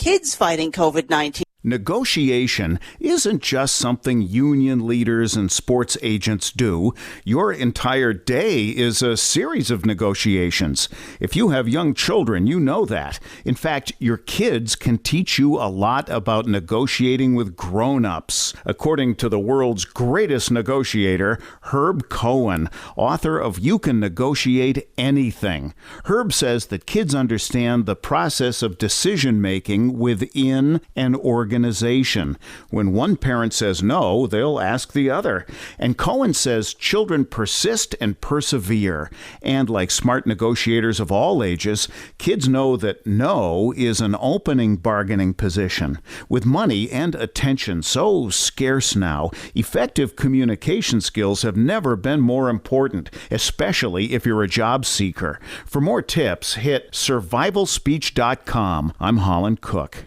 kids fighting COVID-19. Negotiation isn't just something union leaders and sports agents do. Your entire day is a series of negotiations. If you have young children, you know that. In fact, your kids can teach you a lot about negotiating with grown-ups. According to the world's greatest negotiator, Herb Cohen, author of You Can Negotiate Anything. Herb says that kids understand the process of decision-making within an organization. When one parent says no, they'll ask the other. And Cohen says children persist and persevere. And like smart negotiators of all ages, kids know that no is an opening bargaining position. With money and attention so scarce now, effective communication skills have never been more important, especially if you're a job seeker. For more tips, hit survivalspeech.com. I'm Holland Cook.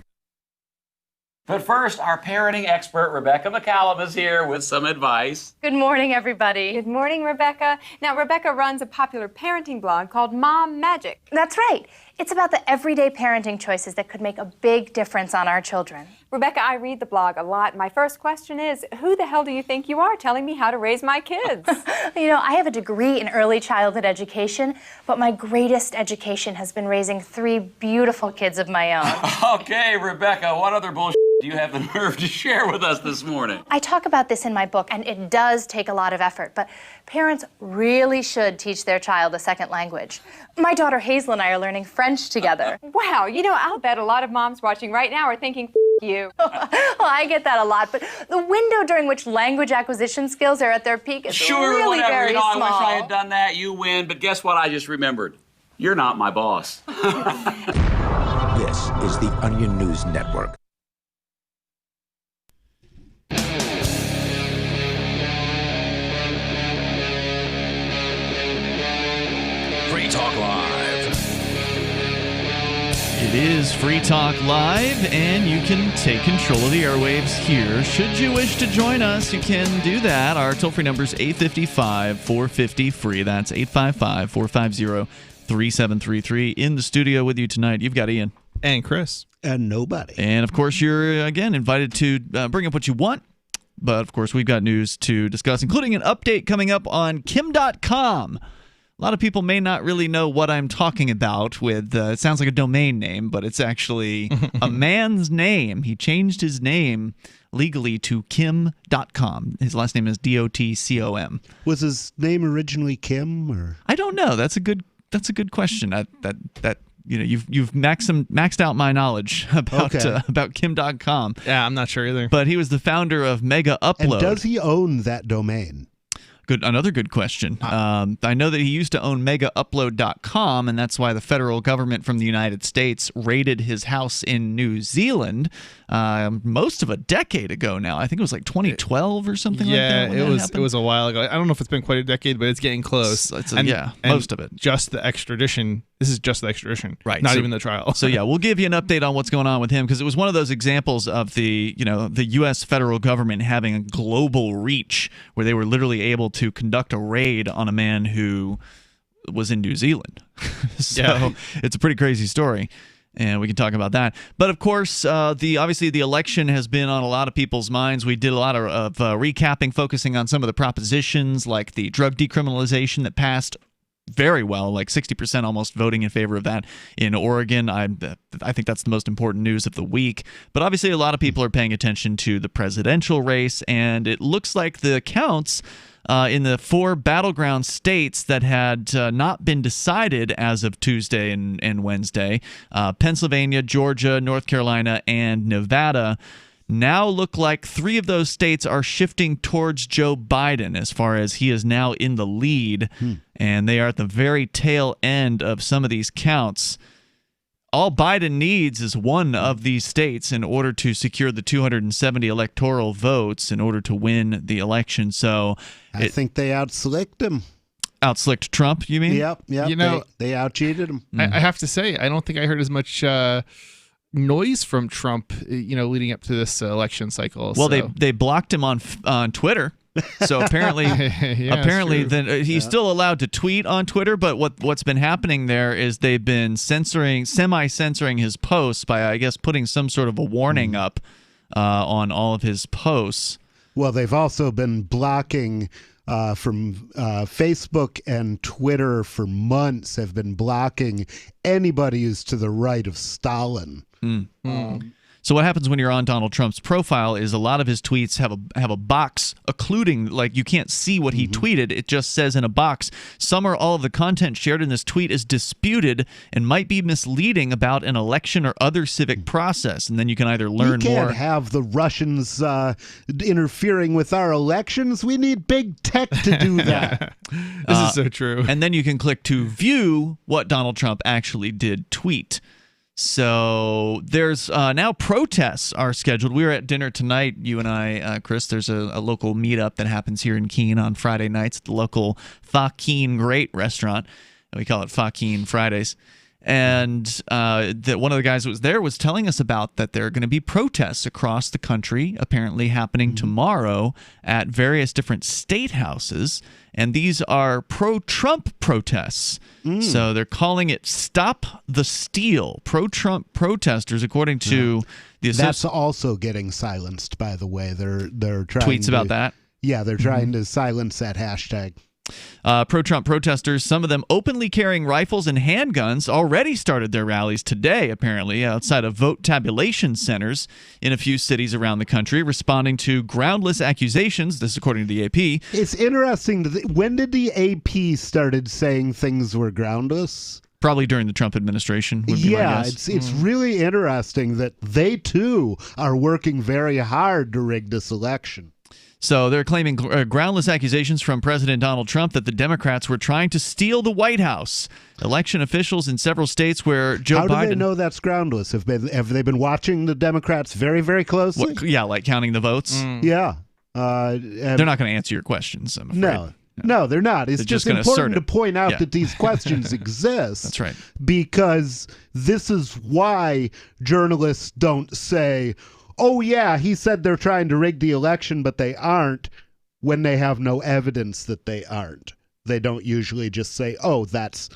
But first, our parenting expert, Rebecca McCallum, is here with some advice. Good morning, everybody. Good morning, Rebecca. Now, Rebecca runs a popular parenting blog called Mom Magic. That's right. It's about the everyday parenting choices that could make a big difference on our children. Rebecca, I read the blog a lot. My first question is, who the hell do you think you are telling me how to raise my kids? You know, I have a degree in early childhood education, but my greatest education has been raising 3 beautiful kids of my own. Okay, Rebecca, what other bullshit do you have the nerve to share with us this morning? I talk about this in my book, and it does take a lot of effort, but parents really should teach their child a second language. My daughter Hazel and I are learning French together. Wow, you know, I'll bet a lot of moms watching right now are thinking, you. Well, I get that a lot, but the window during which language acquisition skills are at their peak is really whatever. very I small. wish I had done that. You win, but guess what I just remembered? You're not my boss. This is the Onion News Network. Free Talk Live. It is Free Talk Live, and you can take control of the airwaves here. Should you wish to join us, you can do that. Our toll-free number is 855-450-FREE. That's 855-450-3733. In the studio with you tonight, you've got Ian. And Chris. And nobody. And, of course, you're, again, invited to bring up what you want. But, of course, we've got news to discuss, including an update coming up on Kim.com. A lot of people may not really know what I'm talking about with, it sounds like a domain name, but it's actually a man's name. He changed his name legally to Kim.com. His last name is Dotcom. Was his name originally Kim, or? I don't know. That's a good question. That you know, you've maxed out my knowledge about Kim.com. Yeah, I'm not sure either. But he was the founder of Mega Upload. And does he own that domain? Another good question. I know that he used to own megaupload.com, and that's why the federal government from the United States raided his house in New Zealand most of a decade ago now. I think it was like 2012 or something like that. Yeah, it was a while ago. I don't know if it's been quite a decade, but it's getting close. Most of it. Just the extradition. This is just the extradition, right? Not even the trial. So yeah, we'll give you an update on what's going on with him, because it was one of those examples of the U.S. federal government having a global reach, where they were literally able to conduct a raid on a man who was in New Zealand. So it's a pretty crazy story, and we can talk about that. But of course, obviously the election has been on a lot of people's minds. We did a lot of recapping, focusing on some of the propositions, like the drug decriminalization that passed very well, like 60% almost voting in favor of that in Oregon. I think that's the most important news of the week. But obviously a lot of people are paying attention to the presidential race, and it looks like the counts in the 4 battleground states that had not been decided as of Tuesday and Wednesday, Pennsylvania, Georgia, North Carolina, and Nevada, now look like 3 of those states are shifting towards Joe Biden, as far as he is now in the lead, and they are at the very tail end of some of these counts. All Biden needs is one of these states in order to secure the 270 electoral votes in order to win the election. So I think they outslicked him. Outslicked Trump, you mean? Yep. You know, they out-cheated him. I have to say, I don't think I heard as much noise from Trump, leading up to this election cycle. Well, they blocked him on Twitter. So apparently, Yeah, then he's still allowed to tweet on Twitter. But what's been happening there is they've been semi-censoring his posts by, I guess, putting some sort of a warning up on all of his posts. Well, they've also been blocking from Facebook and Twitter for months, have been blocking anybody who's to the right of Stalin. So what happens when you're on Donald Trump's profile is a lot of his tweets have a box occluding, like you can't see what he tweeted. It just says in a box, some or all of the content shared in this tweet is disputed and might be misleading about an election or other civic process. And then you can either learn more. We can't have the Russians interfering with our elections. We need big tech to do that. This is so true. And then you can click to view what Donald Trump actually did tweet. So there's now protests are scheduled. We were at dinner tonight, you and I, Chris. There's a local meetup that happens here in Keene on Friday nights at the local Fa Keene Great restaurant. We call it Fa Keene Fridays. And one of the guys that was there was telling us about that there are going to be protests across the country, apparently happening tomorrow at various different state houses. And these are pro-Trump protests. So they're calling it Stop the Steal. Pro-Trump protesters, according to the That's also getting silenced, by the way. They're trying tweets about that. Yeah, they're trying to silence that hashtag. Pro-Trump protesters, some of them openly carrying rifles and handguns, already started their rallies today, apparently, outside of vote tabulation centers in a few cities around the country, responding to groundless accusations, this according to the AP. It's interesting. When did the AP started saying things were groundless? Probably during the Trump administration, would be my guess. It's really interesting that they, too, are working very hard to rig this election. So they're claiming groundless accusations from President Donald Trump that the Democrats were trying to steal the White House. Election officials in several states where Joe Biden... How do they know that's groundless? Have they been watching the Democrats very, very closely? Like counting the votes? Yeah. They're not going to answer your questions, I'm afraid. No, they're not. It's just important to point out that these questions exist. That's right. Because this is why journalists don't say, oh, yeah, he said they're trying to rig the election, but they aren't, when they have no evidence that they aren't. They don't usually just say, oh, that's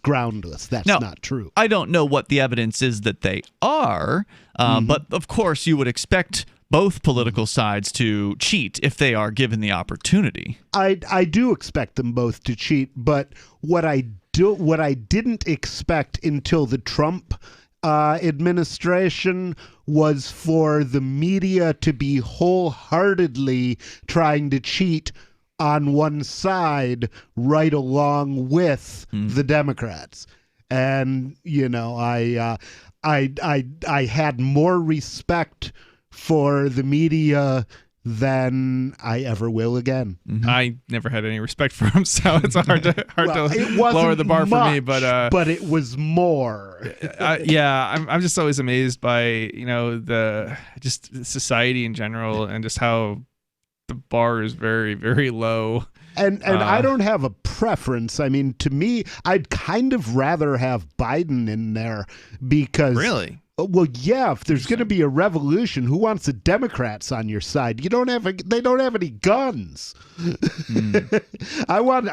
groundless. That's not true. I don't know what the evidence is that they are, but of course you would expect both political sides to cheat if they are given the opportunity. I do expect them both to cheat, but what I didn't expect until the Trump administration was for the media to be wholeheartedly trying to cheat on one side right along with the Democrats. And I had more respect for the media than I ever will again. I never had any respect for him, so it's hard to lower the bar for me. But it was more. I'm just always amazed by the society in general and just how the bar is very, very low. And I don't have a preference. I mean, to me, I'd kind of rather have Biden in there because really. Well, yeah, if there's going to be a revolution, who wants the Democrats on your side? They don't have any guns. I want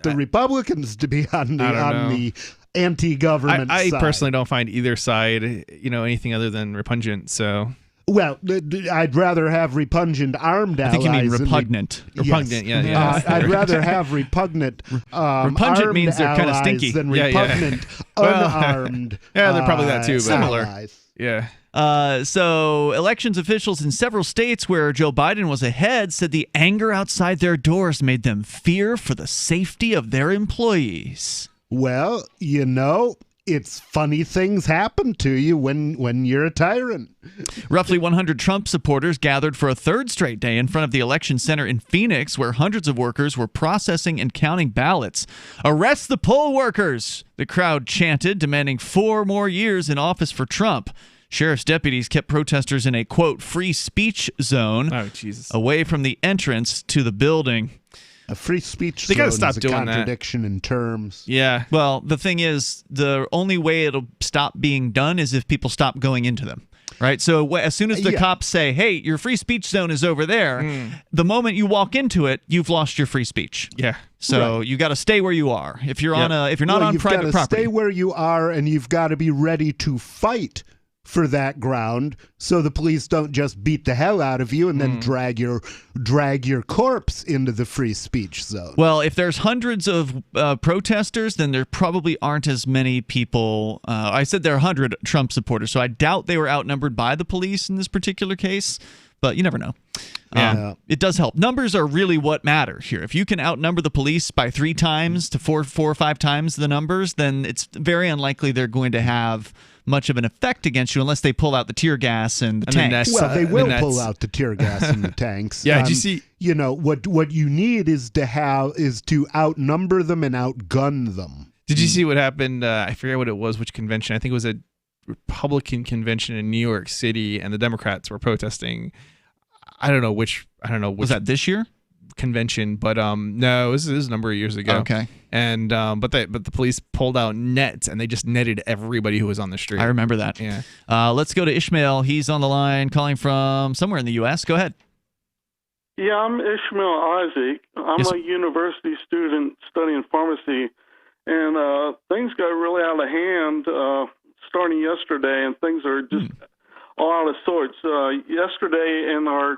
the Republicans to be on the anti-government side. I personally don't find either side, anything other than repugnant, so... Well, I'd rather have repugnant armed allies. I think you mean repugnant. Repugnant, yeah. I'd rather have repugnant repugnant means they're kind of stinky. Than repugnant unarmed yeah, they're probably that too. But similar. Allies. Yeah. So elections officials in several states where Joe Biden was ahead said the anger outside their doors made them fear for the safety of their employees. Well, it's funny things happen to you when you're a tyrant. Roughly 100 Trump supporters gathered for a third straight day in front of the election center in Phoenix, where hundreds of workers were processing and counting ballots. Arrest the poll workers, the crowd chanted, demanding 4 more years in office for Trump. Sheriff's deputies kept protesters in a, quote, free speech zone away from the entrance to the building. A free speech they zone gotta stop is a doing contradiction in terms. Yeah. Well, the thing is, the only way it'll stop being done is if people stop going into them. right? So as soon as the cops say, hey, your free speech zone is over there, the moment you walk into it, you've lost your free speech. Yeah. So you got to stay where you are. If you're if you're not on private you've got to property. stay where you are, and you've got to be ready to fight for that ground, so the police don't just beat the hell out of you and then drag your corpse into the free speech zone. Well, if there's hundreds of protesters, then there probably aren't as many people. I said there are 100 Trump supporters, so I doubt they were outnumbered by the police in this particular case. But you never know. It does help. Numbers are really what matter here. If you can outnumber the police by 3 times to 4 or 5 times the numbers, then it's very unlikely they're going to have much of an effect against you unless they pull out the tear gas and the tanks. Well, they will pull out the tear gas and the tanks. Yeah, did you see? You know, what you need is to outnumber them and outgun them. Did you see what happened? I forget what it was, which convention. I think it was a Republican convention in New York City, and the Democrats were protesting. I don't know which. Was that this year? Convention, but no, it was a number of years ago. Okay. And but the police pulled out nets, and they just netted everybody who was on the street. I remember that. Yeah. Let's go to Ishmael. He's on the line, calling from somewhere in the U.S. Go ahead. Yeah, I'm Ishmael Isaac. I'm a university student studying pharmacy, and things got really out of hand starting yesterday, and things are just all out of sorts. Yesterday in our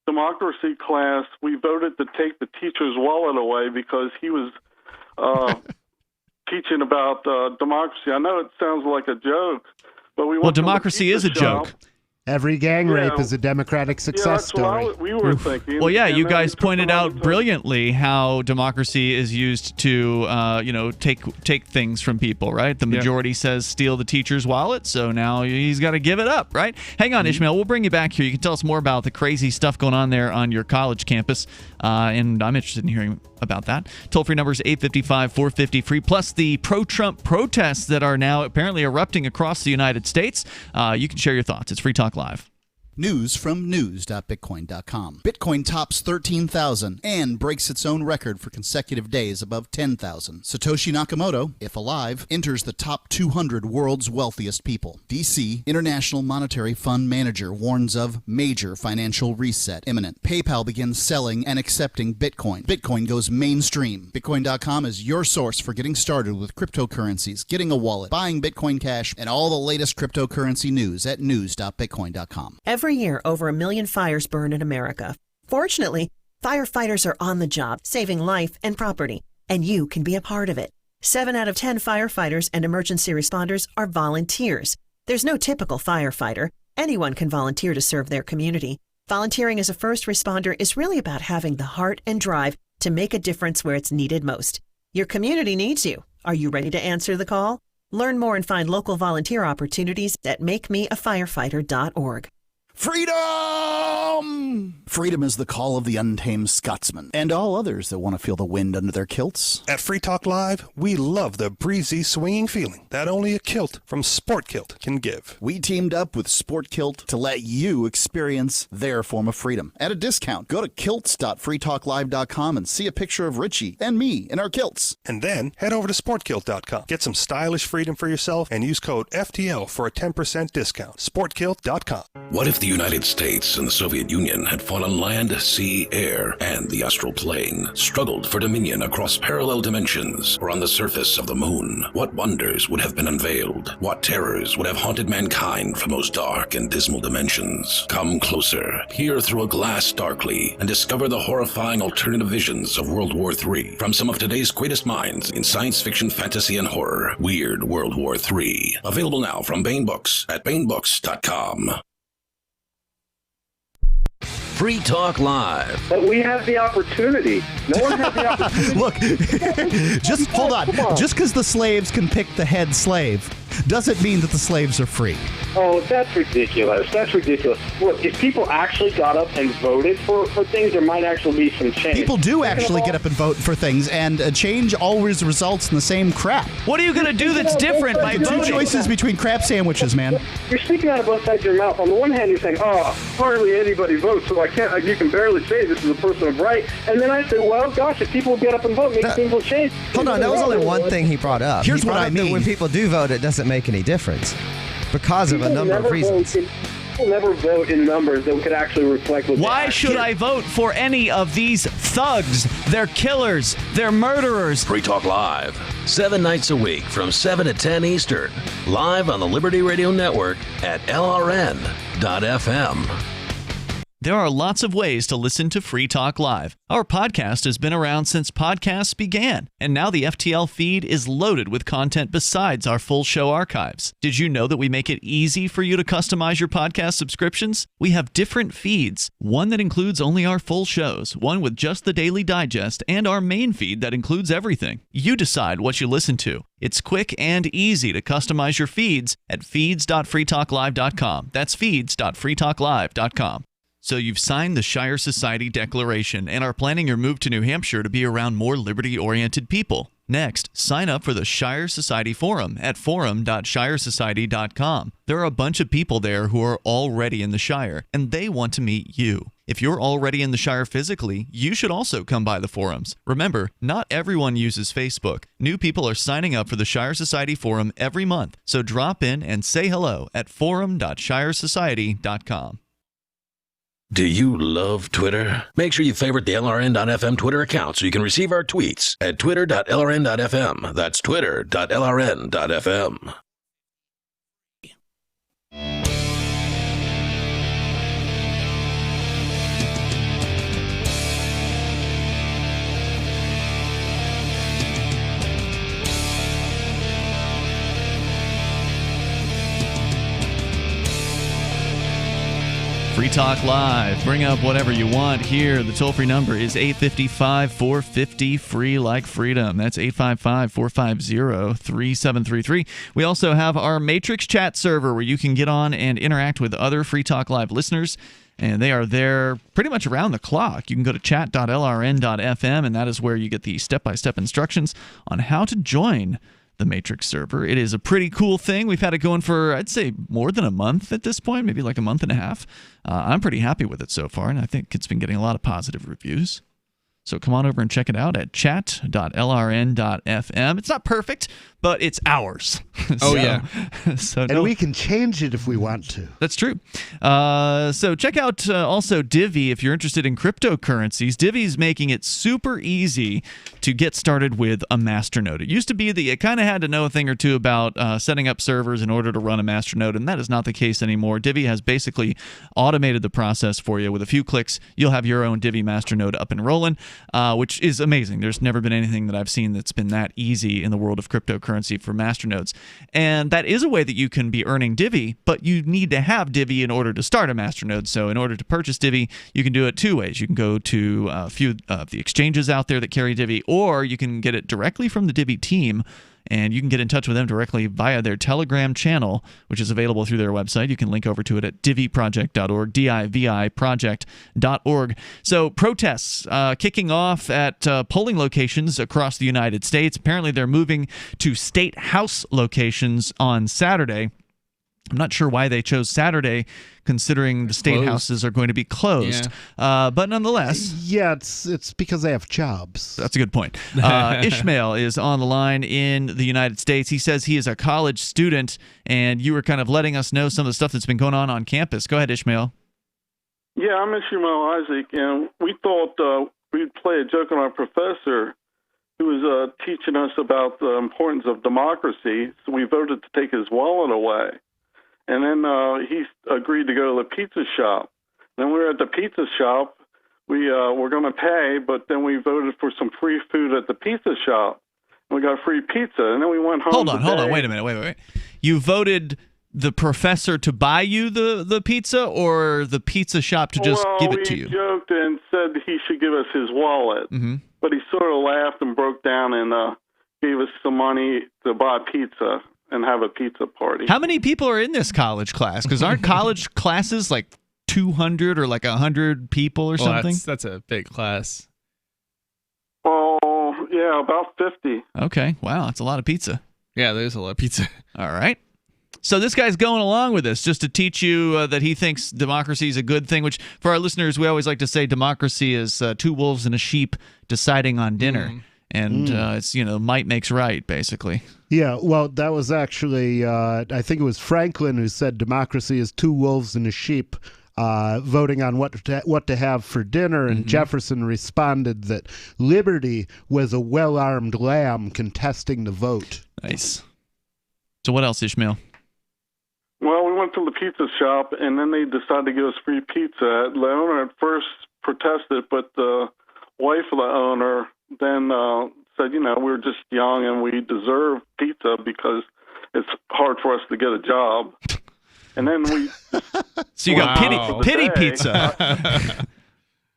democracy class, we voted to take the teacher's wallet away because he was teaching about democracy. I know it sounds like a joke, but we democracy is a joke. Every gang rape is a Democratic success story. What we were thinking. Well, yeah, you guys pointed out brilliantly how democracy is used to, take things from people, right? The majority says steal the teacher's wallet, so now he's got to give it up, right? Hang on, Ishmael. We'll bring you back here. You can tell us more about the crazy stuff going on there on your college campus, and I'm interested in hearing about that. Toll-free number is 855-450-FREE, plus the pro-Trump protests that are now apparently erupting across the United States. You can share your thoughts. It's Free Talk Live. News from news.bitcoin.com. Bitcoin tops 13,000 and breaks its own record for consecutive days above 10,000. Satoshi Nakamoto, if alive, enters the top 200 world's wealthiest people. DC International Monetary Fund manager warns of major financial reset imminent. PayPal begins selling and accepting Bitcoin. Bitcoin goes mainstream. Bitcoin.com is your source for getting started with cryptocurrencies, getting a wallet, buying Bitcoin Cash, and all the latest cryptocurrency news at news.bitcoin.com. Every year, over 1 million fires burn in America. Fortunately, firefighters are on the job, saving life and property, and you can be a part of it. 7 out of 10 firefighters and emergency responders are volunteers. There's no typical firefighter. Anyone can volunteer to serve their community. Volunteering as a first responder is really about having the heart and drive to make a difference where it's needed most. Your community needs you. Are you ready to answer the call? Learn more and find local volunteer opportunities at makemeafirefighter.org. Freedom! Freedom is the call of the untamed Scotsman and all others that want to feel the wind under their kilts. At Free Talk Live, we love the breezy, swinging feeling that only a kilt from Sport Kilt can give. We teamed up with Sport Kilt to let you experience their form of freedom at a discount. Go to kilts.freetalklive.com and see a picture of Richie and me in our kilts. And then head over to sportkilt.com. Get some stylish freedom for yourself and use code FTL for a 10% discount. Sportkilt.com. What if the United States and the Soviet Union had fought on land, sea, air, and the astral plane, struggled for dominion across parallel dimensions or on the surface of the moon? What wonders would have been unveiled? What terrors would have haunted mankind from those dark and dismal dimensions? Come closer, peer through a glass darkly, and discover the horrifying alternative visions of World War III from some of today's greatest minds in science fiction, fantasy, and horror. Weird World War III. Available now from Baen Books at baenbooks.com. Free Talk Live. But we have the opportunity. No one has the opportunity. Look, just hold on. Just because the slaves can pick the head slave doesn't mean that the slaves are free. Oh, that's ridiculous. That's ridiculous. Look, if people actually got up and voted for things, there might actually be some change. People do actually get up and vote for things, and a change always results in the same crap. What are you going to do that's different by voting? Two choices between crap sandwiches, man. You're speaking out of both sides of your mouth. On the one hand, you're saying, oh, hardly anybody votes, so you can barely say this is a person of right. And then I say, well, gosh, if people get up and vote, maybe things will change. Hold on, that was only one thing he brought up. Here's what I mean. When people do vote, it doesn't make any difference because of a number of reasons. People never vote in numbers that could actually reflect what. Why should I vote for any of these thugs? They're killers. They're murderers. Free Talk Live, 7 nights a week from 7 to 10 Eastern. Live on the Liberty Radio Network at LRN.FM. There are lots of ways to listen to Free Talk Live. Our podcast has been around since podcasts began, and now the FTL feed is loaded with content besides our full show archives. Did you know that we make it easy for you to customize your podcast subscriptions? We have different feeds, one that includes only our full shows, one with just the Daily Digest, and our main feed that includes everything. You decide what you listen to. It's quick and easy to customize your feeds at feeds.freetalklive.com. That's feeds.freetalklive.com. So you've signed the Shire Society Declaration and are planning your move to New Hampshire to be around more liberty-oriented people. Next, sign up for the Shire Society Forum at forum.shiresociety.com. There are a bunch of people there who are already in the Shire, and they want to meet you. If you're already in the Shire physically, you should also come by the forums. Remember, not everyone uses Facebook. New people are signing up for the Shire Society Forum every month, so drop in and say hello at forum.shiresociety.com. Do you love Twitter? Make sure you favorite the LRN.FM Twitter account so you can receive our tweets at twitter.lrn.fm. That's twitter.lrn.fm. Free Talk Live. Bring up whatever you want here. The toll-free number is 855-450-FREE like freedom. That's 855-450-3733. We also have our Matrix chat server where you can get on and interact with other Free Talk Live listeners. And they are there pretty much around the clock. You can go to chat.lrn.fm, and that is where you get the step-by-step instructions on how to join the Matrix server. It is a pretty cool thing. We've had it going for, I'd say, more than a month at this point, maybe like a month and a half. I'm pretty happy with it so far, and I think it's been getting a lot of positive reviews. So come on over and check it out at chat.lrn.fm. It's not perfect, but it's ours. Oh, yeah. And we can change it if we want to. That's true. So check out also Divvy if you're interested in cryptocurrencies. Divvy's making it super easy to get started with a masternode. It used to be that you kind of had to know a thing or two about setting up servers in order to run a masternode, and that is not the case anymore. Divvy has basically automated the process for you. With a few clicks, you'll have your own Divvy masternode up and rolling, which is amazing. There's never been anything that I've seen that's been that easy in the world of cryptocurrency for masternodes. And that is a way that you can be earning Divvy, but you need to have Divvy in order to start a masternode. So in order to purchase Divvy, you can do it two ways. You can go to a few of the exchanges out there that carry Divvy, or you can get it directly from the Divvy team, and you can get in touch with them directly via their Telegram channel, which is available through their website. You can link over to it at diviproject.org, D-I-V-I project.org. So protests kicking off at polling locations across the United States. Apparently they're moving to state house locations on Saturday. I'm not sure why they chose Saturday, considering the state houses are going to be closed. Yeah. But nonetheless. Yeah, it's because they have jobs. That's a good point. Ishmael is on the line in the United States. He says he is a college student, and you were kind of letting us know some of the stuff that's been going on campus. Go ahead, Ishmael. Yeah, I'm Ishmael Isaac, and we thought we'd play a joke on our professor who was teaching us about the importance of democracy, so we voted to take his wallet away. And then he agreed to go to the pizza shop. Then we were at the pizza shop. We were going to pay, but then we voted for some free food at the pizza shop. We got free pizza, and then we went home. Hold on. Wait a minute. Wait. You voted the professor to buy you the pizza, or the pizza shop to just give it to you? He joked and said he should give us his wallet. Mm-hmm. But he sort of laughed and broke down and gave us some money to buy pizza and have a pizza party. How many people are in this college class? Because aren't college classes like 200 or like 100 people or something? That's a big class. Oh, yeah, about 50. Okay, wow, that's a lot of pizza. Yeah, there's a lot of pizza. All right. So this guy's going along with this just to teach you that he thinks democracy is a good thing, which for our listeners, we always like to say democracy is two wolves and a sheep deciding on dinner. And it's, might makes right, basically. Yeah, well, that was actually, I think it was Franklin who said democracy is two wolves and a sheep voting on what to have for dinner, and Jefferson responded that liberty was a well-armed lamb contesting the vote. Nice. So what else, Ishmael? Well, we went to the pizza shop, and then they decided to give us free pizza. The owner at first protested, but the wife of the owner then said, we're just young and we deserve pizza because it's hard for us to get a job. And then we... So you got pity pizza.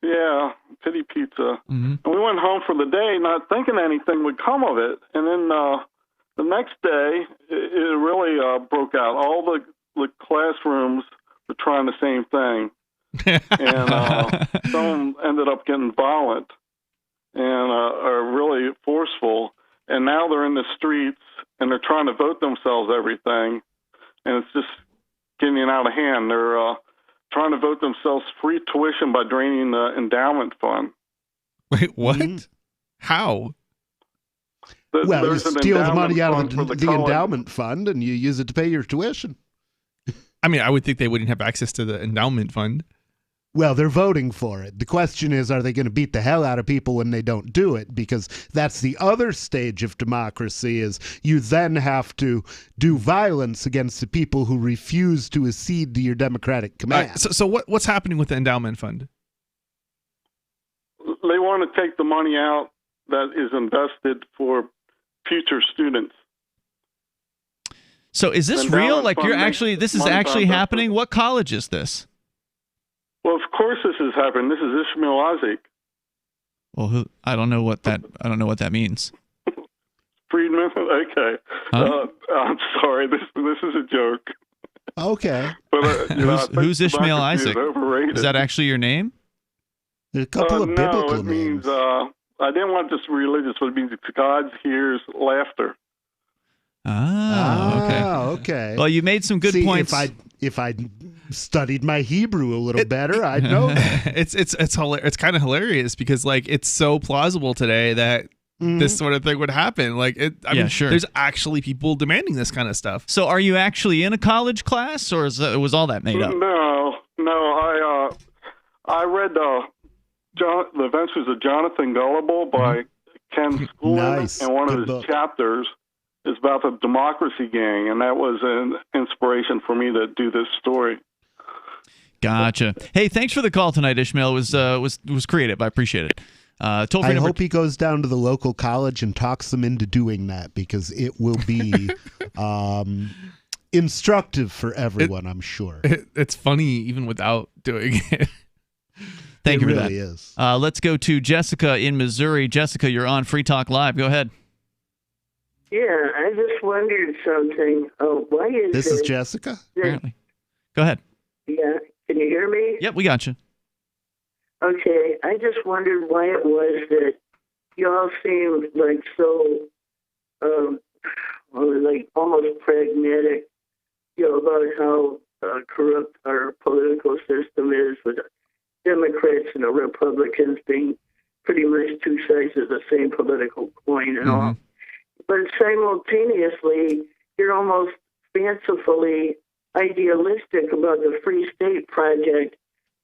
Yeah, pity pizza. Mm-hmm. And we went home for the day not thinking anything would come of it. And then the next day, it really broke out. All the classrooms were trying the same thing. And some ended up getting violent and are really forceful. And now they're in the streets and they're trying to vote themselves everything. And it's just getting out of hand. They're trying to vote themselves free tuition by draining the endowment fund. Wait, what? How? Well, you There's an steal the endowment money out fund of for the the college. endowment fund and you use it to pay your tuition. I mean, I would think they wouldn't have access to the endowment fund. Well, they're voting for it. The question is, are they going to beat the hell out of people when they don't do it? Because that's the other stage of democracy, is you then have to do violence against the people who refuse to accede to your democratic command. So what's happening with the endowment fund? They want to take the money out that is invested for future students. So is this Endowment real? Like fund this is money actually fund happening? What college is this? Well, of course this is happening. This is Ishmael Isaac. Well, I don't know what that means. Friedman? Okay. Huh? I'm sorry. This is a joke. Okay. But, Who's Ishmael democracy Isaac? Is overrated. Is that actually your name? There's a couple of no, biblical it means, names. I didn't want this religious, but it means God hears laughter. Okay. Well, you made some good points. If I studied my Hebrew a little better, I'd know that. It's kind of hilarious because it's so plausible today that this sort of thing would happen. I mean, sure. There's actually people demanding this kind of stuff. So are you actually in a college class, or was all that made up? No. I read The Adventures of Jonathan Gullible by Ken Schoolin, Nice. and one of Good his book. chapters is about the Democracy Gang, and that was an inspiration for me to do this story. Gotcha. Hey, thanks for the call tonight, Ishmael. It was creative. I appreciate it. Toll free I number. hope he goes down to the local college and talks them into doing that, because it will be instructive for everyone, I'm sure. It's funny even without doing it. Thank you for really that. is. Let's go to Jessica in Missouri. Jessica, you're on Free Talk Live. Go ahead. Yeah, I just wondered something. Why is This is Jessica? Apparently. Go ahead. Yeah, can you hear me? Yep, we got you. Okay, I just wondered why it was that y'all seemed like so, almost pragmatic, about how corrupt our political system is, with Democrats and the Republicans being pretty much two sides of the same political coin and all. But simultaneously, you're almost fancifully idealistic about the Free State Project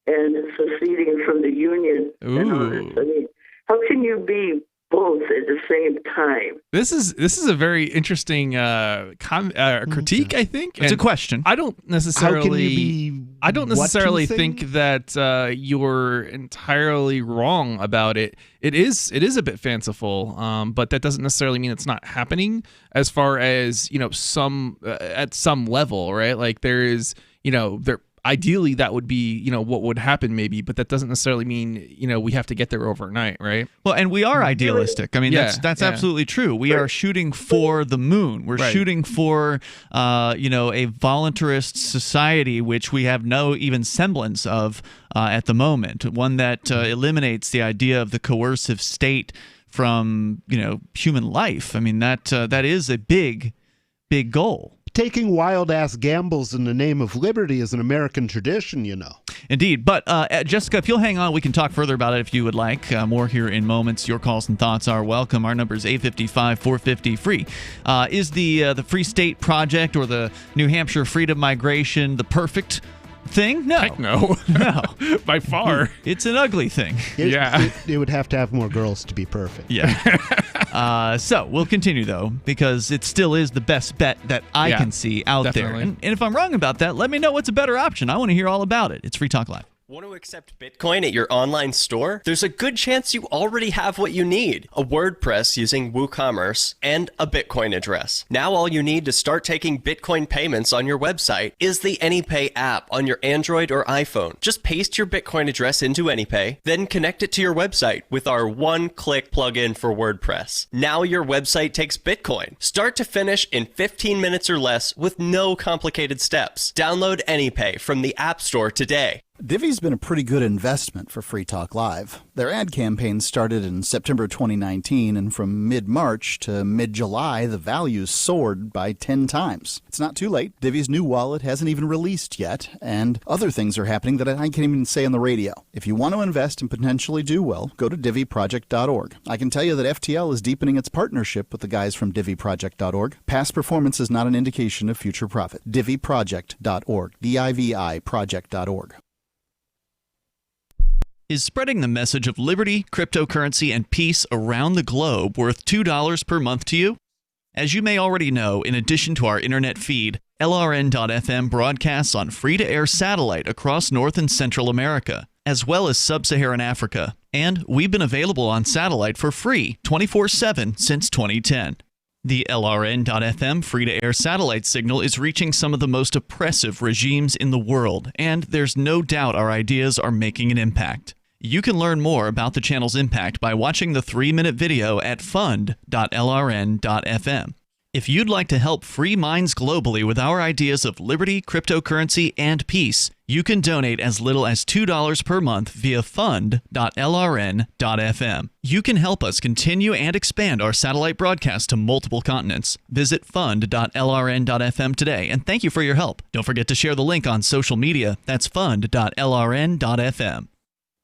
and seceding from the Union. And all this. I mean, how can you be both at the same time? This is a very interesting critique, I think. It's a question. I don't necessarily. How can you be I don't necessarily what two think things? that you're entirely wrong about it. It is a bit fanciful, but that doesn't necessarily mean it's not happening. As far as some at some level, right? Like there is, there. Ideally, that would be, what would happen maybe, but that doesn't necessarily mean, we have to get there overnight, right? Well, and we are idealistic. I mean, that's yeah. absolutely true. We are shooting for the moon. We're shooting for, a voluntarist society, which we have no even semblance of at the moment. One that eliminates the idea of the coercive state from, human life. I mean, that is a big goal. taking wild-ass gambles in the name of liberty is an American tradition, you know. Indeed. But, Jessica, if you'll hang on, we can talk further about it if you would like. More here in moments. Your calls and thoughts are welcome. Our number is 855-450-FREE. Is the Free State Project or the New Hampshire Freedom Migration the perfect thing? No. Heck no. No. By far. It's an ugly thing. It would have to have more girls to be perfect. Yeah. So we'll continue, though, because it still is the best bet that I can see out definitely. there. And if I'm wrong about that, let me know what's a better option. I want to hear all about it. It's Free Talk Live. Want to accept Bitcoin at your online store? There's a good chance you already have what you need. A WordPress using WooCommerce and a Bitcoin address. Now all you need to start taking Bitcoin payments on your website is the AnyPay app on your Android or iPhone. Just paste your Bitcoin address into AnyPay, then connect it to your website with our one-click plugin for WordPress. Now your website takes Bitcoin, start to finish in 15 minutes or less with no complicated steps. Download AnyPay from the App Store today. Divvy's been a pretty good investment for Free Talk Live. Their ad campaign started in September 2019, and from mid-March to mid-July, the values soared by 10 times. It's not too late. Divvy's new wallet hasn't even released yet, and other things are happening that I can't even say on the radio. If you want to invest and potentially do well, go to DivvyProject.org. I can tell you that FTL is deepening its partnership with the guys from DivvyProject.org. Past performance is not an indication of future profit. DivvyProject.org. DIVI Project.org. Is spreading the message of liberty, cryptocurrency, and peace around the globe worth $2 per month to you? As you may already know, in addition to our internet feed, LRN.FM broadcasts on free-to-air satellite across North and Central America, as well as Sub-Saharan Africa. And we've been available on satellite for free 24/7 since 2010. The LRN.FM free-to-air satellite signal is reaching some of the most oppressive regimes in the world, and there's no doubt our ideas are making an impact. You can learn more about the channel's impact by watching the 3-minute video at fund.lrn.fm. If you'd like to help free minds globally with our ideas of liberty, cryptocurrency, and peace, you can donate as little as $2 per month via fund.lrn.fm. You can help us continue and expand our satellite broadcast to multiple continents. Visit fund.lrn.fm today, and thank you for your help. Don't forget to share the link on social media. That's fund.lrn.fm.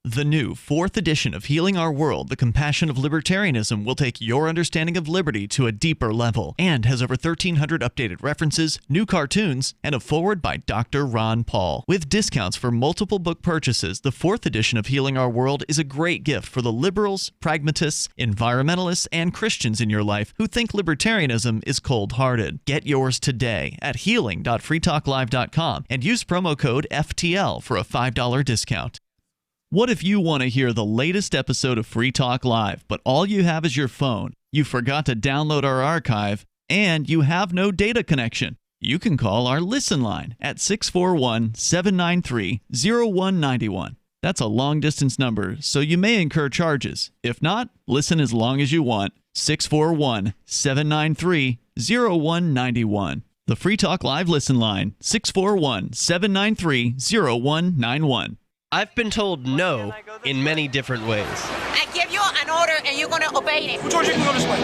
The new 4th edition of Healing Our World, The Compassion of Libertarianism, will take your understanding of liberty to a deeper level and has over 1,300 updated references, new cartoons, and a foreword by Dr. Ron Paul. With discounts for multiple book purchases, the 4th edition of Healing Our World is a great gift for the liberals, pragmatists, environmentalists, and Christians in your life who think libertarianism is cold-hearted. Get yours today at healing.freetalklive.com and use promo code FTL for a $5 discount. What if you want to hear the latest episode of Free Talk Live, but all you have is your phone, you forgot to download our archive, and you have no data connection? You can call our Listen line at 641-793-0191. That's a long-distance number, so you may incur charges. If not, listen as long as you want. 641-793-0191. The Free Talk Live Listen line, 641-793-0191. I've been told no in many different ways. I give you an order and you're going to obey it. Who told you to go this way?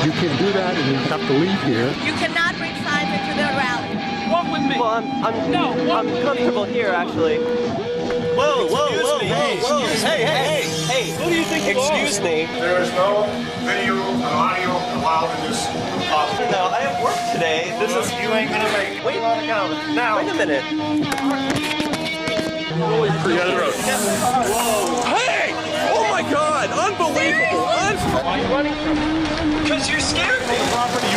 You can't do that and you have to leave here. You cannot bring signs into the rally. Walk with me. Well, I'm comfortable here, actually. Whoa. Hey. Who do you think you are? Excuse me. There is no video or audio allowed in this office. No, I have work today. This is... You ain't gonna make Wait a minute. Whoa. Hey! Oh my God! Unbelievable! Why are you running from me? Because you scared me.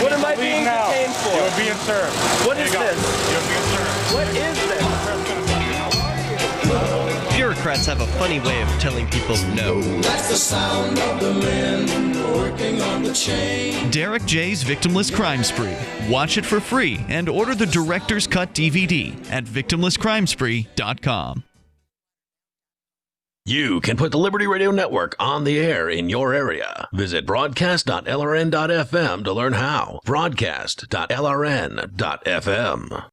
What am I being detained for? You're being served. What is this? You're being served. What is this? Bureaucrats have a funny way of telling people no. That's the sound of the men working on the chain. Derek J's Victimless Crime Spree. Watch it for free and order the Director's Cut DVD at victimlesscrimespree.com. You can put the Liberty Radio Network on the air in your area. Visit broadcast.lrn.fm to learn how. Broadcast.lrn.fm.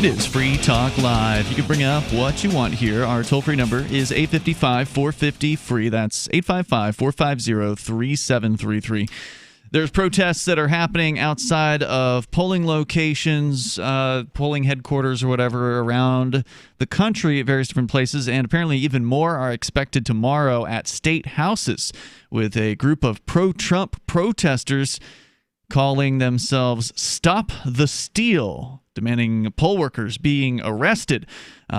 It is Free Talk Live. You can bring up what you want here. Our toll-free number is 855-450-FREE. That's 855-450-3733. There's protests that are happening outside of polling locations, polling headquarters or whatever around the country at various different places, and apparently even more are expected tomorrow at state houses with a group of pro-Trump protesters calling themselves Stop the Steal, demanding poll workers being arrested.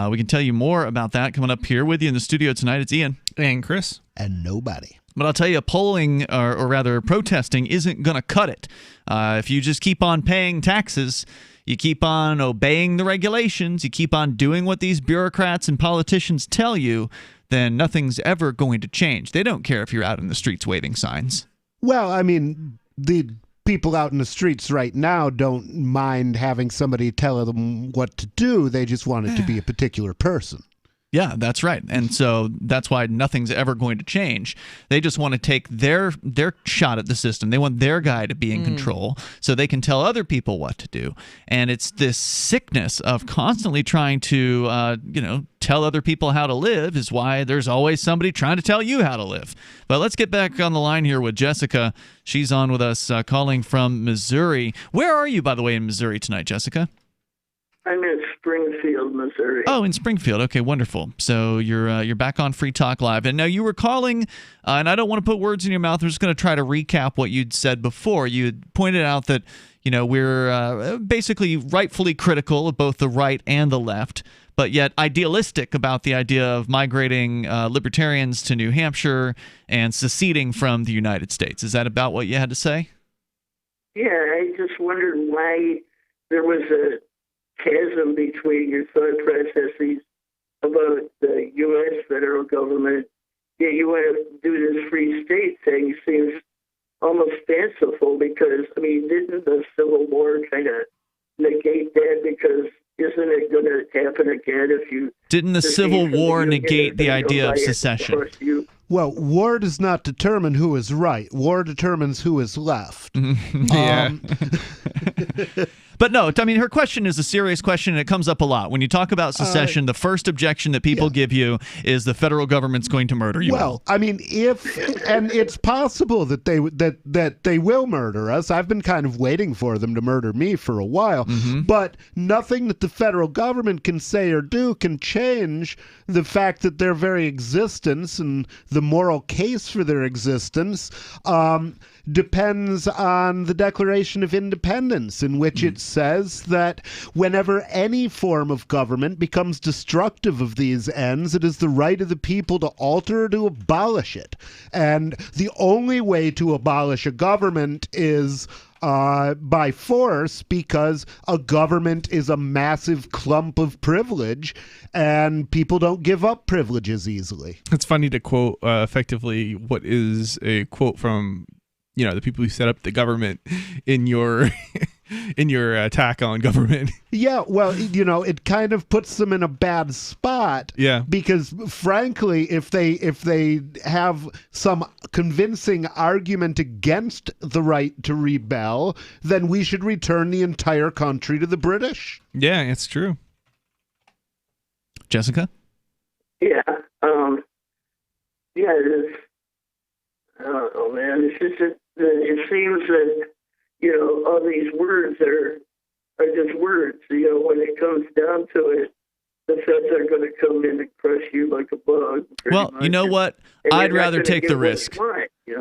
We can tell you more about that coming up here with you in the studio tonight. It's Ian. And Chris. And nobody. But I'll tell you, polling, or rather protesting, isn't going to cut it. If you just keep on paying taxes, you keep on obeying the regulations, you keep on doing what these bureaucrats and politicians tell you, then nothing's ever going to change. They don't care if you're out in the streets waving signs. Well, I mean, the people out in the streets right now don't mind having somebody tell them what to do. They just want it to be a particular person. Yeah, that's right. And so that's why nothing's ever going to change. They just want to take their shot at the system. They want their guy to be in control so they can tell other people what to do. And it's this sickness of constantly trying to, tell other people how to live is why there's always somebody trying to tell you how to live. But let's get back on the line here with Jessica. She's on with us calling from Missouri. Where are you, by the way, in Missouri tonight, Jessica? I'm in Springfield, Missouri. Oh, in Springfield. Okay, wonderful. So you're back on Free Talk Live, and now you were calling, and I don't want to put words in your mouth. I'm just going to try to recap what you'd said before. You had pointed out that we're basically rightfully critical of both the right and the left, but yet idealistic about the idea of migrating libertarians to New Hampshire and seceding from the United States. Is that about what you had to say? Yeah, I just wondered why there was a chasm between your thought processes about the U.S. federal government. Yeah, you want to do this free state thing seems almost fanciful because, I mean, didn't the Civil War kind of negate that? Because isn't it going to happen again if you... Didn't the Civil War negate the idea of secession? Well, war does not determine who is right. War determines who is left. Yeah. But no, I mean, her question is a serious question, and it comes up a lot. When you talk about secession, the first objection that people give you is the federal government's going to murder you. Well, I mean, and it's possible that they will murder us. I've been kind of waiting for them to murder me for a while. But nothing that the federal government can say or do can change the fact that their very existence and the moral case for their existence depends on the Declaration of Independence, in which it says that whenever any form of government becomes destructive of these ends, it is the right of the people to alter or to abolish it. And the only way to abolish a government is by force, because a government is a massive clump of privilege, and people don't give up privileges easily. It's funny to quote effectively what is a quote from the people who set up the government in your in your attack on government. Yeah, well, it kind of puts them in a bad spot. Yeah. Because frankly, if they have some convincing argument against the right to rebel, then we should return the entire country to the British. Yeah, it's true. Jessica? Yeah. Yeah, it is. Oh man, it's just it seems that all these words are just words. When it comes down to it, the feds are going to come in and crush you like a bug. Well, you know what? I'd rather take the risk.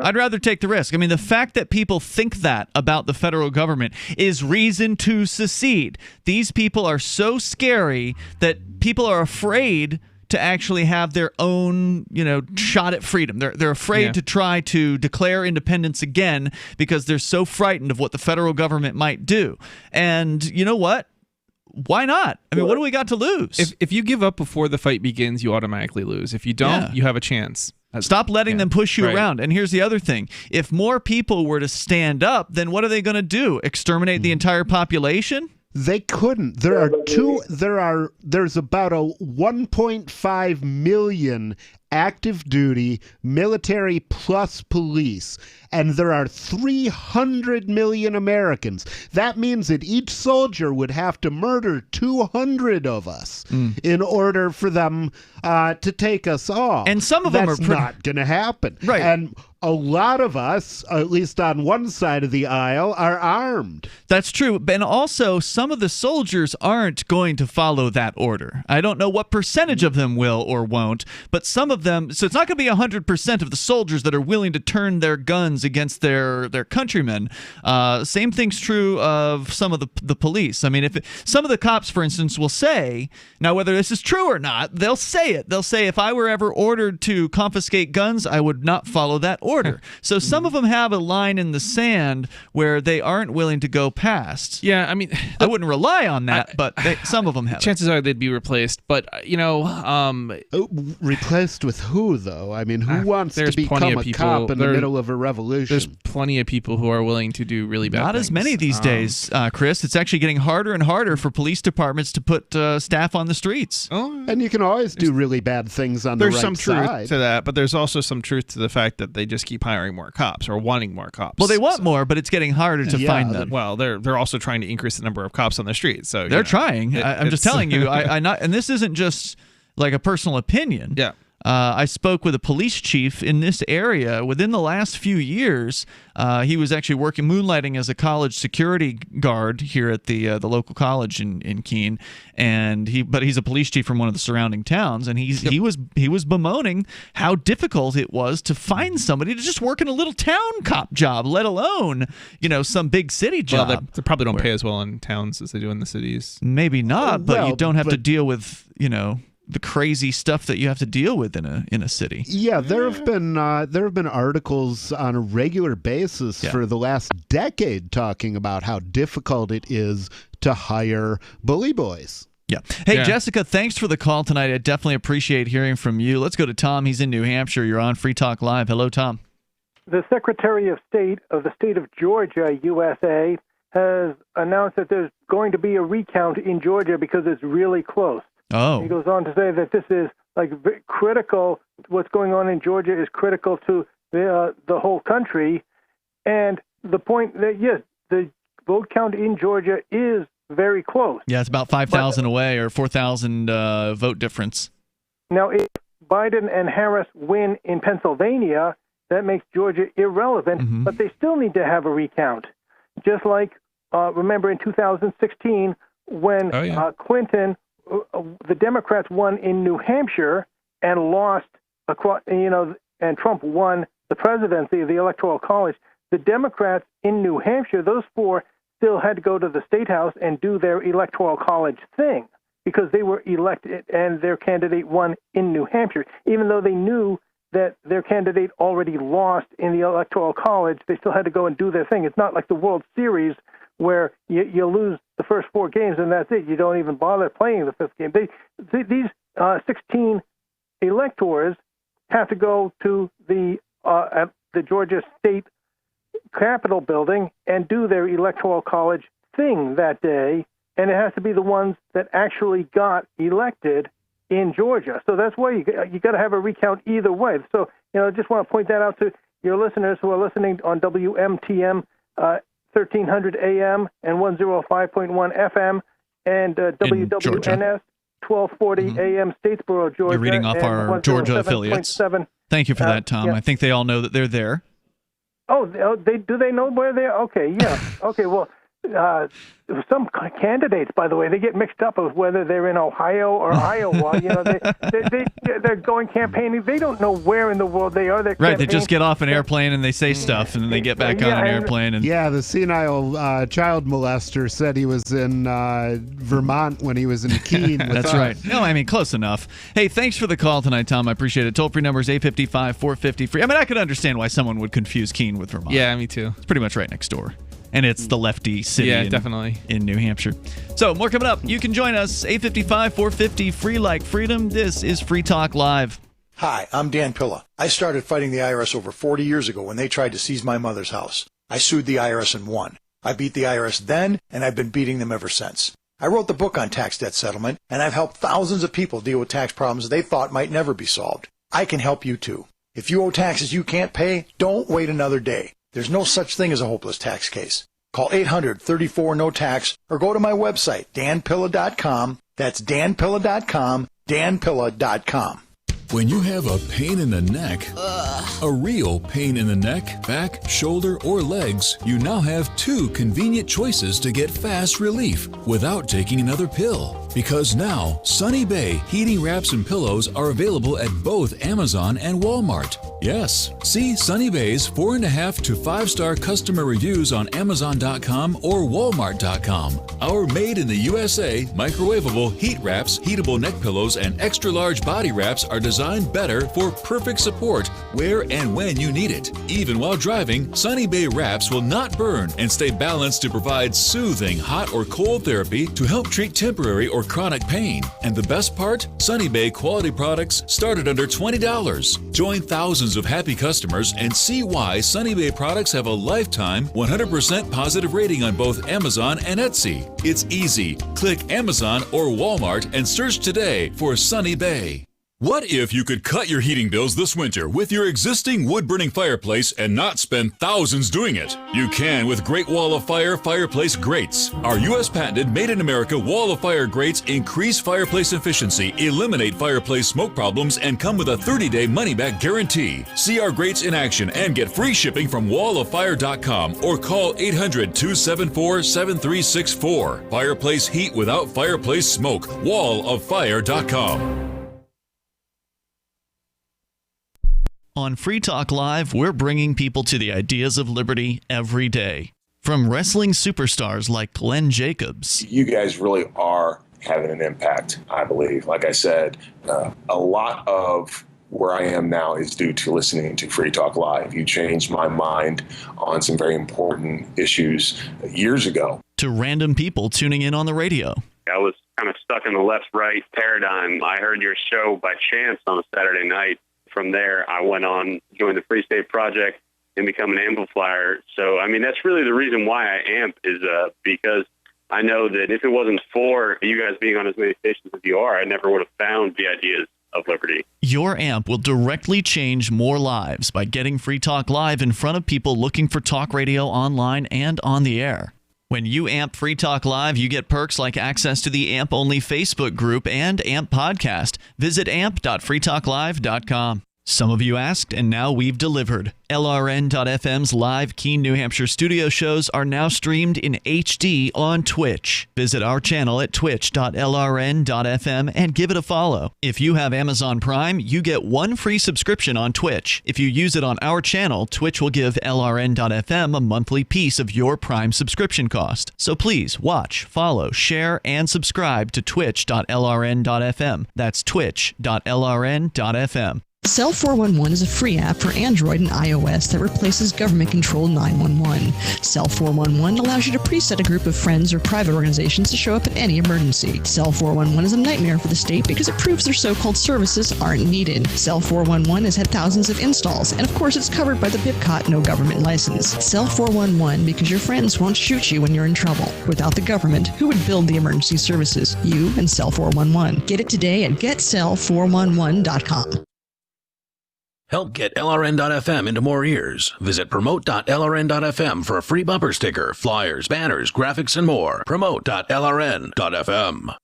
I'd rather take the risk. I mean, the fact that people think that about the federal government is reason to secede. These people are so scary that people are afraid to actually have their own, shot at freedom. They're afraid to try to declare independence again because they're so frightened of what the federal government might do. And you know what? Why not? I mean, what do we got to lose? If you give up before the fight begins, you automatically lose. If you don't, you have a chance. Stop letting them push you around. And here's the other thing. If more people were to stand up, then what are they going to do? Exterminate the entire population? They couldn't. There's about a 1.5 million active duty, military plus police, and there are 300 million Americans. That means that each soldier would have to murder 200 of us in order for them to take us off. And some of them That's are not going to happen. Right. And a lot of us, at least on one side of the aisle, are armed. That's true. And also, some of the soldiers aren't going to follow that order. I don't know what percentage of them will or won't, but some of them, so it's not going to be 100% of the soldiers that are willing to turn their guns against their countrymen. Same thing's true of some of the police. I mean, some of the cops, for instance, will say, now whether this is true or not, they'll say it. They'll say, if I were ever ordered to confiscate guns, I would not follow that order. So some of them have a line in the sand where they aren't willing to go past. Yeah, I mean, I wouldn't rely on that, but some of them have. Chances are they'd be replaced, but replaced with who, though? I mean, who wants to become a cop in the middle of a revolution? There's plenty of people who are willing to do really bad things. Not as many these days, Chris. It's actually getting harder and harder for police departments to put staff on the streets. Oh, and you can always do really bad things on the right side. There's some truth to that, but there's also some truth to the fact that they just keep hiring more cops or wanting more cops. Well, they want more, but it's getting harder to find them. Well, they're also trying to increase the number of cops on the street. So they're trying. I'm just telling you. And this isn't just like a personal opinion. Yeah. I spoke with a police chief in this area within the last few years. He was actually moonlighting as a college security guard here at the local college in Keene, but he's a police chief from one of the surrounding towns, and he was bemoaning how difficult it was to find somebody to just work in a little town cop job, let alone some big city job. Well, they probably don't pay as well in towns as they do in the cities. Maybe not, but you don't have to deal with the crazy stuff that you have to deal with in a city. Yeah, there have been articles on a regular basis for the last decade talking about how difficult it is to hire bully boys. Yeah. Hey, Jessica, thanks for the call tonight. I definitely appreciate hearing from you. Let's go to Tom. He's in New Hampshire. You're on Free Talk Live. Hello, Tom. The Secretary of State of the state of Georgia, USA, has announced that there's going to be a recount in Georgia because it's really close. Oh. He goes on to say that this is critical. What's going on in Georgia is critical to the whole country, and the point that the vote count in Georgia is very close. Yeah, it's about 5,000 away or 4,000 vote difference. Now, if Biden and Harris win in Pennsylvania, that makes Georgia irrelevant, but they still need to have a recount. Just like remember in 2016 when Clinton. The Democrats won in New Hampshire and lost, and Trump won the presidency of the Electoral College. The Democrats in New Hampshire, those four, still had to go to the State House and do their Electoral College thing because they were elected and their candidate won in New Hampshire. Even though they knew that their candidate already lost in the Electoral College, they still had to go and do their thing. It's not like the World Series where you lose the first four games and that's it. You don't even bother playing the fifth game. These 16 electors have to go to the Georgia State Capitol building and do their Electoral College thing that day, and it has to be the ones that actually got elected in Georgia. So that's why you got to have a recount either way. So I just want to point that out to your listeners who are listening on WMTM 1300 AM and 105.1 FM and WWNS 1240 AM Statesboro, Georgia. You're reading off our Georgia affiliates. Thank you for that, Tom. I think they all know that they're there. Oh, do they know where they are? Okay, yeah. Okay, well, some candidates, by the way, they get mixed up with whether they're in Ohio or Iowa. They're going campaigning. They don't know where in the world they are. Right, they just get off an airplane and they say stuff, and then they get back on an airplane. And the senile child molester said he was in Vermont when he was in Keene. That's right. No, I mean, close enough. Hey, thanks for the call tonight, Tom. I appreciate it. Toll-free number is 855-450-FREE. I mean, I could understand why someone would confuse Keene with Vermont. Yeah, me too. It's pretty much right next door. And it's the lefty city definitely. In New Hampshire. So, more coming up. You can join us, 855-450, free like freedom. This is Free Talk Live. Hi, I'm Dan Pilla. I started fighting the IRS over 40 years ago when they tried to seize my mother's house. I sued the IRS and won. I beat the IRS then, and I've been beating them ever since. I wrote the book on tax debt settlement, and I've helped thousands of people deal with tax problems they thought might never be solved. I can help you too. If you owe taxes you can't pay, don't wait another day. There's no such thing as a hopeless tax case. Call 800-34-NO-TAX or go to my website, danpilla.com. That's danpilla.com, danpilla.com. When you have a pain in the neck, a real pain in the neck, back, shoulder, or legs, you now have 2 convenient choices to get fast relief without taking another pill. Because now, Sunny Bay heating wraps and pillows are available at both Amazon and Walmart. Yes, see Sunny Bay's 4.5 to 5-star customer reviews on Amazon.com or Walmart.com. Our made in the USA microwavable heat wraps, heatable neck pillows, and extra large body wraps are designed better for perfect support where and when you need it. Even while driving, Sunny Bay wraps will not burn and stay balanced to provide soothing hot or cold therapy to help treat temporary or chronic pain. And the best part? Sunny Bay quality products start at under $20. Join thousands of happy customers and see why Sunny Bay products have a lifetime 100% positive rating on both Amazon and Etsy. It's easy. Click Amazon or Walmart and search today for Sunny Bay. What if you could cut your heating bills this winter with your existing wood-burning fireplace and not spend thousands doing it? You can with Great Wall of Fire fireplace grates. Our U.S. patented made-in-America Wall of Fire grates increase fireplace efficiency, eliminate fireplace smoke problems, and come with a 30-day money-back guarantee. See our grates in action and get free shipping from walloffire.com or call 800-274-7364. Fireplace heat without fireplace smoke. walloffire.com. On Free Talk Live, we're bringing people to the ideas of liberty every day. From wrestling superstars like Glenn Jacobs. You guys really are having an impact, I believe. Like I said, a lot of where I am now is due to listening to Free Talk Live. You changed my mind on some very important issues years ago. To random people tuning in on the radio. I was kind of stuck in the left-right paradigm. I heard your show by chance on a Saturday night. From there, I went on, joined the Free State Project, and become an amplifier. So, I mean, that's really the reason why I amp is because I know that if it wasn't for you guys being on as many stations as you are, I never would have found the ideas of liberty. Your amp will directly change more lives by getting Free Talk Live in front of people looking for talk radio online and on the air. When you amp Free Talk Live, you get perks like access to the AMP-only Facebook group and AMP podcast. Visit amp.freetalklive.com. Some of you asked, and now we've delivered. LRN.FM's live Keene, New Hampshire studio shows are now streamed in HD on Twitch. Visit our channel at twitch.lrn.fm and give it a follow. If you have Amazon Prime, you get 1 free subscription on Twitch. If you use it on our channel, Twitch will give LRN.FM a monthly piece of your Prime subscription cost. So please watch, follow, share, and subscribe to twitch.lrn.fm. That's twitch.lrn.fm. Cell 411 is a free app for Android and iOS that replaces government-controlled 911. Cell 411 allows you to preset a group of friends or private organizations to show up in any emergency. Cell 411 is a nightmare for the state because it proves their so-called services aren't needed. Cell 411 has had thousands of installs, and of course it's covered by the BIPCOT no government license. Cell 411 because your friends won't shoot you when you're in trouble. Without the government, who would build the emergency services? You and Cell 411. Get it today at getcell411.com. Help get LRN.FM into more ears. Visit promote.lrn.fm for a free bumper sticker, flyers, banners, graphics, and more. Promote.lrn.fm.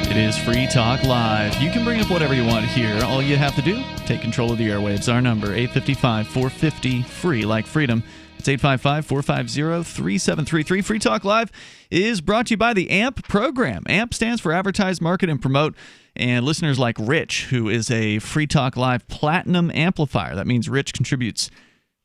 It is Free Talk Live. You can bring up whatever you want here. All you have to do, take control of the airwaves. Our number, 855-450, free like freedom. It's 855-450-3733. Free Talk Live is brought to you by the AMP program. AMP stands for Advertise, Market, and Promote. And listeners like Rich, who is a Free Talk Live Platinum Amplifier. That means Rich contributes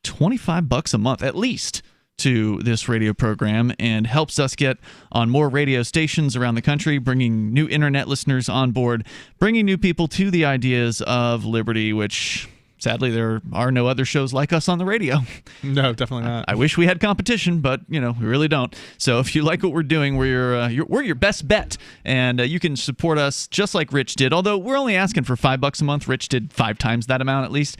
$25 a month, at least, to this radio program and helps us get on more radio stations around the country, bringing new internet listeners on board, bringing new people to the ideas of liberty, which sadly, there are no other shows like us on the radio. No, definitely not. I wish we had competition, but we really don't. So if you like what we're doing, we're your best bet, and you can support us just like Rich did. Although we're only asking for $5 a month. Rich did 5 times that amount at least.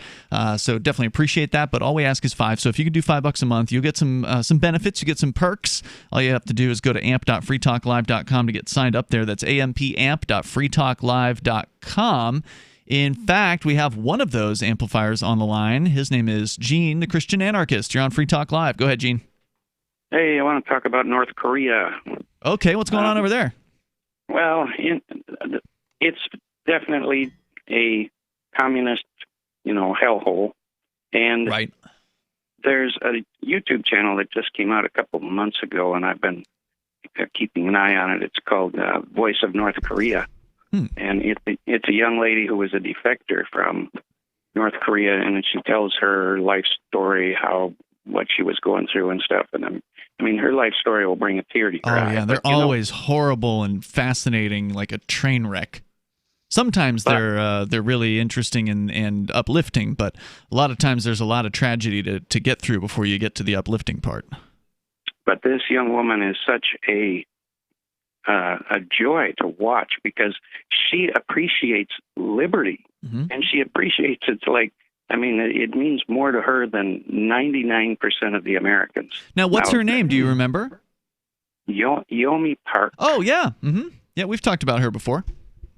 So definitely appreciate that. But all we ask is $5. So if you can do $5 a month, you'll get some benefits. You get some perks. All you have to do is go to amp.freetalklive.com to get signed up there. That's ampamp.freetalklive.com. In fact, we have one of those amplifiers on the line. His name is Gene, the Christian anarchist. You're on Free Talk Live. Go ahead, Gene. Hey, I want to talk about North Korea. Okay, what's going on over there? Well, it's definitely a communist, hellhole. And right. There's a YouTube channel that just came out a couple of months ago, and I've been keeping an eye on it. It's called Voice of North Korea. And it's a young lady who was a defector from North Korea, and she tells her life story, what she was going through and stuff. And her life story will bring a tear to your eye. Oh yeah, they're always horrible and fascinating, like a train wreck. Sometimes they're really interesting and uplifting, but a lot of times there's a lot of tragedy to get through before you get to the uplifting part. But this young woman is such a joy to watch because she appreciates liberty, and she appreciates it it means more to her than 99% of the Americans. Now, what's her name? Do you remember? Yomi Park. Oh, yeah. Mm-hmm. Yeah, we've talked about her before.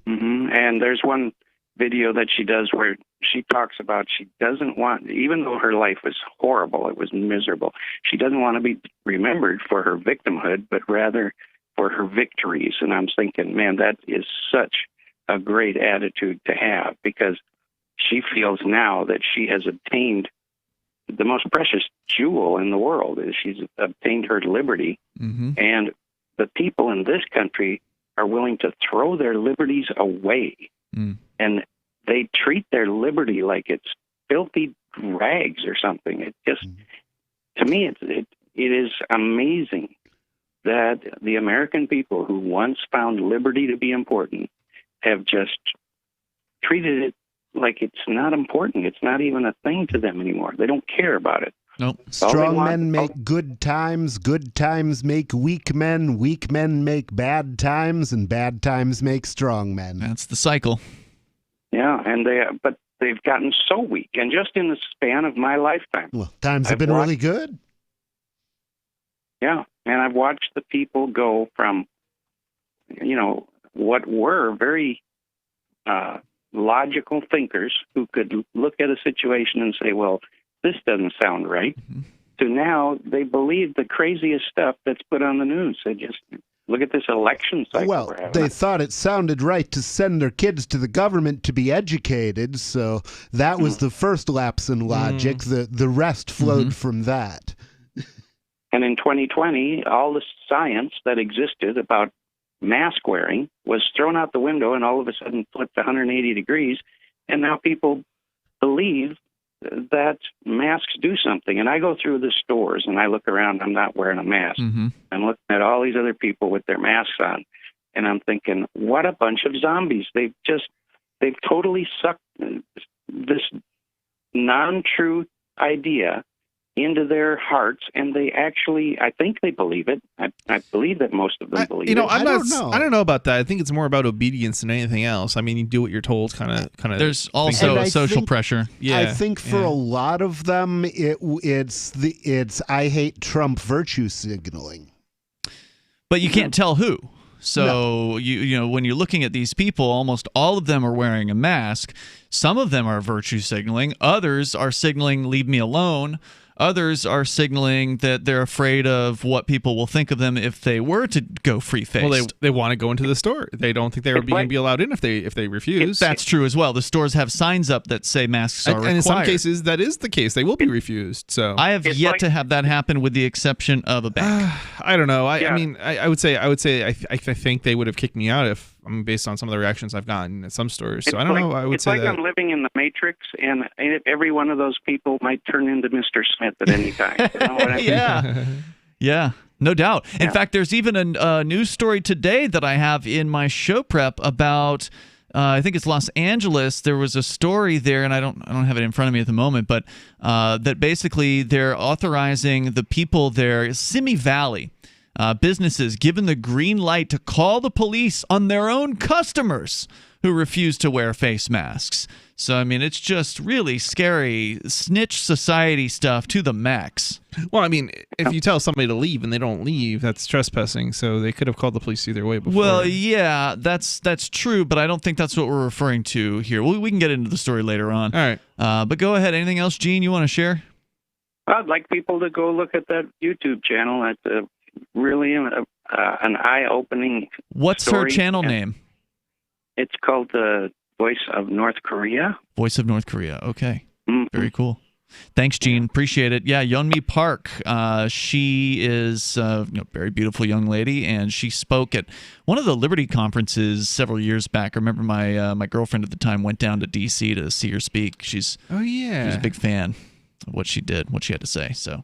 Mm-hmm. And there's one video that she does where she talks about she doesn't want, even though her life was horrible, it was miserable, she doesn't want to be remembered for her victimhood, but rather for her victories. And I'm thinking, man, that is such a great attitude to have, because she feels now that she has obtained the most precious jewel in the world. Is she's obtained her liberty, and the people in this country are willing to throw their liberties away, and they treat their liberty like it's filthy rags or something. It just, to me, it is amazing that the American people who once found liberty to be important have just treated it like it's not important. It's not even a thing to them anymore. They don't care about it. Nope. Strong men make good times make weak men make bad times, and bad times make strong men. That's the cycle. Yeah, but they've gotten so weak, and just in the span of my lifetime. Well, times have been really good. Yeah, and I've watched the people go from, what were very logical thinkers who could look at a situation and say, well, this doesn't sound right, to now they believe the craziest stuff that's put on the news. They just look at this election cycle. Well, they thought it sounded right to send their kids to the government to be educated, so that was the first lapse in logic. The rest flowed from that. And in 2020, all the science that existed about mask wearing was thrown out the window and all of a sudden flipped 180 degrees. And now people believe that masks do something. And I go through the stores and I look around, I'm not wearing a mask. I'm looking at all these other people with their masks on. And I'm thinking, what a bunch of zombies. They've totally sucked this non-true idea into their hearts, and they actually, I think they believe it. I believe that most of them believe it. I don't know about that. I think it's more about obedience than anything else. I mean, you do what you're told, kind of. There's also social pressure. Yeah, I think for a lot of them, it's I hate Trump virtue signaling. But you can't tell who. So when you're looking at these people, almost all of them are wearing a mask. Some of them are virtue signaling. Others are signaling, leave me alone. Others are signaling that they're afraid of what people will think of them if they were to go free-faced. Well, they want to go into the store. They don't think they're going to be allowed in if they refuse. That's true as well. The stores have signs up that say masks are required. And in some cases, that is the case. They will be refused. So I have yet to have that happen, with the exception of a bank. I don't know. I mean, I would say I think they would have kicked me out based on some of the reactions I've gotten at some stores. So I don't know. I would say it's like I'm living in the Matrix, and every one of those people might turn into Mr. Smith at any time. You know what I mean? Yeah, no doubt. In fact, there's even a news story today that I have in my show prep about I think it's Los Angeles. There was a story there, and I don't have it in front of me at the moment, but that basically they're authorizing the people there, Simi Valley, businesses given the green light to call the police on their own customers who refuse to wear face masks. So, I mean, it's just really scary snitch society stuff to the max. Well, I mean, if you tell somebody to leave and they don't leave, that's trespassing. So they could have called the police either way before. Well, yeah, that's true, but I don't think that's what we're referring to here. We can get into the story later on. All right. But go ahead. Anything else, Gene, you want to share? I'd like people to go look at that YouTube channel. It's really an eye-opening What's story. her channel name? It's called the Voice of North Korea. Voice of North Korea. Okay. Mm-hmm. Very cool. Thanks, Gene. Appreciate it. Yeah, Yeonmi Park. She is a very beautiful young lady, and she spoke at one of the Liberty conferences several years back. I remember my girlfriend at the time went down to D.C. to see her speak. She's a big fan of what she did, what she had to say. So,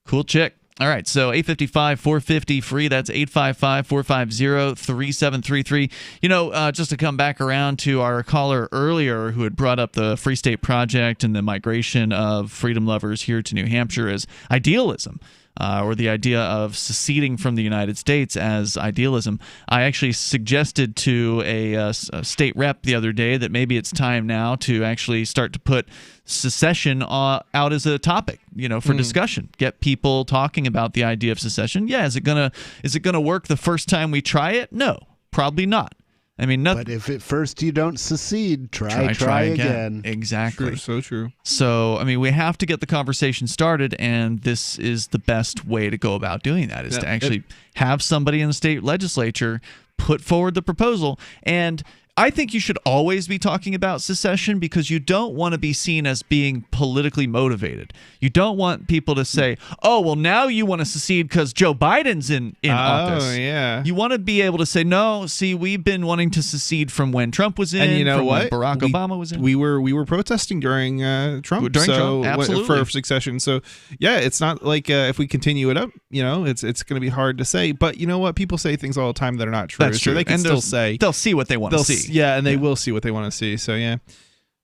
cool chick. All right, so 855-450-FREE, that's 855-450-3733. Just to come back around to our caller earlier who had brought up the Free State Project and the migration of freedom lovers here to New Hampshire as idealism, or the idea of seceding from the United States as idealism. I actually suggested to a state rep the other day that maybe it's time now to actually start to put secession out as a topic, for discussion. Get people talking about the idea of secession. Yeah, is it gonna work the first time we try it? No, probably not. I mean, nothing. But if at first you don't secede, try again. Exactly. True, so true. So, I mean, we have to get the conversation started, and this is the best way to go about doing that, is to actually have somebody in the state legislature put forward the proposal. And I think you should always be talking about secession because you don't want to be seen as being politically motivated. You don't want people to say, oh, well, now you want to secede because Joe Biden's in office. Oh, yeah. You want to be able to say, no, see, we've been wanting to secede from when Trump was in, and you know from what? when Barack Obama was in. We were protesting during Trump. Absolutely. For succession. So, yeah, it's not like if we continue it up, it's going to be hard to say. But you know what? People say things all the time that are not true. That's true. So they can still say. They'll see what they want to see. Yeah, and they will see what they want to see. So, yeah.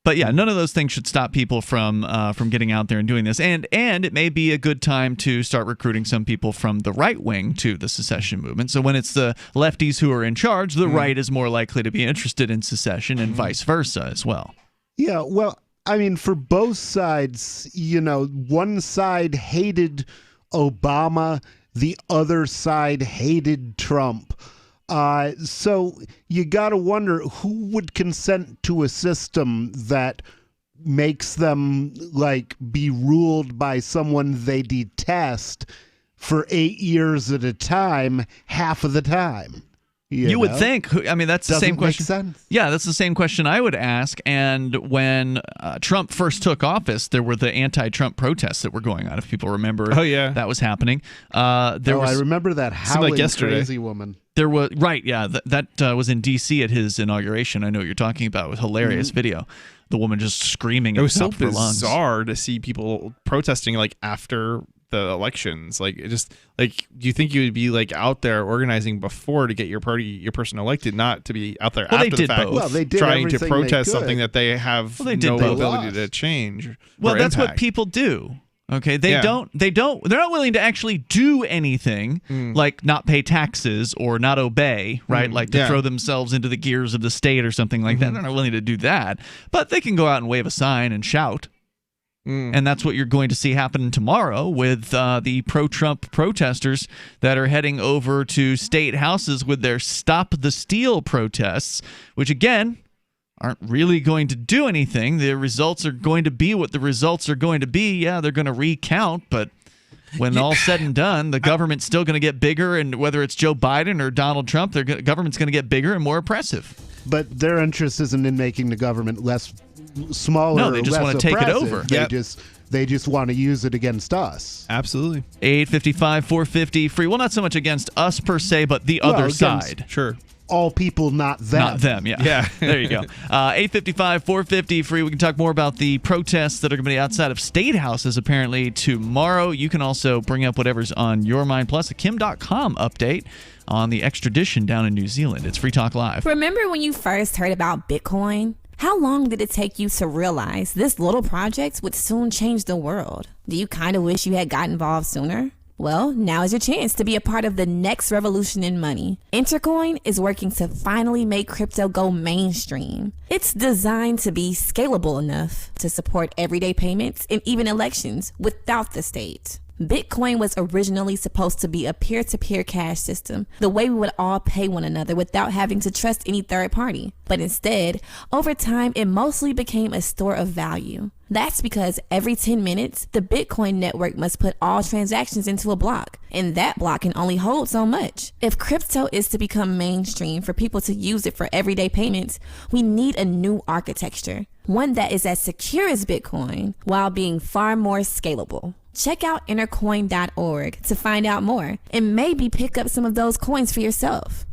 But yeah, none of those things should stop people from getting out there and doing this. And it may be a good time to start recruiting some people from the right wing to the secession movement. So when it's the lefties who are in charge, the right is more likely to be interested in secession and vice versa as well. Yeah, well, I mean, for both sides, one side hated Obama, the other side hated Trump. So you got to wonder who would consent to a system that makes them be ruled by someone they detest for 8 years at a time, half of the time. You would think. I mean, that's the same question. Doesn't make sense. Yeah, that's the same question I would ask. And when Trump first took office, there were the anti-Trump protests that were going on. If people remember, that was happening. I remember that howling crazy woman. There was that was in D.C. at his inauguration. I know what you're talking about. It was a hilarious video. The woman just screaming. It was so bizarre to see people protesting after the elections. Do you think you would be out there organizing before to get your person elected, not to be out there after the fact? Well, they did trying to protest something that they have no ability to change. Well, that's what people do. Okay, they're not willing to actually do anything like not pay taxes or not obey, right? To throw themselves into the gears of the state or something like that. They're not willing to do that, but they can go out and wave a sign and shout. And that's what you're going to see happen tomorrow with the pro-Trump protesters that are heading over to state houses with their Stop the Steal protests, which again aren't really going to do anything. The results are going to be what the results are going to be. Yeah, they're going to recount, but when all's said and done, the government's still going to get bigger, and whether it's Joe Biden or Donald Trump, the government's going to get bigger and more oppressive. But their interest isn't in making the government smaller. No, they just want to take it over. They just want to use it against us. Absolutely. 855-450-FREE. Well, not so much against us per se, but the other side. Sure. all people, not them. Not them, yeah. Yeah. There you go. 855, 450 free. We can talk more about the protests that are going to be outside of state houses apparently tomorrow. You can also bring up whatever's on your mind, plus a Kim.com update on the extradition down in New Zealand. It's Free Talk Live. Remember when you first heard about Bitcoin? How long did it take you to realize this little project would soon change the world? Do you kind of wish you had got involved sooner? Well, now is your chance to be a part of the next revolution in money. Intercoin is working to finally make crypto go mainstream. It's designed to be scalable enough to support everyday payments and even elections without the state. Bitcoin was originally supposed to be a peer-to-peer cash system, the way we would all pay one another without having to trust any third party. But instead, over time, it mostly became a store of value. That's because every 10 minutes, the Bitcoin network must put all transactions into a block, and that block can only hold so much. If crypto is to become mainstream for people to use it for everyday payments, we need a new architecture, one that is as secure as Bitcoin while being far more scalable. Check out intercoin.org to find out more and maybe pick up some of those coins for yourself.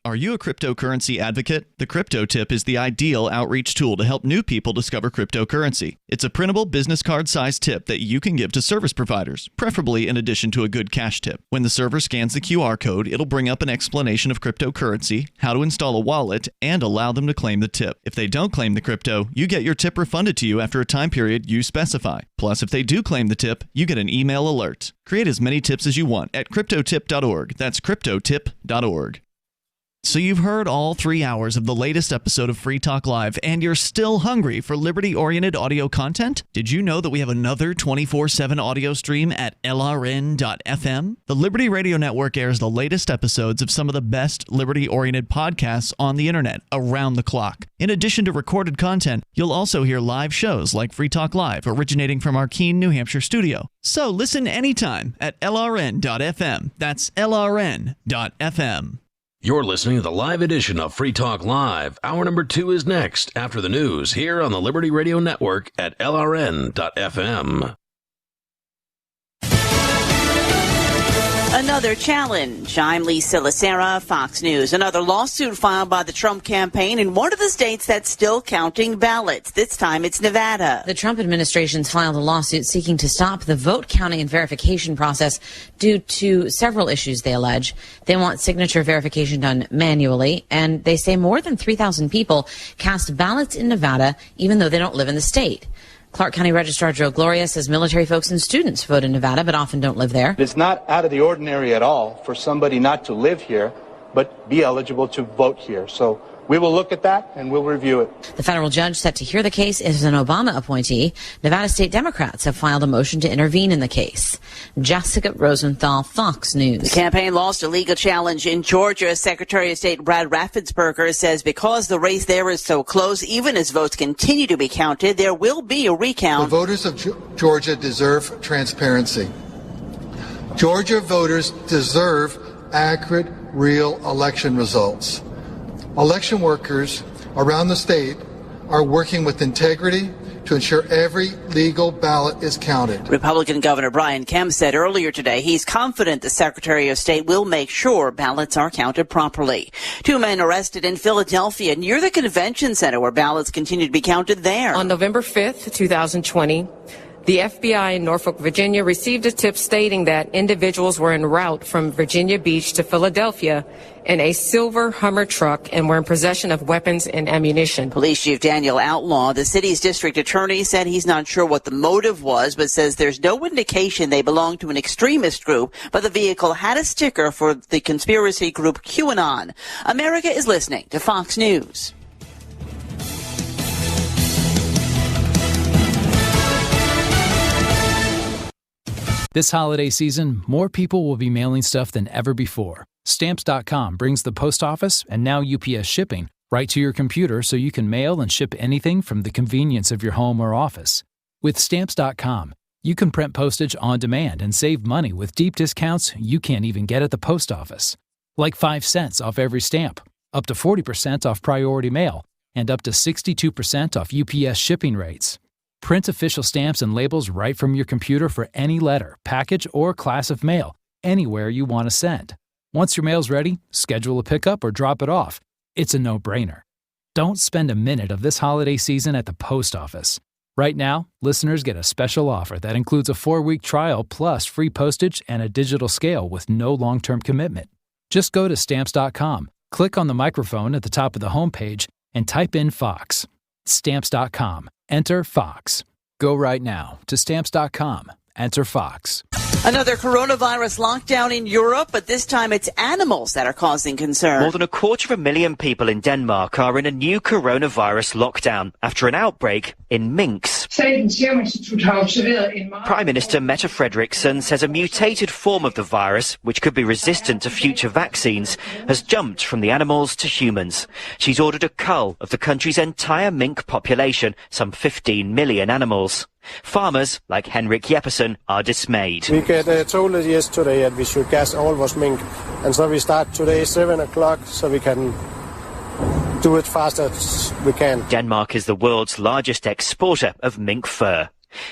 Are you a cryptocurrency advocate? The Crypto Tip is the ideal outreach tool to help new people discover cryptocurrency. It's a printable business card-sized tip that you can give to service providers, preferably in addition to a good cash tip. When the server scans the QR code, it'll bring up an explanation of cryptocurrency, how to install a wallet, and allow them to claim the tip. If they don't claim the crypto, you get your tip refunded to you after a time period you specify. Plus, if they do claim the tip, you get an email alert. Create as many tips as you want at cryptotip.org. That's cryptotip.org. So you've heard all 3 hours of the latest episode of Free Talk Live, and you're still hungry for liberty-oriented audio content? Did you know that we have another 24/7 audio stream at LRN.FM? The Liberty Radio Network airs the latest episodes of some of the best liberty-oriented podcasts on the internet around the clock. In addition to recorded content, you'll also hear live shows like Free Talk Live, originating from our Keene, New Hampshire studio. So listen anytime at LRN.FM. That's LRN.FM. You're listening to the live edition of Free Talk Live. Hour number 2 is next after the news here on the Liberty Radio Network at LRN.FM. Another challenge. I'm Lisa Lacera, Fox News. Another lawsuit filed by the Trump campaign in one of the states that's still counting ballots. This time it's Nevada. The Trump administration's filed a lawsuit seeking to stop the vote counting and verification process due to several issues, they allege. They want signature verification done manually, and they say more than 3,000 people cast ballots in Nevada even though they don't live in the state. Clark County Registrar Joe Gloria says military folks and students vote in Nevada but often don't live there. It's not out of the ordinary at all for somebody not to live here but be eligible to vote here. So we will look at that and we'll review it. The federal judge set to hear the case is an Obama appointee. Nevada state Democrats have filed a motion to intervene in the case. Jessica Rosenthal, Fox News. The campaign lost a legal challenge in Georgia. Secretary of State Brad Raffensperger says because the race there is so close, even as votes continue to be counted, there will be a recount. The voters of Georgia deserve transparency. Georgia voters deserve accurate, real election results. Election workers around the state are working with integrity to ensure every legal ballot is counted. Republican Governor Brian Kemp said earlier today he's confident the Secretary of State will make sure ballots are counted properly. 2 men arrested in Philadelphia near the convention center where ballots continue to be counted there. On November 5th, 2020, the FBI in Norfolk, Virginia received a tip stating that individuals were en route from Virginia Beach to Philadelphia in a silver Hummer truck and were in possession of weapons and ammunition. Police Chief Daniel Outlaw, the city's district attorney, said he's not sure what the motive was, but says there's no indication they belong to an extremist group, but the vehicle had a sticker for the conspiracy group QAnon. America is listening to Fox News. This holiday season, more people will be mailing stuff than ever before. Stamps.com brings the post office and now UPS shipping right to your computer so you can mail and ship anything from the convenience of your home or office. With Stamps.com, you can print postage on demand and save money with deep discounts you can't even get at the post office. Like 5 cents off every stamp, up to 40% off priority mail, and up to 62% off UPS shipping rates. Print official stamps and labels right from your computer for any letter, package, or class of mail, anywhere you want to send. Once your mail's ready, schedule a pickup or drop it off. It's a no-brainer. Don't spend a minute of this holiday season at the post office. Right now, listeners get a special offer that includes a 4-week trial plus free postage and a digital scale with no long-term commitment. Just go to Stamps.com, click on the microphone at the top of the homepage, and type in Fox. Stamps.com. Enter Fox. Go right now to Stamps.com. Enter Fox. Another coronavirus lockdown in Europe, but this time it's animals that are causing concern. More than 250,000 people in Denmark are in a new coronavirus lockdown after an outbreak in minks. Prime Minister Mette Frederiksen says a mutated form of the virus, which could be resistant to future vaccines, has jumped from the animals to humans. She's ordered a cull of the country's entire mink population, some 15 million animals. Farmers, like Henrik Jeppesen, are dismayed. We get told yesterday that we should gas all of us mink, and so we start today 7 o'clock so we can do it fast as we can. Denmark is the world's largest exporter of mink fur.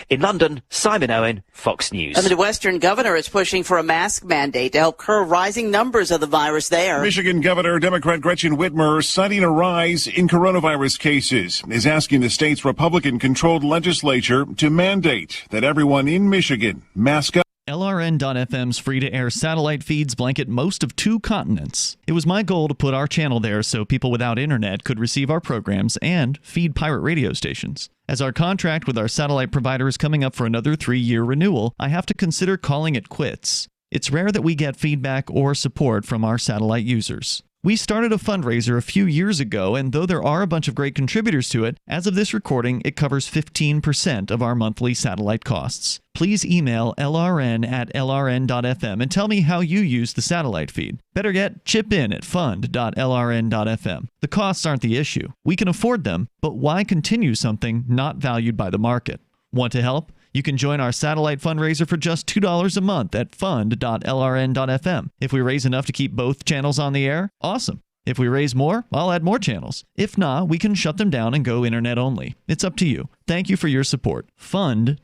In London, Simon Owen, Fox News. And the Midwestern governor is pushing for a mask mandate to help curb rising numbers of the virus there. Michigan Governor Democrat Gretchen Whitmer, citing a rise in coronavirus cases, is asking the state's Republican-controlled legislature to mandate that everyone in Michigan mask up. LRN.FM's free-to-air satellite feeds blanket most of 2 continents. It was my goal to put our channel there so people without internet could receive our programs and feed pirate radio stations. As our contract with our satellite provider is coming up for another 3-year renewal, I have to consider calling it quits. It's rare that we get feedback or support from our satellite users. We started a fundraiser a few years ago, and though there are a bunch of great contributors to it, as of this recording, it covers 15% of our monthly satellite costs. Please email lrn@lrn.fm and tell me how you use the satellite feed. Better yet, chip in at fund.lrn.fm. The costs aren't the issue. We can afford them, but why continue something not valued by the market? Want to help? You can join our satellite fundraiser for just $2 a month at fund.lrn.fm. If we raise enough to keep both channels on the air, awesome. If we raise more, I'll add more channels. If not, we can shut them down and go internet only. It's up to you. Thank you for your support. Fund.lrn.fm.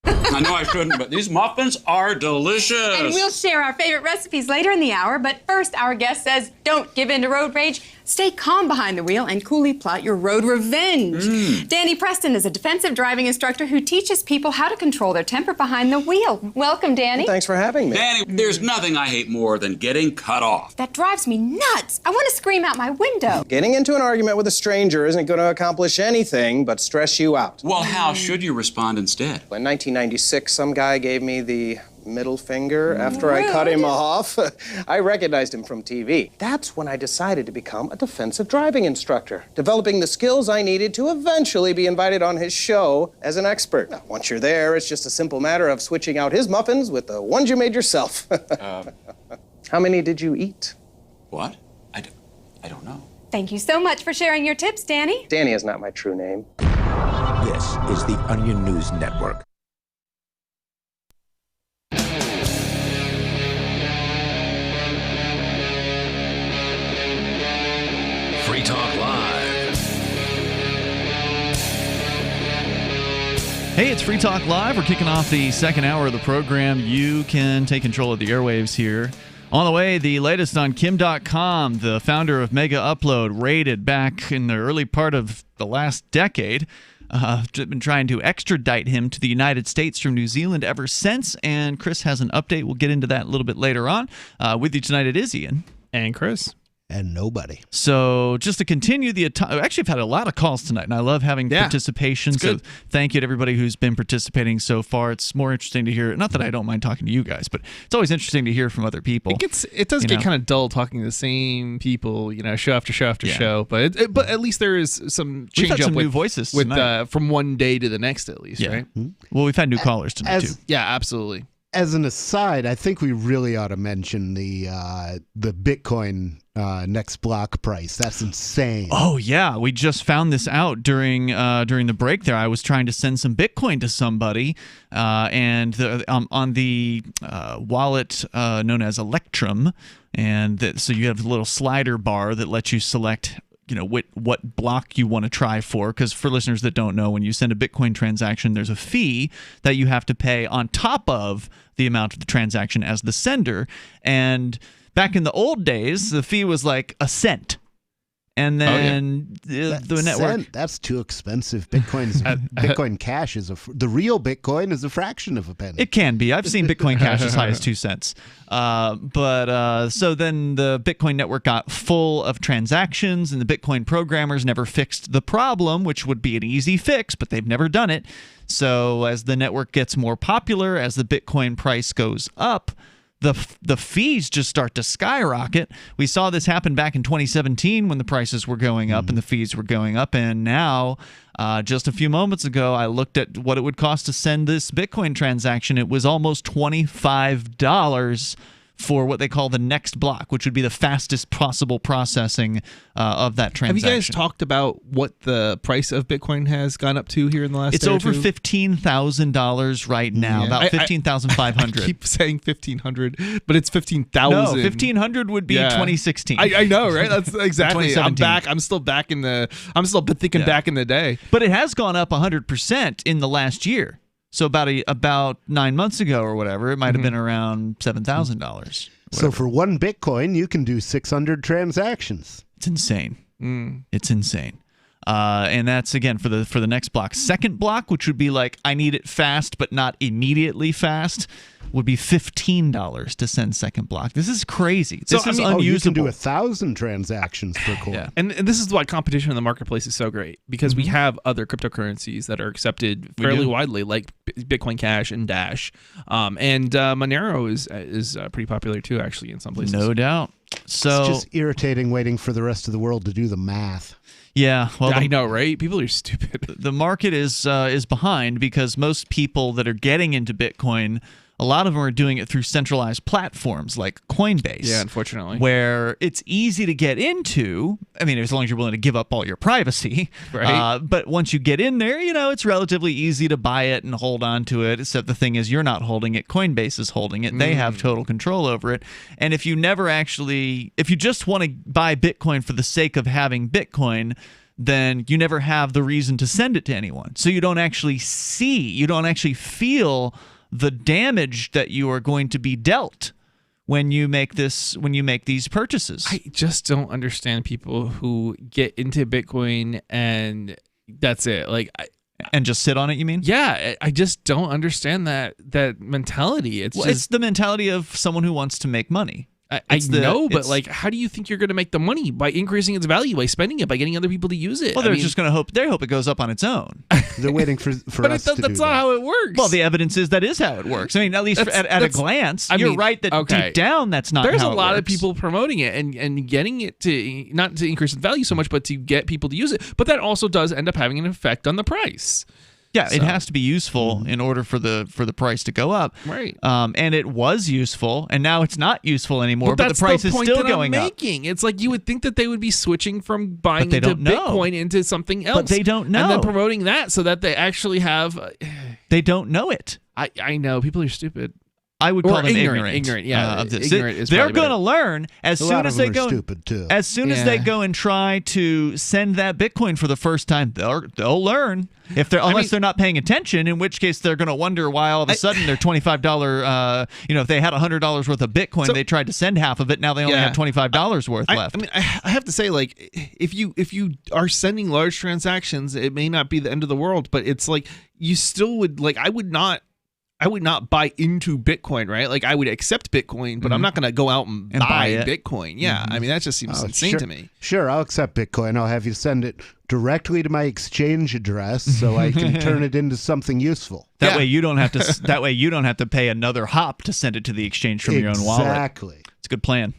I know I shouldn't, but these muffins are delicious. And we'll share our favorite recipes later in the hour, but first our guest says don't give in to road rage. Stay calm behind the wheel and coolly plot your road revenge. Danny Preston is a defensive driving instructor who teaches people how to control their temper behind the wheel. Welcome, Danny. Thanks for having me. Danny, there's nothing I hate more than getting cut off. That drives me nuts. I want to scream out my window. Getting into an argument with a stranger isn't going to accomplish anything but stress you out. Well, how should you respond instead? In 1996, some guy gave me the middle finger after I cut him off. I recognized him from TV. That's when I decided to become a defensive driving instructor, developing the skills I needed to eventually be invited on his show as an expert. Now, once you're there, it's just a simple matter of switching out his muffins with the ones you made yourself. How many did you eat? What? I don't know. Thank you so much for sharing your tips, Danny. Danny is not my true name. This is the Onion News Network. Free Talk Live. Hey, it's Free Talk Live. We're kicking off the second hour of the program. You can take control of the airwaves here. On the way, the latest on Kim.com, the founder of Mega Upload, raided back in the early part of the last decade. Been trying to extradite him to the United States from New Zealand ever since, and Chris has an update. We'll get into that a little bit later on. With you tonight, it is Ian. And Chris. And nobody. So just to continue actually, I've had a lot of calls tonight, and I love having participation. So thank you to everybody who's been participating so far. It's more interesting to hear. Not that I don't mind talking to you guys, but it's always interesting to hear from other people. It does get kind of dull talking to the same people, show after show after show. But but at least there is some change. We've had some with, new voices with from one day to the next, at least, right? Well, we've had new callers tonight too. Yeah, absolutely. As an aside, I think we really ought to mention the Bitcoin next block price. That's insane. Oh yeah, we just found this out during the break. There, I was trying to send some Bitcoin to somebody, and on the wallet known as Electrum, and so you have a little slider bar that lets you select what block you want to try for. Because for listeners that don't know, when you send a Bitcoin transaction, there's a fee that you have to pay on top of the amount of the transaction as the sender. And back in the old days, the fee was like a cent. And then the network. That's too expensive. Bitcoin Cash the real Bitcoin is a fraction of a penny. It can be. I've seen Bitcoin Cash as high as 2 cents. So then the Bitcoin network got full of transactions, and the Bitcoin programmers never fixed the problem, which would be an easy fix, but they've never done it. So as the network gets more popular, as the Bitcoin price goes up, the fees just start to skyrocket. We saw this happen back in 2017 when the prices were going up and the fees were going up. And now, just a few moments ago, I looked at what it would cost to send this Bitcoin transaction. It was almost $25 for what they call the next block, which would be the fastest possible processing of that transaction. Have you guys talked about what the price of Bitcoin has gone up to here in the last It's day or over two? $15,000 right now, about $15,500. I keep saying 1,500, but it's 15,000. No, 1,500 would be 2016. I know, right? That's exactly. I'm 2017. back. I'm still thinking back in the day. But it has gone up 100% in the last year. So about 9 months ago or whatever, it might have been around $7,000. So for one Bitcoin, you can do 600 transactions. It's insane. It's insane. And that's, again, for the next block. Second block, which would be like, I need it fast but not immediately fast, would be $15 to send second block. This is crazy. This is unusable. You can do 1,000 transactions per coin. Yeah. And this is why competition in the marketplace is so great, because we have other cryptocurrencies that are accepted fairly widely, like Bitcoin Cash and Dash. And Monero is pretty popular too, actually, in some places. No doubt. So it's just irritating waiting for the rest of the world to do the math. Yeah, well, I know, right? People are stupid. The market is behind because most people that are getting into Bitcoin, a lot of them are doing it through centralized platforms like Coinbase. Yeah, unfortunately. Where it's easy to get into. I mean, as long as you're willing to give up all your privacy. Right. But once you get in there, it's relatively easy to buy it and hold on to it. Except the thing is, you're not holding it. Coinbase is holding it. They have total control over it. And if you just want to buy Bitcoin for the sake of having Bitcoin, then you never have the reason to send it to anyone. So you don't actually feel the damage that you are going to be dealt when you make these purchases. I just don't understand people who get into Bitcoin and that's it. And just sit on it, you mean? Yeah, I just don't understand that mentality. It's the mentality of someone who wants to make money. I know, but how do you think you're going to make the money? By increasing its value, by spending it, by getting other people to use it? Well, they're just going to hope it goes up on its own. They're waiting for but us to do that. that's not how it works. Well, the evidence is that is how it works. I mean, at least at a glance, you're right that deep down that's not how it works. There's a lot of people promoting it and getting it to, not to increase its value so much, but to get people to use it. But that also does end up having an effect on the price. Yeah, it has to be useful in order for the price to go up. Right. And it was useful, and now it's not useful anymore, but the price is still going up. It's like you would think that they would be swing from buying into Bitcoin into something else. But they don't know. And then promoting that so that they actually have... They don't know it. I know. People are stupid. I would call them ignorant. Ignorant, yeah. Of this. Ignorant is They're going to learn as soon as they go. Stupid too. As soon as they go and try to send that Bitcoin for the first time, they'll learn. Unless they're not paying attention, in which case they're going to wonder why all of a sudden their $25. If they had $100 worth of Bitcoin, they tried to send half of it. Now they only have $25 worth left. I mean, I have to say, if you are sending large transactions, it may not be the end of the world, but it's like you still would I would not buy into Bitcoin, right? I would accept Bitcoin, but I'm not going to go out and buy Bitcoin. Yeah, I mean, that just seems insane to me. Sure, I'll accept Bitcoin. I'll have you send it directly to my exchange address so I can turn it into something useful. That way you don't have to. That way you don't have to pay another hop to send it to the exchange from your own wallet. Exactly. It's a good plan.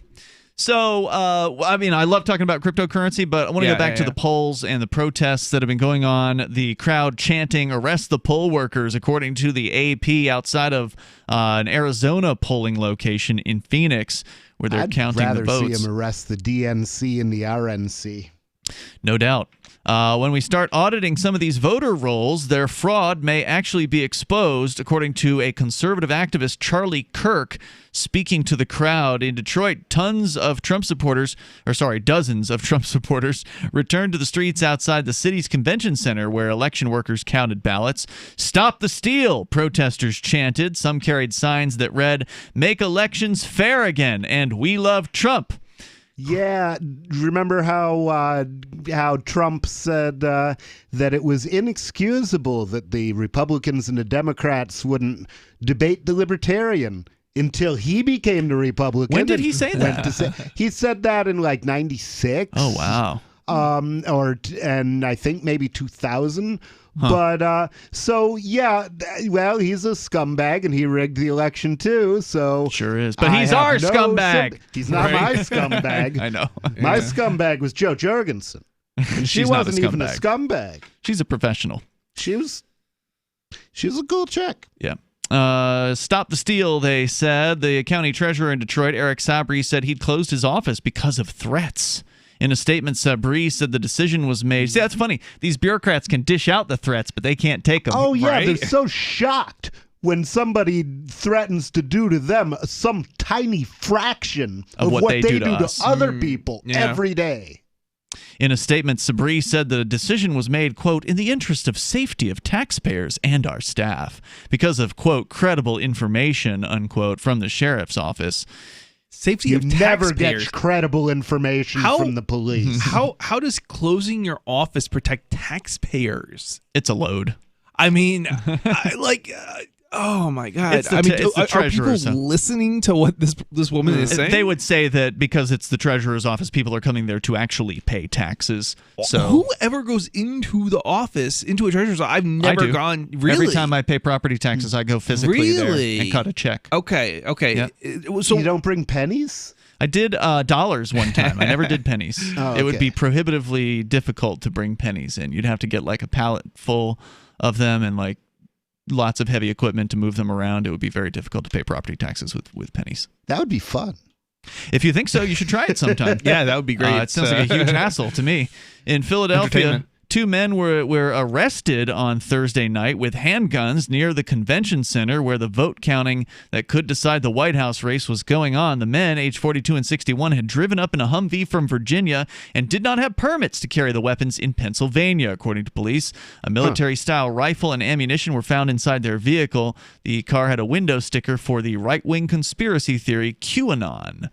So, I love talking about cryptocurrency, but I want to go back to the polls and the protests that have been going on. The crowd chanting, "Arrest the poll workers," according to the AP, outside of an Arizona polling location in Phoenix, where they're counting the votes. I'd rather see them arrest the DNC and the RNC. No doubt. When we start auditing some of these voter rolls, their fraud may actually be exposed, according to a conservative activist, Charlie Kirk, speaking to the crowd in Detroit. Dozens of Trump supporters returned to the streets outside the city's convention center where election workers counted ballots. "Stop the steal," protesters chanted. Some carried signs that read, "Make elections fair again," and "We love Trump." Yeah, remember how Trump said that it was inexcusable that the Republicans and the Democrats wouldn't debate the Libertarian until he became the Republican. When did he say that? He said that in like 96. Oh, wow. And I think maybe 2000. Huh. But so yeah, well, he's a scumbag and he rigged the election too. So sure is, but he's our scumbag. He's not my scumbag. I know. My scumbag was Jo Jorgensen, and she wasn't even a scumbag. She's a professional. She was a cool chick. Yeah. Stop the steal, they said. The county treasurer in Detroit, Eric Sabri, said he'd closed his office because of threats. In a statement, Sabri said the decision was made. See, that's funny. These bureaucrats can dish out the threats, but they can't take them. Oh, yeah. Right? They're so shocked when somebody threatens to do to them some tiny fraction of what they do to other people every day. In a statement, Sabri said the decision was made, quote, in the interest of safety of taxpayers and our staff because of, quote, credible information, unquote, from the sheriff's office. Safety of taxpayers. You never get credible information from the police. How does closing your office protect taxpayers? It's a load. I mean, oh my God! Are people listening to what this woman is saying? They would say that because it's the treasurer's office, people are coming there to actually pay taxes. So whoever goes into the office, into a treasurer's office, I've never gone. Really? Every time I pay property taxes, I go physically there and cut a check. Okay. Yeah. So you don't bring pennies? I did dollars one time. I never did pennies. Oh, It would be prohibitively difficult to bring pennies in. You'd have to get like a pallet full of them and like lots of heavy equipment to move them around. It would be very difficult to pay property taxes with pennies. That would be fun. If you think so, you should try it sometime. Yeah, that would be great. It sounds like a huge hassle to me. In Philadelphia, 2 men were arrested on Thursday night with handguns near the convention center where the vote counting that could decide the White House race was going on. The men, aged 42 and 61, had driven up in a Humvee from Virginia and did not have permits to carry the weapons in Pennsylvania, according to police. A military-style rifle and ammunition were found inside their vehicle. The car had a window sticker for the right-wing conspiracy theory QAnon.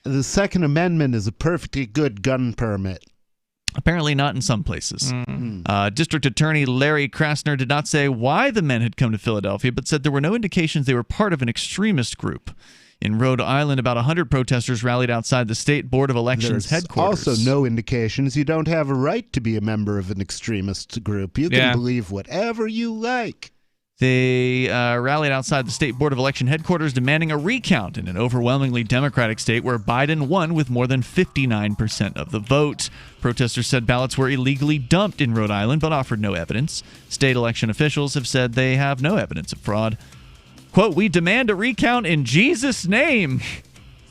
The Second Amendment is a perfectly good gun permit. Apparently not in some places. District Attorney Larry Krasner did not say why the men had come to Philadelphia, but said there were no indications they were part of an extremist group. In Rhode Island, about 100 protesters rallied outside the State Board of Elections headquarters. Also no indications you don't have a right to be a member of an extremist group. You can believe whatever you like. They rallied outside the State Board of Election headquarters demanding a recount in an overwhelmingly Democratic state where Biden won with more than 59% of the vote. Protesters said ballots were illegally dumped in Rhode Island but offered no evidence. State election officials have said they have no evidence of fraud. Quote, we demand a recount in Jesus' name.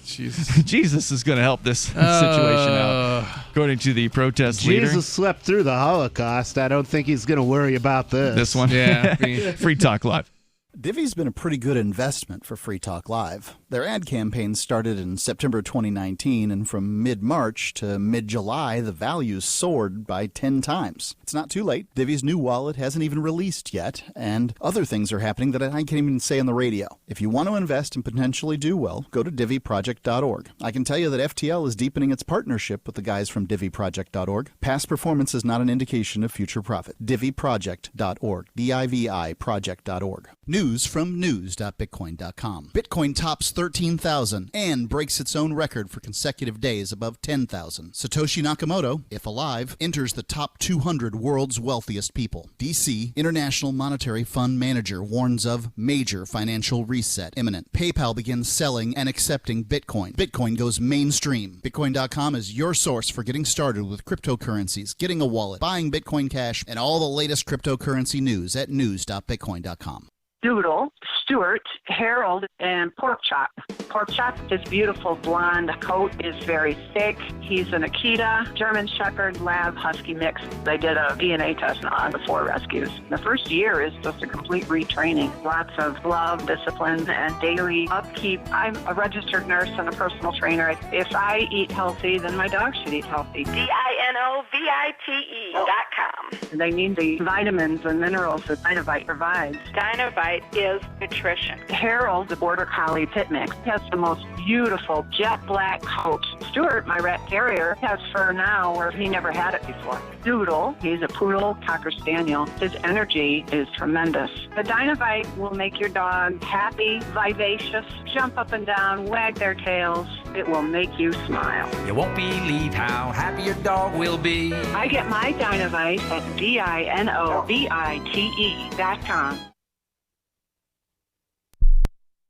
Jesus is going to help this situation out, according to the protest leader. Jesus slept through the Holocaust. I don't think he's going to worry about this. This one? Yeah. Free Talk Live. Divvy's been a pretty good investment for Free Talk Live. Their ad campaign started in September 2019, and from mid-March to mid-July, the values soared by 10 times. It's not too late. Divvy's new wallet hasn't even released yet, and other things are happening that I can't even say on the radio. If you want to invest and potentially do well, go to divvyproject.org. I can tell you that FTL is deepening its partnership with the guys from divvyproject.org. Past performance is not an indication of future profit. divvyproject.org. DIVI project.org. News from news.bitcoin.com. Bitcoin tops 13,000 and breaks its own record for consecutive days above 10,000. Satoshi Nakamoto, if alive, enters the top 200 world's wealthiest people. DC International Monetary Fund Manager warns of major financial reset imminent. PayPal begins selling and accepting Bitcoin. Bitcoin goes mainstream. Bitcoin.com is your source for getting started with cryptocurrencies, getting a wallet, buying Bitcoin Cash, and all the latest cryptocurrency news at news.bitcoin.com. Doodle Stuart, Harold, and Pork Chop. Pork Chop, his beautiful blonde coat is very thick. He's an Akita, German Shepherd, Lab, Husky mix. They did a DNA test on the 4 rescues. The first year is just a complete retraining. Lots of love, discipline, and daily upkeep. I'm a registered nurse and a personal trainer. If I eat healthy, then my dog should eat healthy. DINOVITE.com. They need the vitamins and minerals that Dynovite provides. Dynovite is nutrition. Harold, the Border Collie Pit Mix, has the most beautiful jet black coat. Stuart, my rat terrier, has fur now where he never had it before. Doodle, he's a poodle cocker spaniel. His energy is tremendous. The Dynovite will make your dog happy, vivacious, jump up and down, wag their tails. It will make you smile. You won't believe how happy your dog will be. I get my Dynovite at DINOVITE.com.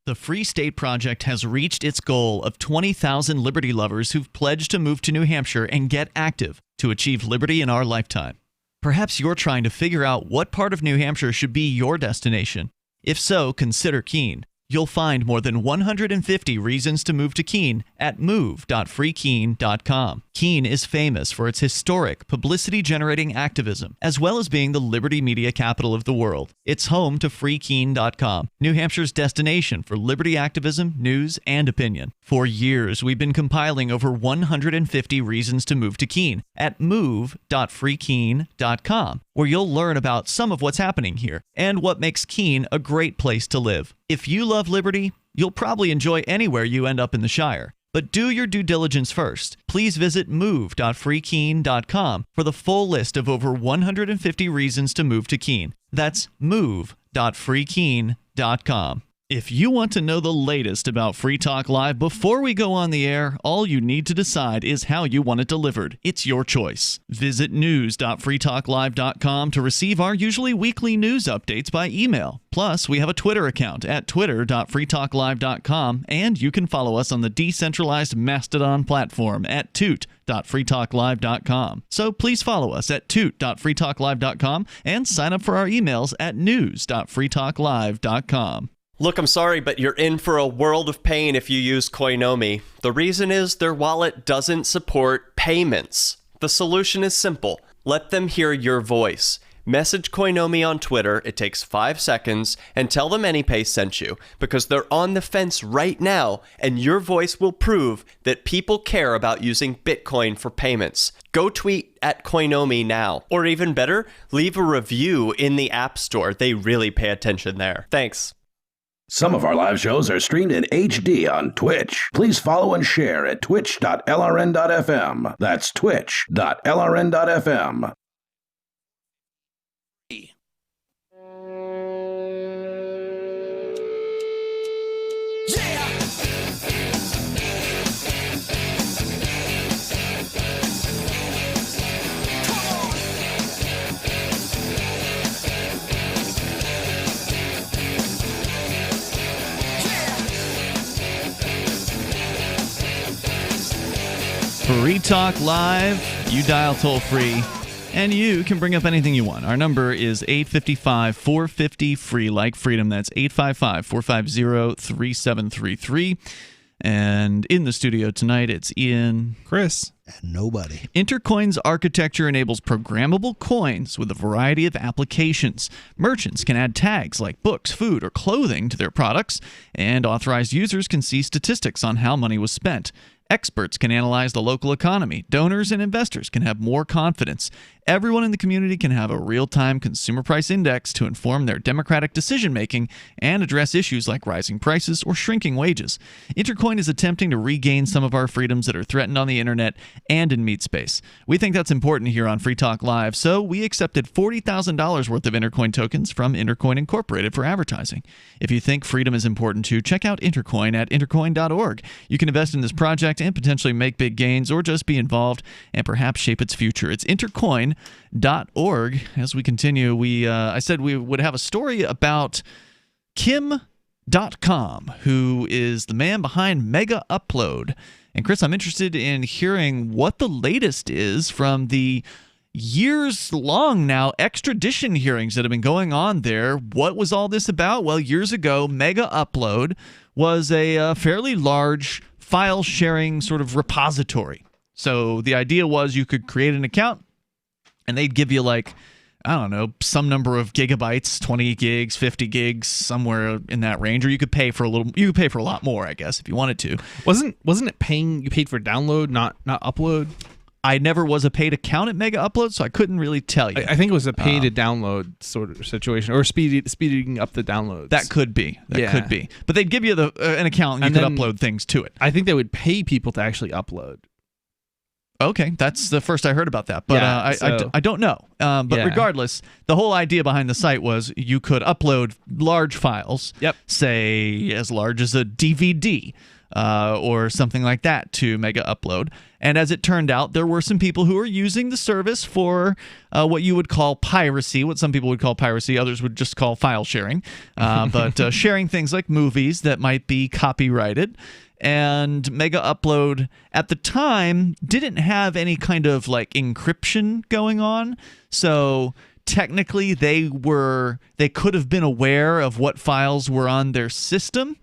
The Free State Project has reached its goal of 20,000 liberty lovers who've pledged to move to New Hampshire and get active to achieve liberty in our lifetime. Perhaps you're trying to figure out what part of New Hampshire should be your destination. If so, consider Keene. You'll find more than 150 reasons to move to Keene at move.freekeene.com. Keene is famous for its historic, publicity-generating activism, as well as being the liberty media capital of the world. It's home to freekeene.com, New Hampshire's destination for liberty activism, news, and opinion. For years, we've been compiling over 150 reasons to move to Keene at move.freekeene.com, where you'll learn about some of what's happening here and what makes Keene a great place to live. If you love liberty, you'll probably enjoy anywhere you end up in the Shire. But do your due diligence first. Please visit move.freekeene.com for the full list of over 150 reasons to move to Keene. That's move.freekeene.com. If you want to know the latest about Free Talk Live before we go on the air, all you need to decide is how you want it delivered. It's your choice. Visit news.freetalklive.com to receive our usually weekly news updates by email. Plus, we have a Twitter account at twitter.freetalklive.com, and you can follow us on the decentralized Mastodon platform at toot.freetalklive.com. So please follow us at toot.freetalklive.com and sign up for our emails at news.freetalklive.com. Look, I'm sorry, but you're in for a world of pain if you use Koinomi. The reason is their wallet doesn't support payments. The solution is simple. Let them hear your voice. Message Koinomi on Twitter, it takes 5 seconds, and tell them AnyPay sent you, because they're on the fence right now, and your voice will prove that people care about using Bitcoin for payments. Go tweet at Koinomi now. Or even better, leave a review in the App Store. They really pay attention there. Thanks. Some of our live shows are streamed in HD on Twitch. Please follow and share at twitch.lrn.fm. That's twitch.lrn.fm. Free Talk Live. You dial toll free, and you can bring up anything you want. Our number is 855-450-FREE, like freedom. That's 855-450-3733. And in the studio tonight, it's Ian, Chris, and nobody. Intercoin's architecture enables programmable coins with a variety of applications. Merchants can add tags like books, food, or clothing to their products, and authorized users can see statistics on how money was spent. Experts can analyze the local economy. Donors and investors can have more confidence. Everyone in the community can have a real-time consumer price index to inform their democratic decision-making and address issues like rising prices or shrinking wages. Intercoin is attempting to regain some of our freedoms that are threatened on the internet and in meat space. We think that's important here on Free Talk Live, so we accepted $40,000 worth of Intercoin tokens from Intercoin Incorporated for advertising. If you think freedom is important too, check out Intercoin at intercoin.org. You can invest in this project and potentially make big gains, or just be involved and perhaps shape its future. It's intercoin.org. As we continue, I said we would have a story about Kim.com, who is the man behind Mega Upload. And Chris, I'm interested in hearing what the latest is from the years long now extradition hearings that have been going on there. What was all this about? Well, years ago, Mega Upload was a fairly large file sharing sort of repository. So the idea was you could create an account and they'd give you like, I don't know, some number of gigabytes, 20 gigs, 50 gigs, somewhere in that range, or you could pay for a lot more, I guess, if you wanted to. Wasn't it you paid for download, not upload? I never was a paid account at Mega Upload, so I couldn't really tell you. I think it was a pay to download sort of situation, or speeding up the downloads. That could be. Could be. But they'd give you an account and you could upload things to it. I think they would pay people to actually upload. Okay, that's the first I heard about that, but I don't know. But regardless, the whole idea behind the site was you could upload large files, say as large as a DVD or something like that, to Mega Upload. And as it turned out, there were some people who were using the service for what you would call piracy, what some people would call piracy, others would just call file sharing, but sharing things like movies that might be copyrighted. And Mega Upload at the time didn't have any kind of like encryption going on, so technically they could have been aware of what files were on their system.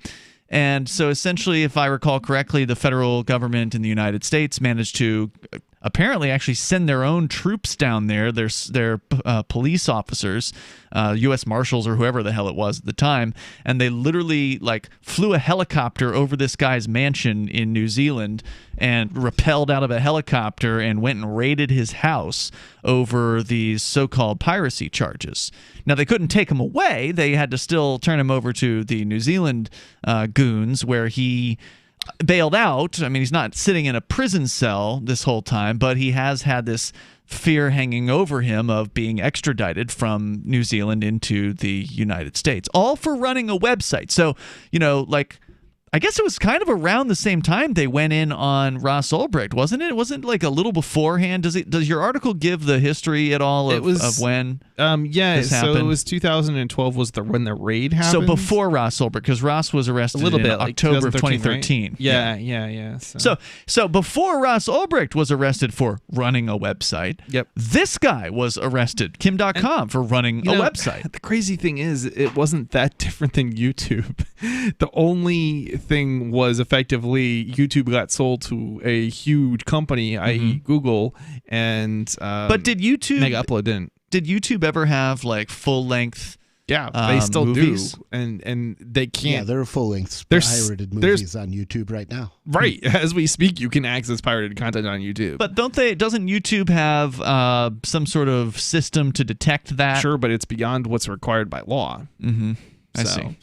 And so essentially, if I recall correctly, the federal government in the United States managed to apparently actually send their own troops down there, their police officers, U.S. Marshals or whoever the hell it was at the time, and they literally like flew a helicopter over this guy's mansion in New Zealand and rappelled out of a helicopter and went and raided his house over these so-called piracy charges. Now, they couldn't take him away. They had to still turn him over to the New Zealand goons, where he bailed out. I mean, he's not sitting in a prison cell this whole time, but he has had this fear hanging over him of being extradited from New Zealand into the United States, all for running a website. So, like, I guess it was kind of around the same time they went in on Ross Ulbricht, wasn't it? It wasn't like a little beforehand. Does your article give the history at all of when this happened? So it was 2012 was when the raid happened. So before Ross Ulbricht, because Ross was arrested in October of 2013. Right? Yeah. So before Ross Ulbricht was arrested for running a website, this guy was arrested, Kim.com, for running a website. The crazy thing is, it wasn't that different than YouTube. The only thing was effectively YouTube got sold to a huge company, i.e. Google, and but did YouTube Mega Upload didn't? Did YouTube ever have like full length? Yeah, they still movies? do, and they can't. Yeah, there are full length pirated movies on YouTube right now. Right, as we speak, you can access pirated content on YouTube. But doesn't YouTube have some sort of system to detect that? Sure, but it's beyond what's required by law. Mm-hmm. I see.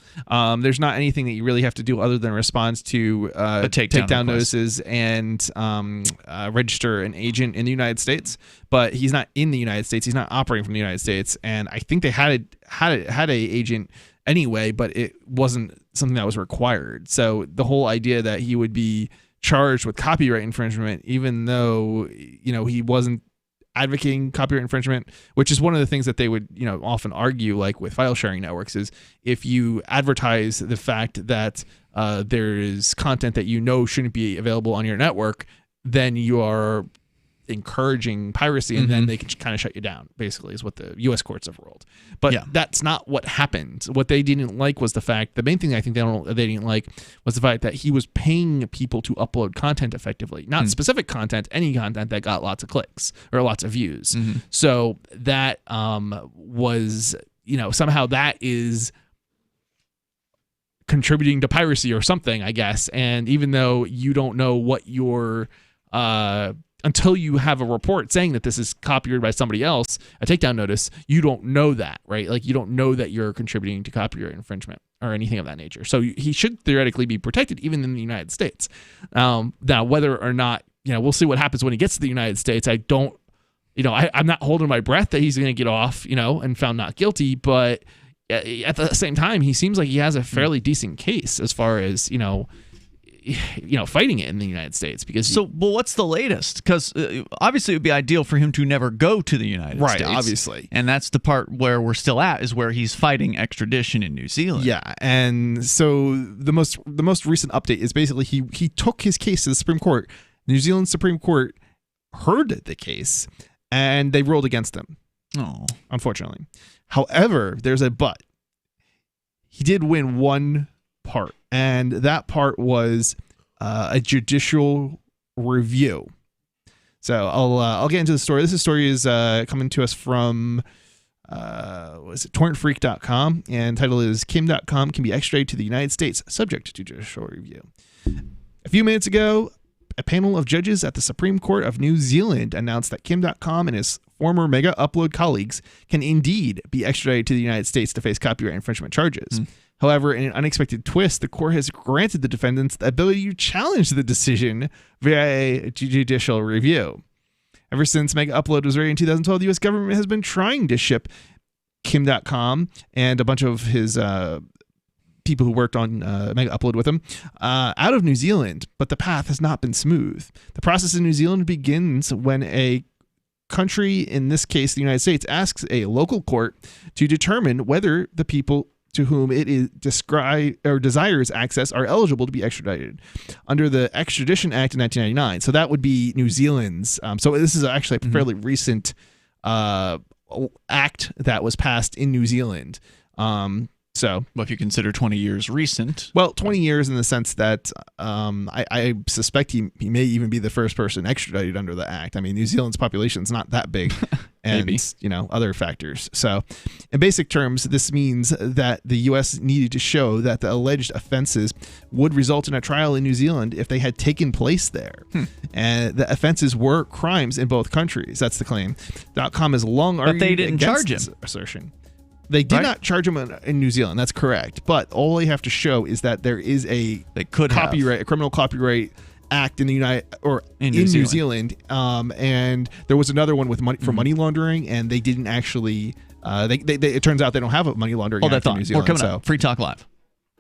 There's not anything that you really have to do other than respond to takedown notices and register an agent in the United States. But he's not in the United States. He's not operating from the United States. And I think they had a agent anyway, but it wasn't something that was required. So the whole idea that he would be charged with copyright infringement, even though he wasn't advocating copyright infringement, which is one of the things that they would often argue, like with file sharing networks, is if you advertise the fact that there is content that shouldn't be available on your network, then you are encouraging piracy, and then they can kind of shut you down, basically, is what the U.S. courts have ruled. But that's not what happened. What they didn't like was the main thing I think they didn't like was the fact that he was paying people to upload content effectively. Not specific content, any content that got lots of clicks or lots of views. So that was, somehow that is contributing to piracy or something, I guess. And even though you don't know what your until you have a report saying that this is copyrighted by somebody else, a takedown notice, you don't know that, right? Like, you don't know that you're contributing to copyright infringement or anything of that nature. So he should theoretically be protected even in the United States. Now, whether or not, we'll see what happens when he gets to the United States. I don't, I'm not holding my breath that he's going to get off, and found not guilty, but at the same time, he seems like he has a fairly decent case as far as, fighting it in the United States. Because what's the latest? Because obviously it would be ideal for him to never go to the United States. Right, obviously. And that's the part where we're still at, is where he's fighting extradition in New Zealand. Yeah, and so the most recent update is basically he took his case to the Supreme Court. New Zealand Supreme Court heard the case and they ruled against him. Oh, unfortunately. However, there's a but. He did win one part, and that part was a judicial review. So I'll get into the story. This story is coming to us from torrentfreak.com, and title is Kim.com can be extradited to the United States subject to judicial review. A few minutes ago, a panel of judges at the Supreme Court of New Zealand announced that Kim.com and his former Mega Upload colleagues can indeed be extradited to the United States to face copyright infringement charges. However, in an unexpected twist, the court has granted the defendants the ability to challenge the decision via a judicial review. Ever since Mega Upload was ready in 2012, the U.S. government has been trying to ship Kim.com and a bunch of his people who worked on Mega Upload with him out of New Zealand, but the path has not been smooth. The process in New Zealand begins when a country, in this case the United States, asks a local court to determine whether the people to whom it is desires access are eligible to be extradited under the Extradition Act of 1999. So that would be New Zealand's. So this is actually a fairly recent act that was passed in New Zealand. So, well, if you consider 20 years recent. Well, 20 years in the sense that I suspect he may even be the first person extradited under the act. I mean, New Zealand's population is not that big, and other factors. So, in basic terms, this means that the U.S. needed to show that the alleged offenses would result in a trial in New Zealand if they had taken place there, and the offenses were crimes in both countries. That's the claim. .com has long argued but they didn't against charge him. This assertion. They did not charge him in New Zealand. That's correct. But all they have to show is that there is a criminal copyright act in the New Zealand. And there was another one with money laundering, and they didn't actually. It turns out they don't have a money laundering act in New Zealand. We're coming up. Free Talk Live.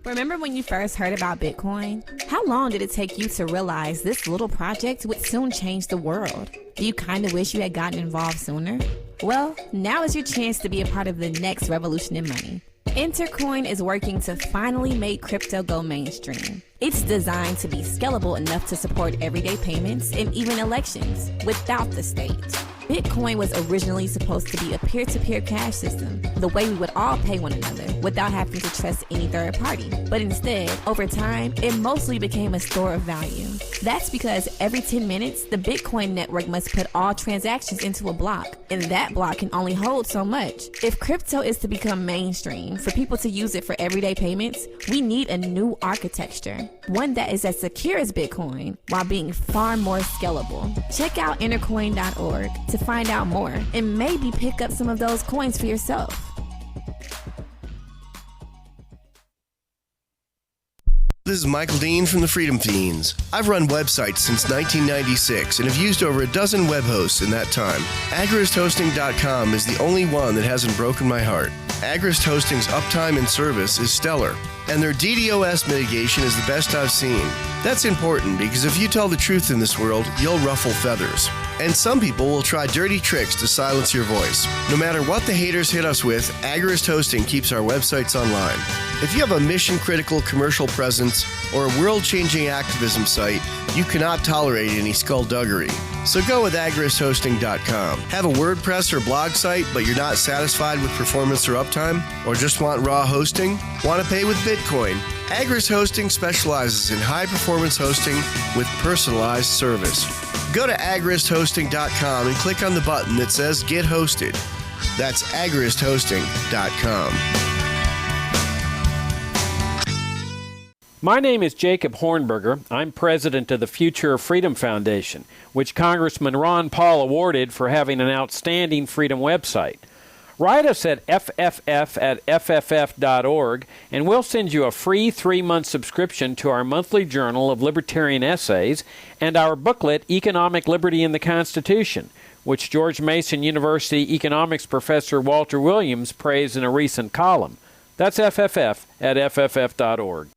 Remember when you first heard about Bitcoin? How long did it take you to realize this little project would soon change the world? Do you kind of wish you had gotten involved sooner? Well, now is your chance to be a part of the next revolution in money. Intercoin is working to finally make crypto go mainstream. It's designed to be scalable enough to support everyday payments and even elections without the state. Bitcoin was originally supposed to be a peer-to-peer cash system, the way we would all pay one another without having to trust any third party. But instead, over time, it mostly became a store of value. That's because every 10 minutes, the Bitcoin network must put all transactions into a block, and that block can only hold so much. If crypto is to become mainstream, for people to use it for everyday payments, we need a new architecture, one that is as secure as Bitcoin while being far more scalable. Check out intercoin.org to find out more and maybe pick up some of those coins for yourself. This is Michael Dean from the Freedom Fiends. I've run websites since 1996 and have used over a dozen web hosts in that time. AgristHosting.com is the only one that hasn't broken my heart. Agrist Hosting's uptime and service is stellar, and their DDoS mitigation is the best I've seen. That's important because if you tell the truth in this world, you'll ruffle feathers. And some people will try dirty tricks to silence your voice. No matter what the haters hit us with, Agrist Hosting keeps our websites online. If you have a mission-critical commercial presence or a world-changing activism site, you cannot tolerate any skullduggery. So go with agristhosting.com. Have a WordPress or blog site, but you're not satisfied with performance or uptime? Or just want raw hosting? Want to pay with Bitcoin? Agrist Hosting specializes in high-performance hosting with personalized service. Go to agristhosting.com and click on the button that says Get Hosted. That's agristhosting.com. My name is Jacob Hornberger. I'm president of the Future of Freedom Foundation, which Congressman Ron Paul awarded for having an outstanding freedom website. Write us at fff@fff.org, and we'll send you a free 3-month subscription to our monthly journal of libertarian essays and our booklet, Economic Liberty in the Constitution, which George Mason University economics professor Walter Williams praised in a recent column. That's fff@fff.org.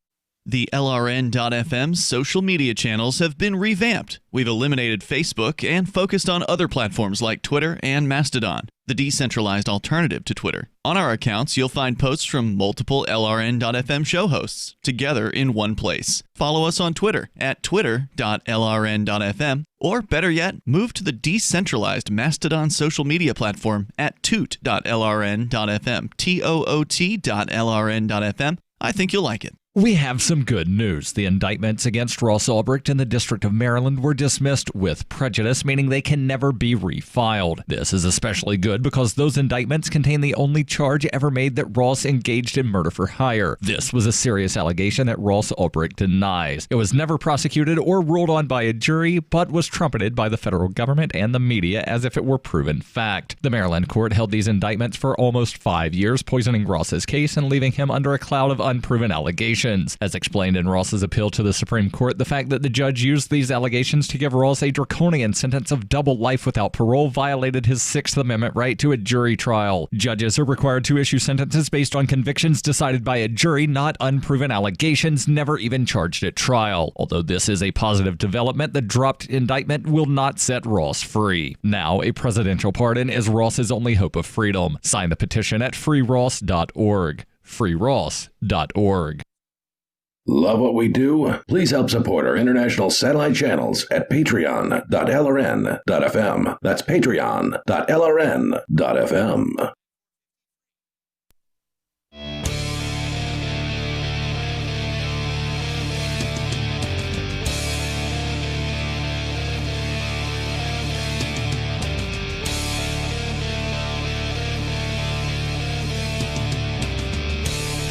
The LRN.FM social media channels have been revamped. We've eliminated Facebook and focused on other platforms like Twitter and Mastodon. the decentralized alternative to Twitter. On our accounts, you'll find posts from multiple LRN.FM show hosts together in one place. Follow us on Twitter at twitter.lrn.fm, or better yet, move to the decentralized Mastodon social media platform at toot.lrn.fm, toot.lrn.fm. I think you'll like it. We have some good news. The indictments against Ross Ulbricht in the District of Maryland were dismissed with prejudice, meaning they can never be refiled. This is especially good because those indictments contain the only charge ever made that Ross engaged in murder for hire. This was a serious allegation that Ross Ulbricht denies. It was never prosecuted or ruled on by a jury, but was trumpeted by the federal government and the media as if it were proven fact. The Maryland court held these indictments for almost 5 years, poisoning Ross's case and leaving him under a cloud of unproven allegations. As explained in Ross's appeal to the Supreme Court, the fact that the judge used these allegations to give Ross a draconian sentence of double life without parole violated his Sixth Amendment right to a jury trial. Judges are required to issue sentences based on convictions decided by a jury, not unproven allegations never even charged at trial. Although this is a positive development, the dropped indictment will not set Ross free. Now, a presidential pardon is Ross's only hope of freedom. Sign the petition at freeross.org. freeross.org. Love what we do? Please help support our international satellite channels at patreon.lrn.fm. That's patreon.lrn.fm.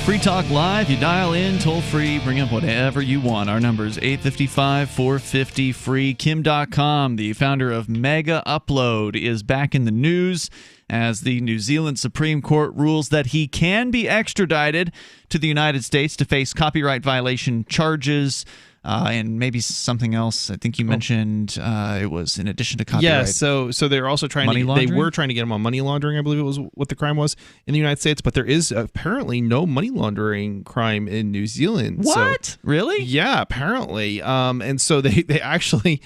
Free Talk Live. You dial in, toll free, bring up whatever you want. Our number is 855-450-FREE. Kim.com, the founder of Mega Upload, is back in the news as the New Zealand Supreme Court rules that he can be extradited to the United States to face copyright violation charges. And maybe something else. I think you mentioned it was in addition to copyright. Yeah, so they're also trying they were trying to get him on money laundering, I believe it was what the crime was in the United States, but there is apparently no money laundering crime in New Zealand. What? So, really? Yeah, apparently. And so they actually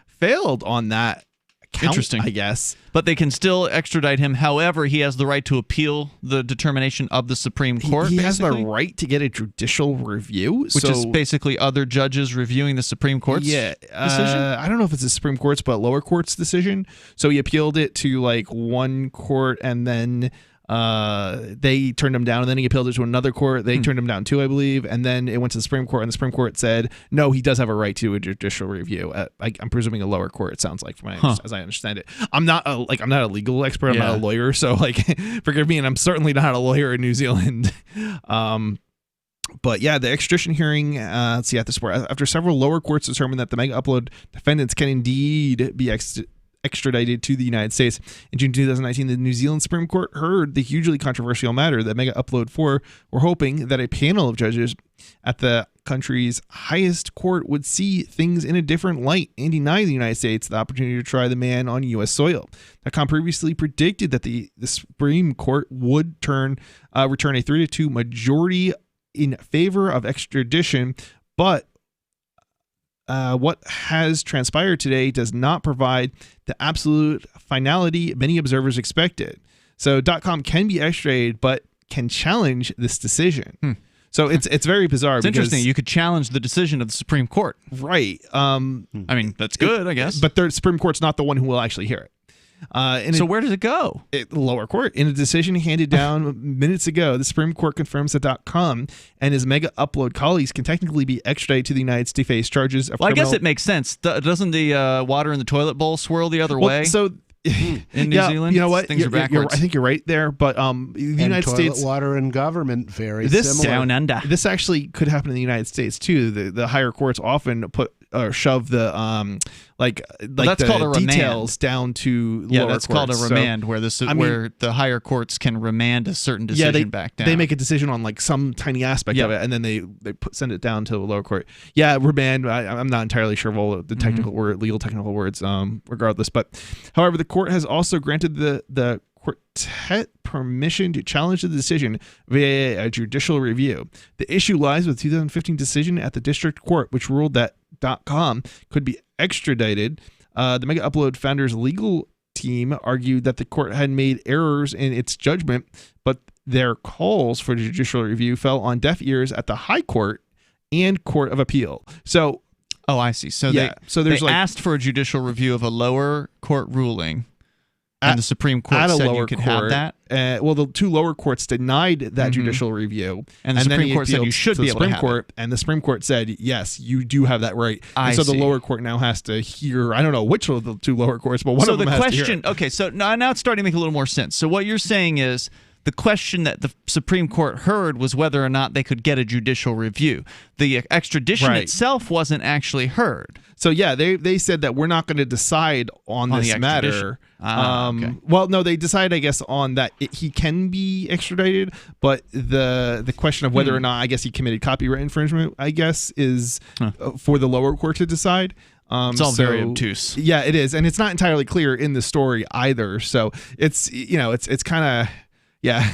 failed on that count, interesting, I guess. But they can still extradite him. However, he has the right to appeal the determination of the Supreme Court. He has the right to get a judicial review, which is basically other judges reviewing the Supreme Court's decision. I don't know if it's the Supreme Court's, but lower court's decision. So he appealed it to like one court, and then they turned him down, and then he appealed it to another court. They turned him down too, I believe, and then it went to the Supreme Court, and the Supreme Court said no, he does have a right to a judicial review. I'm presuming a lower court. It sounds like, as I understand it. I'm not a legal expert. I'm not a lawyer, so forgive me, and I'm certainly not a lawyer in New Zealand. But yeah, the extradition hearing, let's see, after several lower courts determined that the Mega Upload defendants can indeed be extradited to the United States. In June 2019, the New Zealand Supreme Court heard the hugely controversial matter that Mega Upload 4 were hoping that a panel of judges at the country's highest court would see things in a different light and deny the United States the opportunity to try the man on U.S. soil. NACOM previously predicted that the Supreme Court would return a 3-2 majority in favor of extradition, but what has transpired today does not provide the absolute finality many observers expected. So .com can be extradited, but can challenge this decision. So it's very bizarre. It's interesting. You could challenge the decision of the Supreme Court. Right. I mean, that's good, I guess. But the Supreme Court's not the one who will actually hear it. So where does it go? Lower court. In a decision handed down minutes ago, the Supreme Court confirms that .com and his Mega Upload colleagues can technically be extradited to the United States to face charges of I guess it makes sense. Doesn't the water in the toilet bowl swirl the other way? So in New Zealand, you know what? Things are backwards. I think you're right there, but the United States, water and government very similar. Down under. This actually could happen in the United States too. The higher courts often shove the that's called a details down to lower that's courts. called a remand, where the higher courts can remand a certain decision back down. They make a decision on like some tiny aspect of it, and then they send it down to the lower court. Yeah, remand. I'm not entirely sure of all the technical legal technical words. Regardless, but however, the court has also granted the quartet permission to challenge the decision via a judicial review. The issue lies with the 2015 decision at the district court, which ruled that .com could be extradited. The Mega Upload founder's legal team argued that the court had made errors in its judgment, but their calls for judicial review fell on deaf ears at the High Court and Court of Appeal. So, I see. So yeah, they asked for a judicial review of a lower court ruling, and the Supreme Court said you could have that. Well, the two lower courts denied that judicial review, and the Supreme Court said you should be able to have it. And the Supreme Court said, yes, you do have that right. And so the lower court now has to hear, I don't know which of the two lower courts, but one of them has to hear it. Okay, so now it's starting to make a little more sense. So what you're saying is the question that the Supreme Court heard was whether or not they could get a judicial review. The extradition itself wasn't actually heard. So yeah, they said that we're not going to decide on this matter. Okay. Well, no, they decided, I guess, on that he can be extradited, but the question of whether or not, I guess, he committed copyright infringement, I guess, is for the lower court to decide. It's all very obtuse. Yeah, it is, and it's not entirely clear in the story either. So it's kind of. Yeah.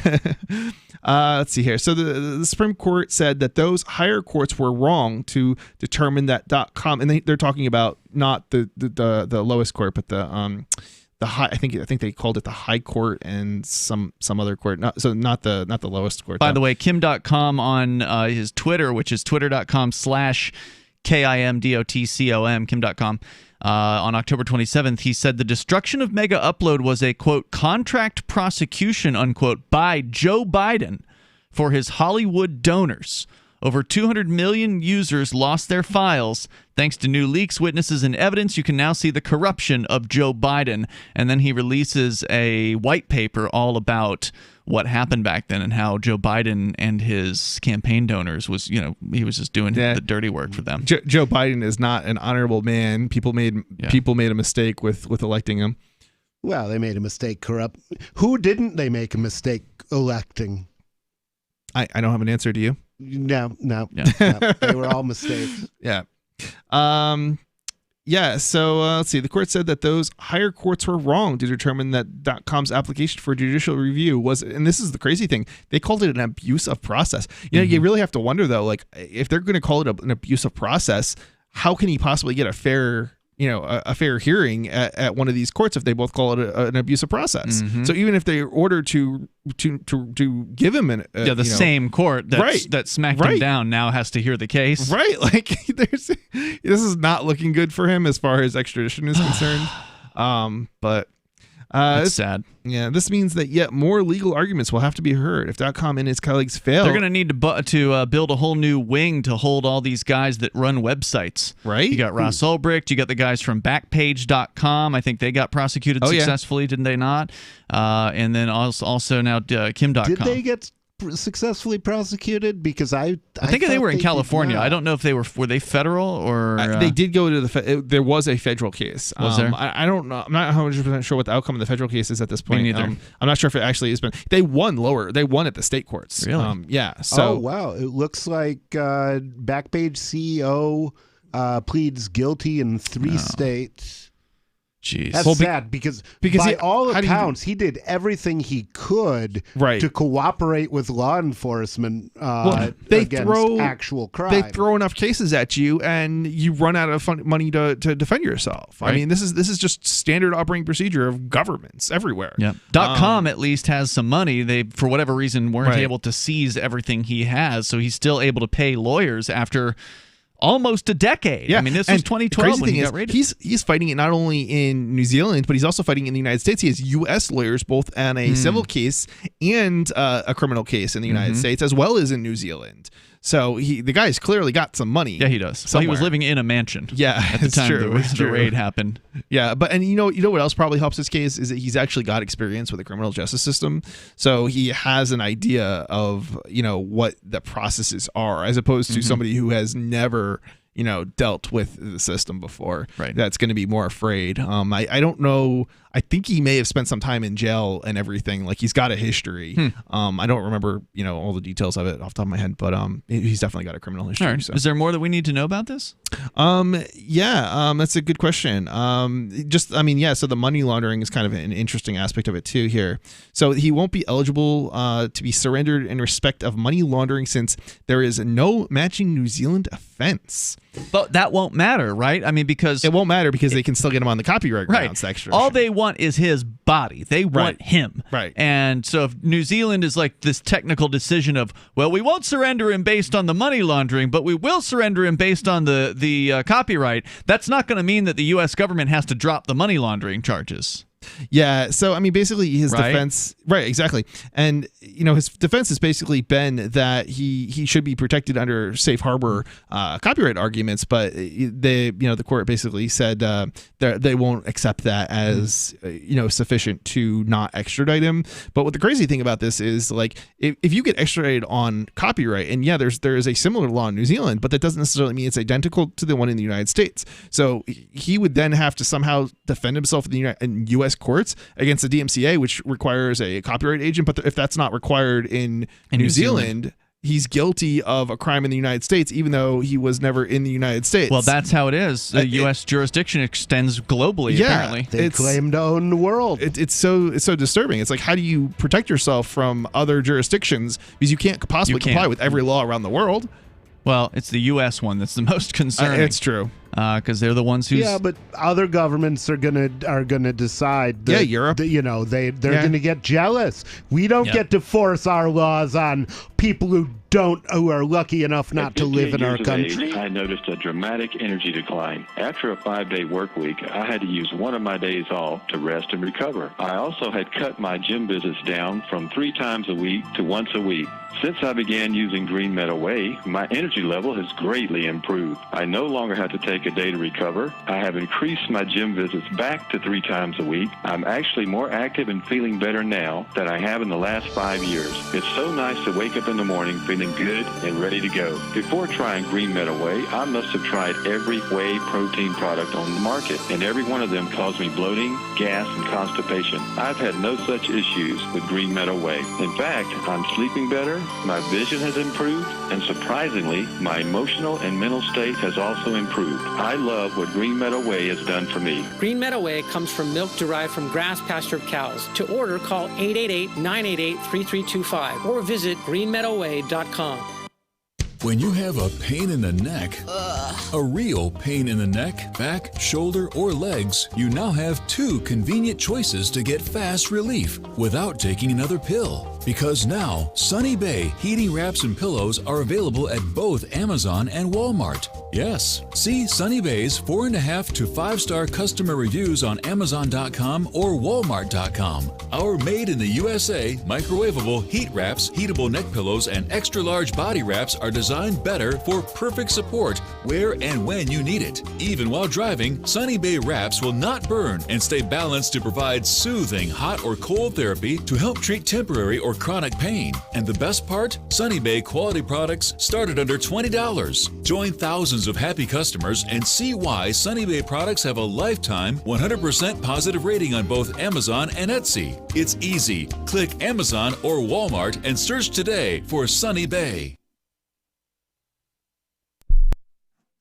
Let's see here. So the Supreme Court said that those higher courts were wrong to determine that .com, and they're talking about not the lowest court, but the high. I think they called it the High Court and some other court. Not the lowest court. By the way, Kim.com on his Twitter, which is twitter.com/KIMDOTCOM, Kim.com. On October 27th, he said the destruction of Mega Upload was a, quote, contract prosecution, unquote, by Joe Biden for his Hollywood donors. Over 200 million users lost their files. Thanks to new leaks, witnesses, and evidence, you can now see the corruption of Joe Biden. And then he releases a white paper all about what happened back then and how Joe Biden and his campaign donors was, he was just doing the dirty work for them. Joe Biden is not an honorable man. People made a mistake with electing him. Well, they made a mistake. Who didn't they make a mistake electing? I don't have an answer to you. No. They were all mistakes. Yeah. So let's see. The court said that those higher courts were wrong to determine that .com's application for judicial review was, and this is the crazy thing, they called it an abuse of process. You really have to wonder, though, like, if they're going to call it an abuse of process, how can he possibly get a fair hearing at one of these courts if they both call it an abuse of process? So even if they order to give him the same court that smacked him down now has to hear the case, right? Like this is not looking good for him as far as extradition is concerned. But it's sad. Yeah, this means that yet more legal arguments will have to be heard if .com and its colleagues fail. They're going to need to build a whole new wing to hold all these guys that run websites. Right? You got Ross Ulbricht. You got the guys from Backpage.com. I think they got prosecuted successfully, didn't they not? And then also now Kim.com. Did they get successfully prosecuted? Because I think they were in California. I don't know if they were they federal or they did go to there was a federal case. Was there? I don't know. I'm not 100% sure what the outcome of the federal case is at this point. Me neither. I'm not sure if it actually has been. They won at the state courts. Really? Yeah. So wow, it looks like Backpage CEO pleads guilty in 3 states. Jeez. That's sad because by all accounts, he did everything he could to cooperate with law enforcement against actual crime. They throw enough cases at you, and you run out of money to defend yourself. Right. I mean, this is just standard operating procedure of governments everywhere. Yeah. .com at least has some money. They, for whatever reason, weren't able to seize everything he has, so he's still able to pay lawyers after almost a decade. Yeah. I mean, this was 2012 when he got raided. He's fighting it not only in New Zealand, but he's also fighting in the United States. He has U.S. lawyers both on a civil case and a criminal case in the United States, as well as in New Zealand. So the guy's clearly got some money. Yeah, he does. So he was living in a mansion. Yeah, at the time the raid happened. Yeah, but you know what else probably helps his case is that he's actually got experience with the criminal justice system, so he has an idea of what the processes are, as opposed to somebody who has never dealt with the system before. Right. That's going to be more afraid. I don't know. I think he may have spent some time in jail and everything. Like, he's got a history. I don't remember, all the details of it off the top of my head, but he's definitely got a criminal history. Right. So. Is there more that we need to know about this? That's a good question. So the money laundering is kind of an interesting aspect of it too here. So he won't be eligible to be surrendered in respect of money laundering since there is no matching New Zealand offense. But that won't matter, right? I mean, because it won't matter because they can still get him on the copyright grounds. Right. All they want is his body. They want him. Right. And so if New Zealand is like this technical decision of, well, we won't surrender him based on the money laundering, but we will surrender him based on the copyright, that's not going to mean that the U.S. government has to drop the money laundering charges. Yeah, so I mean, basically his defense, right? Exactly, and his defense has basically been that he should be protected under safe harbor copyright arguments, but the court basically said they won't accept that as sufficient to not extradite him. But what the crazy thing about this is, like, if you get extradited on copyright, and there is a similar law in New Zealand, but that doesn't necessarily mean it's identical to the one in the United States. So he would then have to somehow defend himself in U.S. courts against the DMCA, which requires a copyright agent. But if that's not required in New Zealand, he's guilty of a crime in the United States, even though he was never in the United States. Well, that's how it is. The U.S. jurisdiction extends globally, apparently. They claim to own the world. It's so disturbing. It's like, how do you protect yourself from other jurisdictions? Because you can't possibly comply with every law around the world. Well, it's the U.S. one that's the most concerning. It's true. Because they're the ones who. Yeah, but other governments are gonna decide. That, Europe. They're gonna get jealous. We don't get to force our laws on people who are lucky enough not to live in our country. I noticed a dramatic energy decline. After a 5-day work week, I had to use one of my days off to rest and recover. I also had cut my gym visits down from 3 times a week to once a week. Since I began using Green Meadow Way, my energy level has greatly improved. I no longer have to take a day to recover. I have increased my gym visits back to 3 times a week. I'm actually more active and feeling better now than I have in the last 5 years. It's so nice to wake up in the morning feeling good and ready to go. Before trying Green Meadow Way, I must have tried every whey protein product on the market, and every one of them caused me bloating, gas, and constipation. I've had no such issues with Green Meadow Way. In fact, I'm sleeping better, my vision has improved, and surprisingly, my emotional and mental state has also improved. I love what Green Meadow Way has done for me. Green Meadow Way comes from milk derived from grass-pastured cows. To order, call 888-988-3325 or visit greenmeadowway.com. When you have a pain in the neck, a real pain in the neck, back, shoulder, or legs, you now have 2 convenient choices to get fast relief without taking another pill. Because now, Sunny Bay heating wraps and pillows are available at both Amazon and Walmart. Yes, see Sunny Bay's 4.5 to 5-star customer reviews on Amazon.com or Walmart.com. Our made in the USA microwavable heat wraps, heatable neck pillows, and extra large body wraps are designed better for perfect support where and when you need it. Even while driving, Sunny Bay wraps will not burn and stay balanced to provide soothing hot or cold therapy to help treat temporary or chronic pain. And the best part? Sunny Bay quality products start at under $20. Join thousands of happy customers and see why Sunny Bay products have a lifetime 100% positive rating on both Amazon and Etsy. It's easy. Click Amazon or Walmart and search today for Sunny Bay.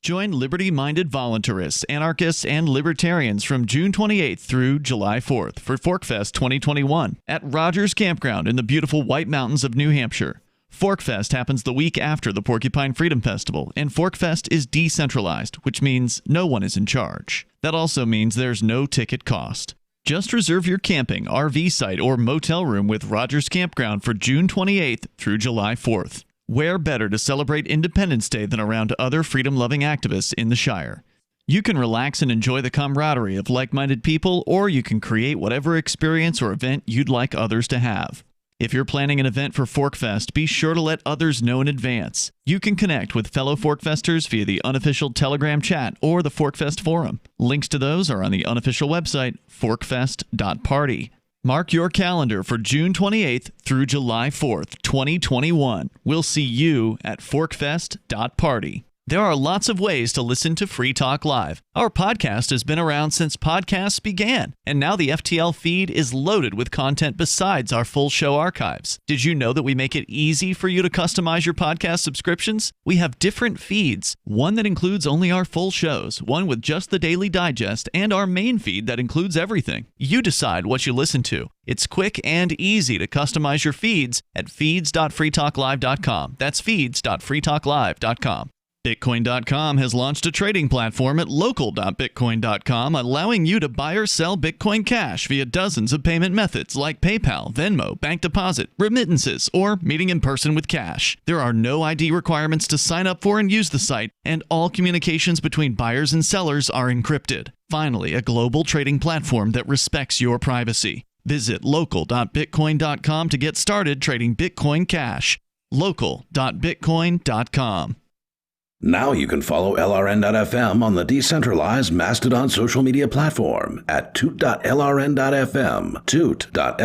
Join liberty-minded voluntarists, anarchists, and libertarians from June 28th through July 4th for ForkFest 2021 at Rogers Campground in the beautiful White Mountains of New Hampshire. ForkFest happens the week after the Porcupine Freedom Festival, and ForkFest is decentralized, which means no one is in charge. That also means there's no ticket cost. Just reserve your camping, RV site, or motel room with Rogers Campground for June 28th through July 4th. Where better to celebrate Independence Day than around other freedom-loving activists in the Shire? You can relax and enjoy the camaraderie of like-minded people, or you can create whatever experience or event you'd like others to have. If you're planning an event for ForkFest, be sure to let others know in advance. You can connect with fellow ForkFesters via the unofficial Telegram chat or the ForkFest forum. Links to those are on the unofficial website, forkfest.party. Mark your calendar for June 28th through July 4th, 2021. We'll see you at forkfest.party. There are lots of ways to listen to Free Talk Live. Our podcast has been around since podcasts began, and now the FTL feed is loaded with content besides our full show archives. Did you know that we make it easy for you to customize your podcast subscriptions? We have different feeds, one that includes only our full shows, one with just the Daily Digest, and our main feed that includes everything. You decide what you listen to. It's quick and easy to customize your feeds at feeds.freetalklive.com. That's feeds.freetalklive.com. Bitcoin.com has launched a trading platform at local.bitcoin.com, allowing you to buy or sell Bitcoin Cash via dozens of payment methods like PayPal, Venmo, bank deposit, remittances, or meeting in person with cash. There are no ID requirements to sign up for and use the site, and all communications between buyers and sellers are encrypted. Finally, a global trading platform that respects your privacy. Visit local.bitcoin.com to get started trading Bitcoin Cash. local.bitcoin.com. Now you can follow LRN.FM on the decentralized Mastodon social media platform at toot.lrn.fm, toot.lrn.fm.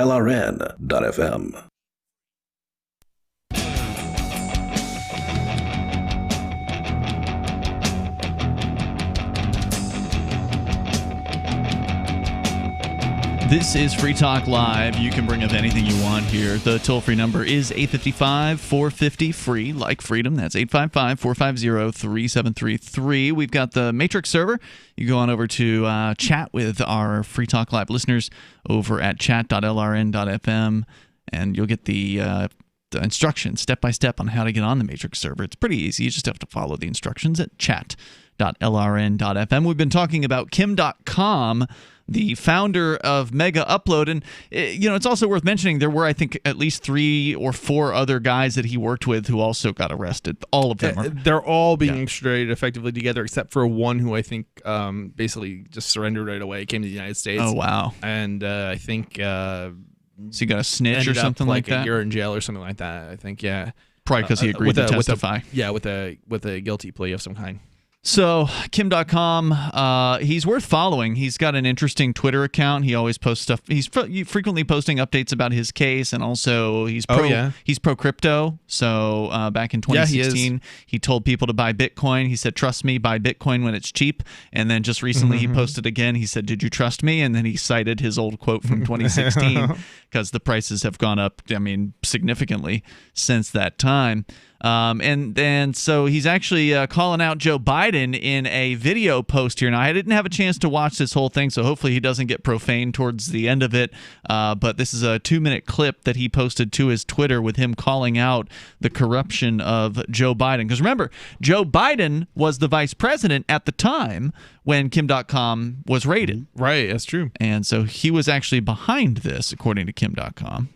This is Free Talk Live. You can bring up anything you want here. The toll-free number is 855-450-FREE, like freedom. That's 855-450-3733. We've got the Matrix server. You go on over to chat with our Free Talk Live listeners over at chat.lrn.fm, and you'll get the instructions step-by-step on how to get on the Matrix server. It's pretty easy. You just have to follow the instructions at chat.lrn.fm. We've been talking about Kim.com, the founder of Mega Upload. And, it's also worth mentioning there were, I think, at least 3 or 4 other guys that he worked with who also got arrested. All of them are. They're all being extradited effectively together, except for one who I think basically just surrendered right away, came to the United States. Oh, wow. And I think... so he got a snitch or something like that? A year in jail or something like that, I think, yeah. Probably because he agreed to testify. With a guilty plea of some kind. So, Kim.com, he's worth following. He's got an interesting Twitter account. He always posts stuff. He's frequently posting updates about his case, and also he's pro-crypto. So, back in 2016, he told people to buy Bitcoin. He said, trust me, buy Bitcoin when it's cheap. And then just recently he posted again. He said, did you trust me? And then he cited his old quote from 2016 because the prices have gone up, significantly since that time. And then so he's actually calling out Joe Biden in a video post here. Now, I didn't have a chance to watch this whole thing, so hopefully he doesn't get profane towards the end of it. But this is a 2-minute clip that he posted to his Twitter with him calling out the corruption of Joe Biden. Because remember, Joe Biden was the vice president at the time when Kim.com was raided. Right, that's true. And so he was actually behind this, according to Kim.com.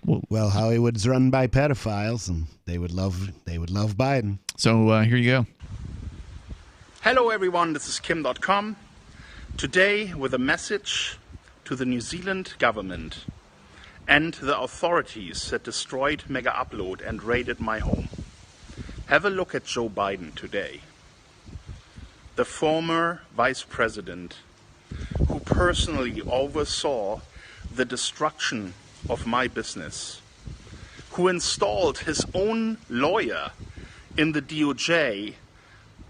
Well, Hollywood's run by pedophiles, and they would love Biden. So here you go. Hello, everyone. This is Kim.com. Today, with a message to the New Zealand government and the authorities that destroyed Mega Upload and raided my home. Have a look at Joe Biden today, the former vice president who personally oversaw the destruction of my business, who installed his own lawyer in the DOJ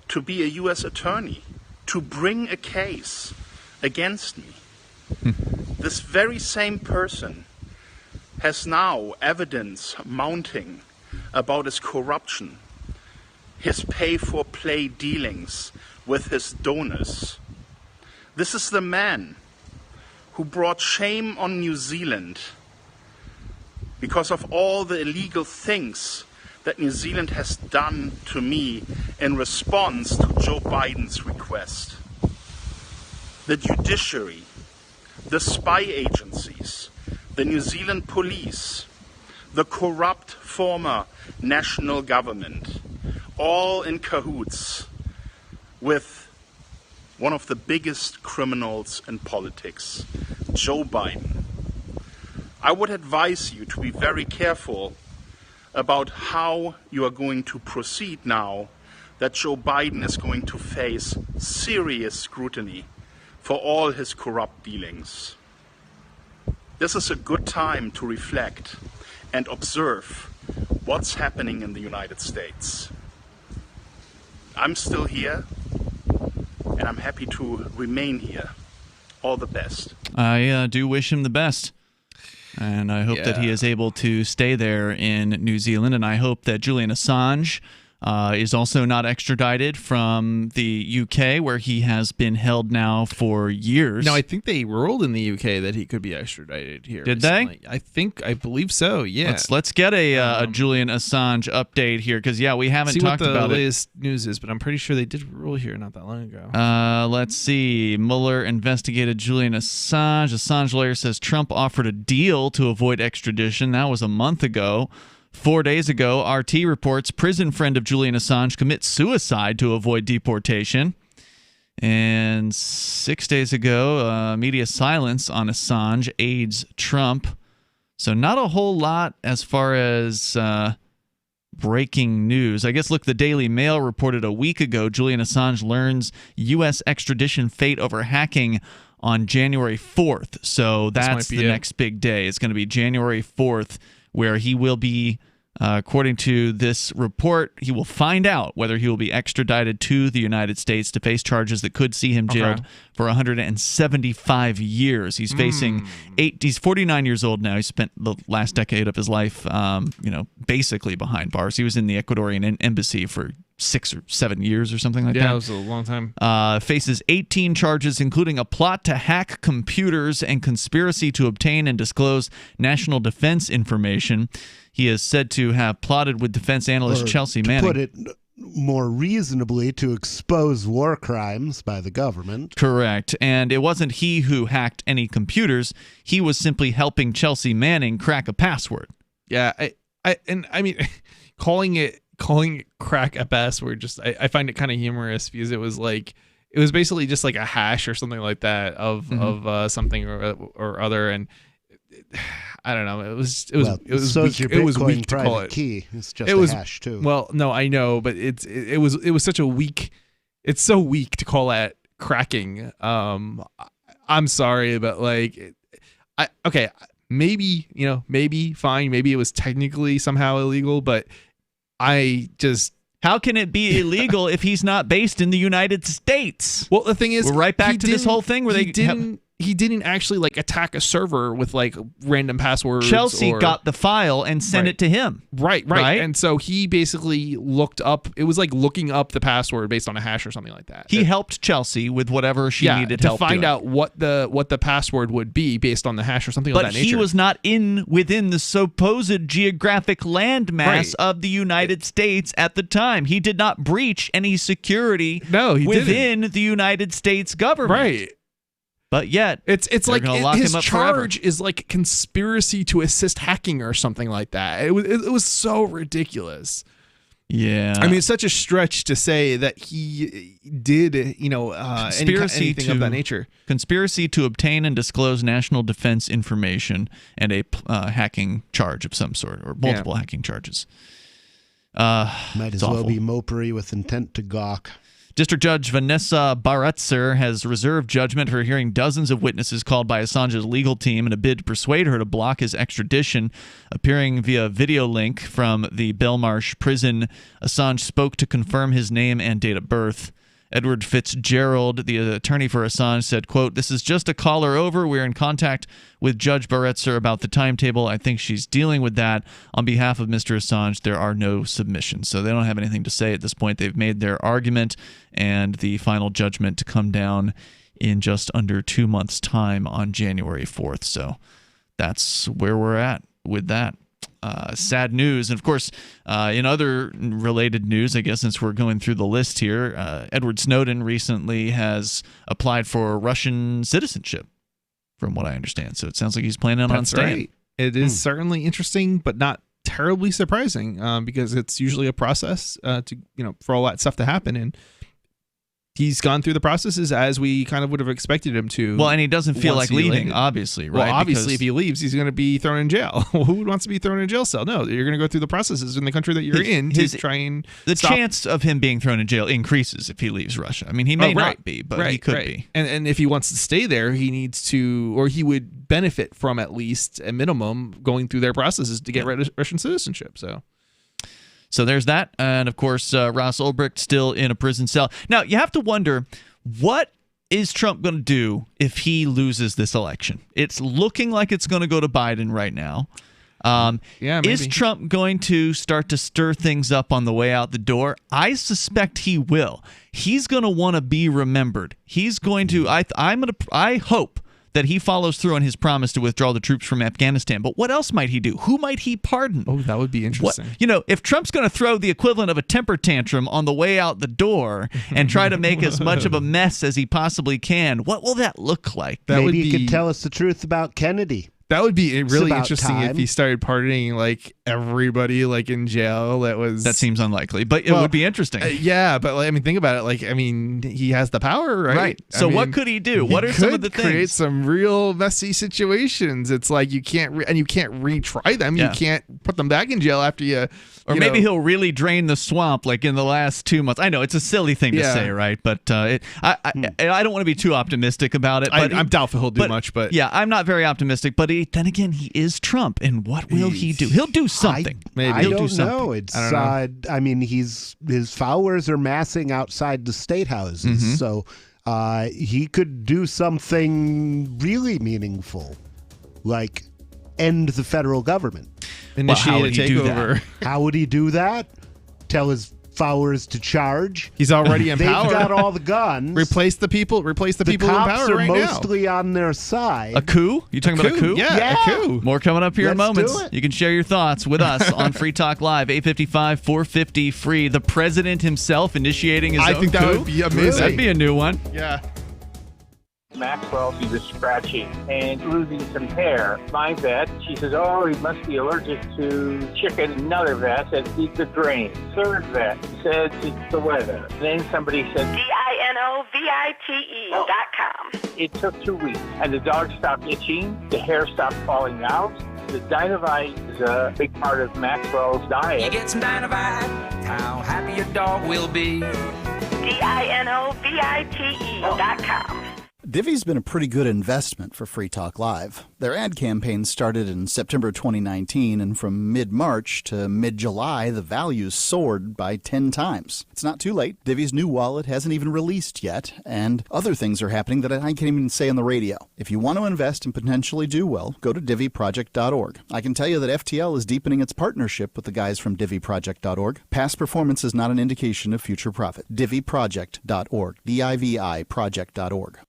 to be a U.S. attorney, to bring a case against me. This very same person has now evidence mounting about his corruption, his pay-for-play dealings with his donors. This is the man who brought shame on New Zealand because of all the illegal things that New Zealand has done to me in response to Joe Biden's request. The judiciary, the spy agencies, the New Zealand police, the corrupt former national government, all in cahoots with one of the biggest criminals in politics, Joe Biden. I would advise you to be very careful about how you are going to proceed now that Joe Biden is going to face serious scrutiny for all his corrupt dealings. This is a good time to reflect and observe what's happening in the United States. I'm still here, and I'm happy to remain here. All the best. I do wish him the best. And I hope that he is able to stay there in New Zealand. And I hope that Julian Assange is also not extradited from the UK, where he has been held now for years. No, I think they ruled in the UK that he could be extradited here. Did recently. they? I believe so. Yeah. Let's get a Julian Assange update here, because we haven't talked about it. See what the latest news is, but I'm pretty sure they did rule here not that long ago. Let's see. Mueller investigated Julian Assange. Assange lawyer says Trump offered a deal to avoid extradition. That was a month ago. 4 days ago, RT reports prison friend of Julian Assange commits suicide to avoid deportation. And 6 days ago, media silence on Assange aids Trump. So not a whole lot as far as breaking news. I guess, the Daily Mail reported a week ago Julian Assange learns U.S. extradition fate over hacking on January 4th. So that's the next big day. It's going to be January 4th, where he will be, according to this report, he will find out whether he will be extradited to the United States to face charges that could see him jailed for 175 years. He's facing he's 49 years old now. He spent the last decade of his life, basically behind bars. He was in the Ecuadorian embassy for 6 or 7 years or something like that. Yeah, it was a long time. Faces 18 charges, including a plot to hack computers and conspiracy to obtain and disclose national defense information. He is said to have plotted with defense analyst Chelsea Manning. To put it more reasonably, to expose war crimes by the government. Correct. And it wasn't he who hacked any computers. He was simply helping Chelsea Manning crack a password. Yeah, I mean, calling it crack a password, I find it kind of humorous, because it was basically just like a hash or something like that of something or other, and I don't know. It was weak to call it key. It's just a hash too. Well, no, I know, but it was such a weak. It's so weak to call that cracking. I'm sorry, but maybe fine. Maybe it was technically somehow illegal, but how can it be illegal if he's not based in the United States? Well, the thing is, we're right back to this whole thing where he didn't actually attack a server with random passwords. Chelsea got the file and sent it to him. Right. And so he basically looked up. It was like looking up the password based on a hash or something like that. He helped Chelsea with whatever she needed help to find doing. out what the password would be based on the hash or something of that nature. But he was not within the supposed geographic landmass of the United States at the time. He did not breach any security within the United States government. Right. But yet, it's like his charge forever. is like conspiracy to assist hacking or something like that. It was so ridiculous. Yeah, I mean, it's such a stretch to say that he did, anything of that nature. Conspiracy to obtain and disclose national defense information and a hacking charge of some sort, or multiple hacking charges. Might as well be mopery with intent to gawk. District Judge Vanessa Baretzer has reserved judgment for hearing dozens of witnesses called by Assange's legal team in a bid to persuade her to block his extradition. Appearing via video link from the Belmarsh prison, Assange spoke to confirm his name and date of birth. Edward Fitzgerald, the attorney for Assange, said, quote, "This is just a caller over. We're in contact with Judge Baretzer about the timetable. I think she's dealing with that. On behalf of Mr. Assange, there are no submissions." So they don't have anything to say at this point. They've made their argument, and the final judgment to come down in just under 2 months' time on January 4th. So that's where we're at with that. Sad news. And of course, in other related news, I guess, since we're going through the list here, Edward Snowden recently has applied for Russian citizenship, from what I understand. So it sounds like he's planning on staying. Right. It is certainly interesting, but not terribly surprising, because it's usually a process for all that stuff to happen. And he's gone through the processes as we kind of would have expected him to. Well, and he doesn't feel like leaving, obviously, right? Well, obviously, if he leaves, he's going to be thrown in jail. Well, who wants to be thrown in a jail cell? No, you're going to go through the processes in the country that you're in to try and the chance of him being thrown in jail increases if he leaves Russia. I mean, he may not be, but he could be. And if he wants to stay there, he needs to, or he would benefit from at least a minimum going through their processes to get Russian citizenship. So So there's that. And, of course, Ross Ulbricht still in a prison cell. Now, you have to wonder, what is Trump going to do if he loses this election? It's looking like it's going to go to Biden right now. Is Trump going to start to stir things up on the way out the door? I suspect he will. He's going to want to be remembered. He's going to. I hope that he follows through on his promise to withdraw the troops from Afghanistan. But what else might he do? Who might he pardon? Oh, that would be interesting. If Trump's going to throw the equivalent of a temper tantrum on the way out the door and try to make as much of a mess as he possibly can, what will that look like? Maybe he could tell us the truth about Kennedy. That would be really interesting time. if he started pardoning like everybody like in jail. That seems unlikely, but it would be interesting. But think about it. He has the power, right? Right. So what could he do? What are some of the things? Create some real messy situations. It's like you can't retry them. Yeah. You can't put them back in jail after you. Or maybe he'll really drain the swamp like in the last 2 months. I know it's a silly thing to say, right? But I don't want to be too optimistic about it. But I'm doubtful he'll do much. But yeah, I'm not very optimistic. But then again, he is Trump, and what will he do? He'll do something. I don't know. His followers are massing outside the state houses, so he could do something really meaningful, like end the federal government. Initiate a takeover. How would he do that? Tell his followers to charge. He's already in power. They've got all the guns. Replace the people in power right now. The cops are mostly on their side. A coup? You talking about a coup? Yeah, a coup. More coming up here in moments. Do it. You can share your thoughts with us on Free Talk Live, 855-450 free. The president himself initiating his own coup. I think that would be amazing. That'd be a new one. Yeah. Maxwell, he was scratching and losing some hair. My vet, she says, oh, he must be allergic to chicken. Another vet said, eat the grain. Third vet said, it's the weather. Then somebody said, DINOVITE.com. It took 2 weeks, and the dog stopped itching, the hair stopped falling out. The Dinovite is a big part of Maxwell's diet. You get some Dinovite, how happy your dog will be. DINOVITE.com. Divvy's been a pretty good investment for Free Talk Live. Their ad campaign started in September 2019, and from mid-March to mid-July, the values soared by 10 times. It's not too late. Divvy's new wallet hasn't even released yet, and other things are happening that I can't even say on the radio. If you want to invest and potentially do well, go to DivvyProject.org. I can tell you that FTL is deepening its partnership with the guys from DivvyProject.org. Past performance is not an indication of future profit. DivvyProject.org. DIVI Project.org.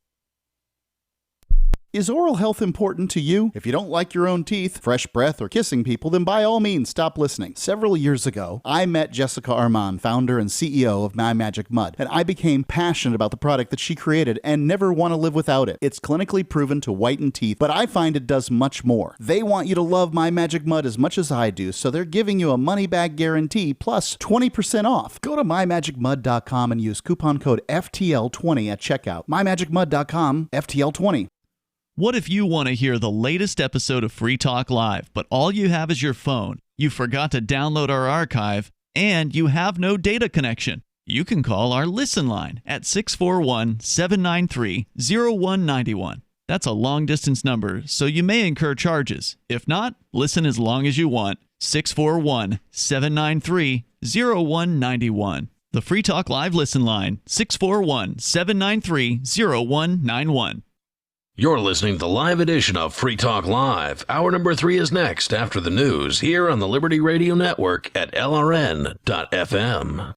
Is oral health important to you? If you don't like your own teeth, fresh breath, or kissing people, then by all means stop listening. Several years ago, I met Jessica Armand, founder and CEO of My Magic Mud, and I became passionate about the product that she created and never want to live without it. It's clinically proven to whiten teeth, but I find it does much more. They want you to love My Magic Mud as much as I do, so they're giving you a money-back guarantee plus 20% off. Go to MyMagicMud.com and use coupon code FTL20 at checkout. MyMagicMud.com, FTL20. What if you want to hear the latest episode of Free Talk Live, but all you have is your phone, you forgot to download our archive, and you have no data connection? You can call our Listen line at 641-793-0191. That's a long-distance number, so you may incur charges. If not, listen as long as you want. 641-793-0191. The Free Talk Live Listen line, 641-793-0191. You're listening to the live edition of Free Talk Live. Hour number 3 is next after the news here on the Liberty Radio Network at LRN.FM.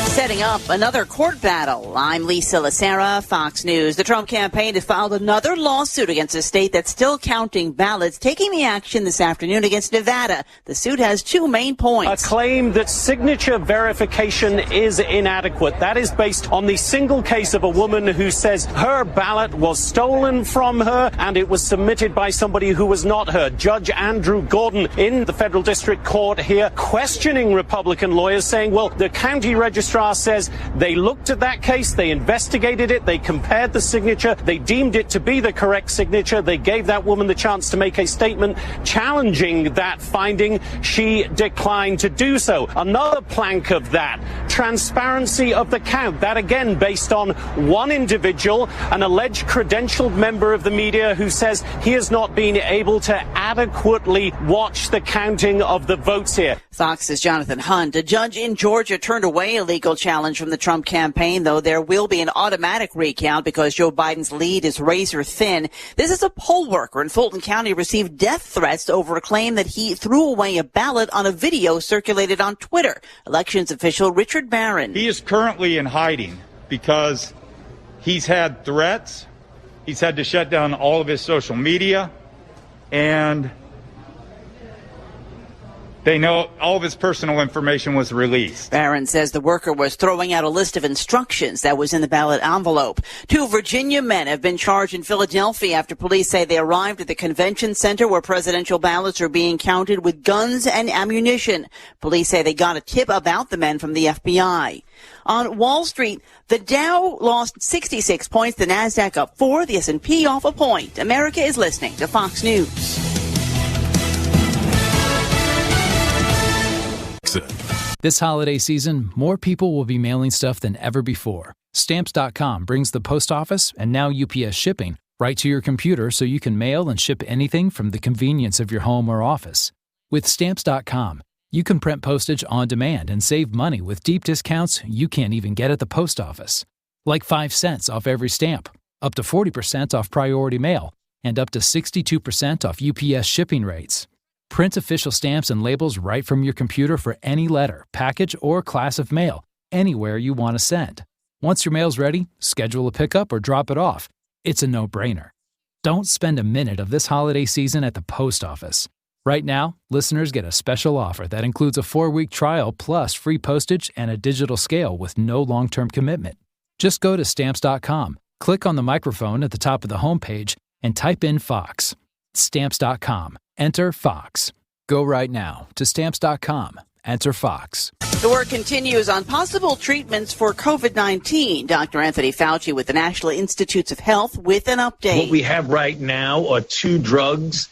Setting up another court battle. I'm Lisa Lacera, Fox News. The Trump campaign has filed another lawsuit against a state that's still counting ballots, taking the action this afternoon against Nevada. The suit has 2 main points. A claim that signature verification is inadequate. That is based on the single case of a woman who says her ballot was stolen from her and it was submitted by somebody who was not her. Judge Andrew Gordon in the federal district court here questioning Republican lawyers, saying, well, the county registrar PR says they looked at that case, they investigated it, they compared the signature, they deemed it to be the correct signature. They gave that woman the chance to make a statement challenging that finding. She declined to do so. Another plank of that, transparency of the count. That again based on one individual, an alleged credentialed member of the media who says he has not been able to adequately watch the counting of the votes here. Fox's Jonathan Hunt. A judge in Georgia turned away a legal challenge from the Trump campaign, though there will be an automatic recount because Joe Biden's lead is razor thin. This is a poll worker in Fulton County received death threats over a claim that he threw away a ballot on a video circulated on Twitter. Elections official Richard Barron. He is currently in hiding because he's had threats. He's had to shut down all of his social media, and they know all of his personal information was released. Barron says the worker was throwing out a list of instructions that was in the ballot envelope. 2 Virginia men have been charged in Philadelphia after police say they arrived at the convention center where presidential ballots are being counted with guns and ammunition. Police say they got a tip about the men from the FBI. On Wall Street, the Dow lost 66 points, the Nasdaq up 4, the S&P off a point. America is listening to Fox News. This holiday season, more people will be mailing stuff than ever before. Stamps.com brings the post office and now UPS shipping right to your computer so you can mail and ship anything from the convenience of your home or office. With Stamps.com, you can print postage on demand and save money with deep discounts you can't even get at the post office. Like 5 cents off every stamp, up to 40% off priority mail, and up to 62% off UPS shipping rates. Print official stamps and labels right from your computer for any letter, package, or class of mail, anywhere you want to send. Once your mail's ready, schedule a pickup or drop it off. It's a no-brainer. Don't spend a minute of this holiday season at the post office. Right now, listeners get a special offer that includes a 4-week trial plus free postage and a digital scale with no long-term commitment. Just go to Stamps.com, click on the microphone at the top of the homepage, and type in Fox. Stamps.com. Enter Fox. Go right now to Stamps.com. Enter Fox. The work continues on possible treatments for COVID-19. Dr. Anthony Fauci with the National Institutes of Health with an update. What we have right now are 2 drugs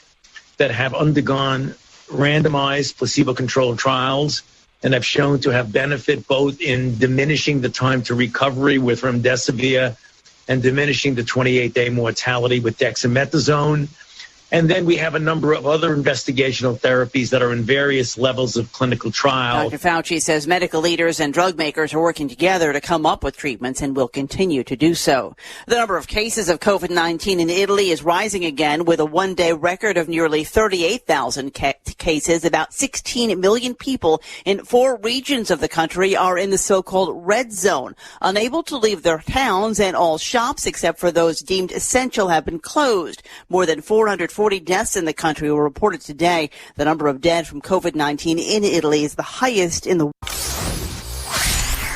that have undergone randomized placebo-controlled trials and have shown to have benefit both in diminishing the time to recovery with remdesivir and diminishing the 28-day mortality with dexamethasone. And then we have a number of other investigational therapies that are in various levels of clinical trial. Dr. Fauci says medical leaders and drug makers are working together to come up with treatments and will continue to do so. The number of cases of COVID-19 in Italy is rising again with a one-day record of nearly 38,000 cases. About 16 million people in 4 regions of the country are in the so-called red zone, unable to leave their towns, and all shops except for those deemed essential have been closed. More than 440 deaths in the country were reported today. The number of dead from COVID-19 in Italy is the highest in the world.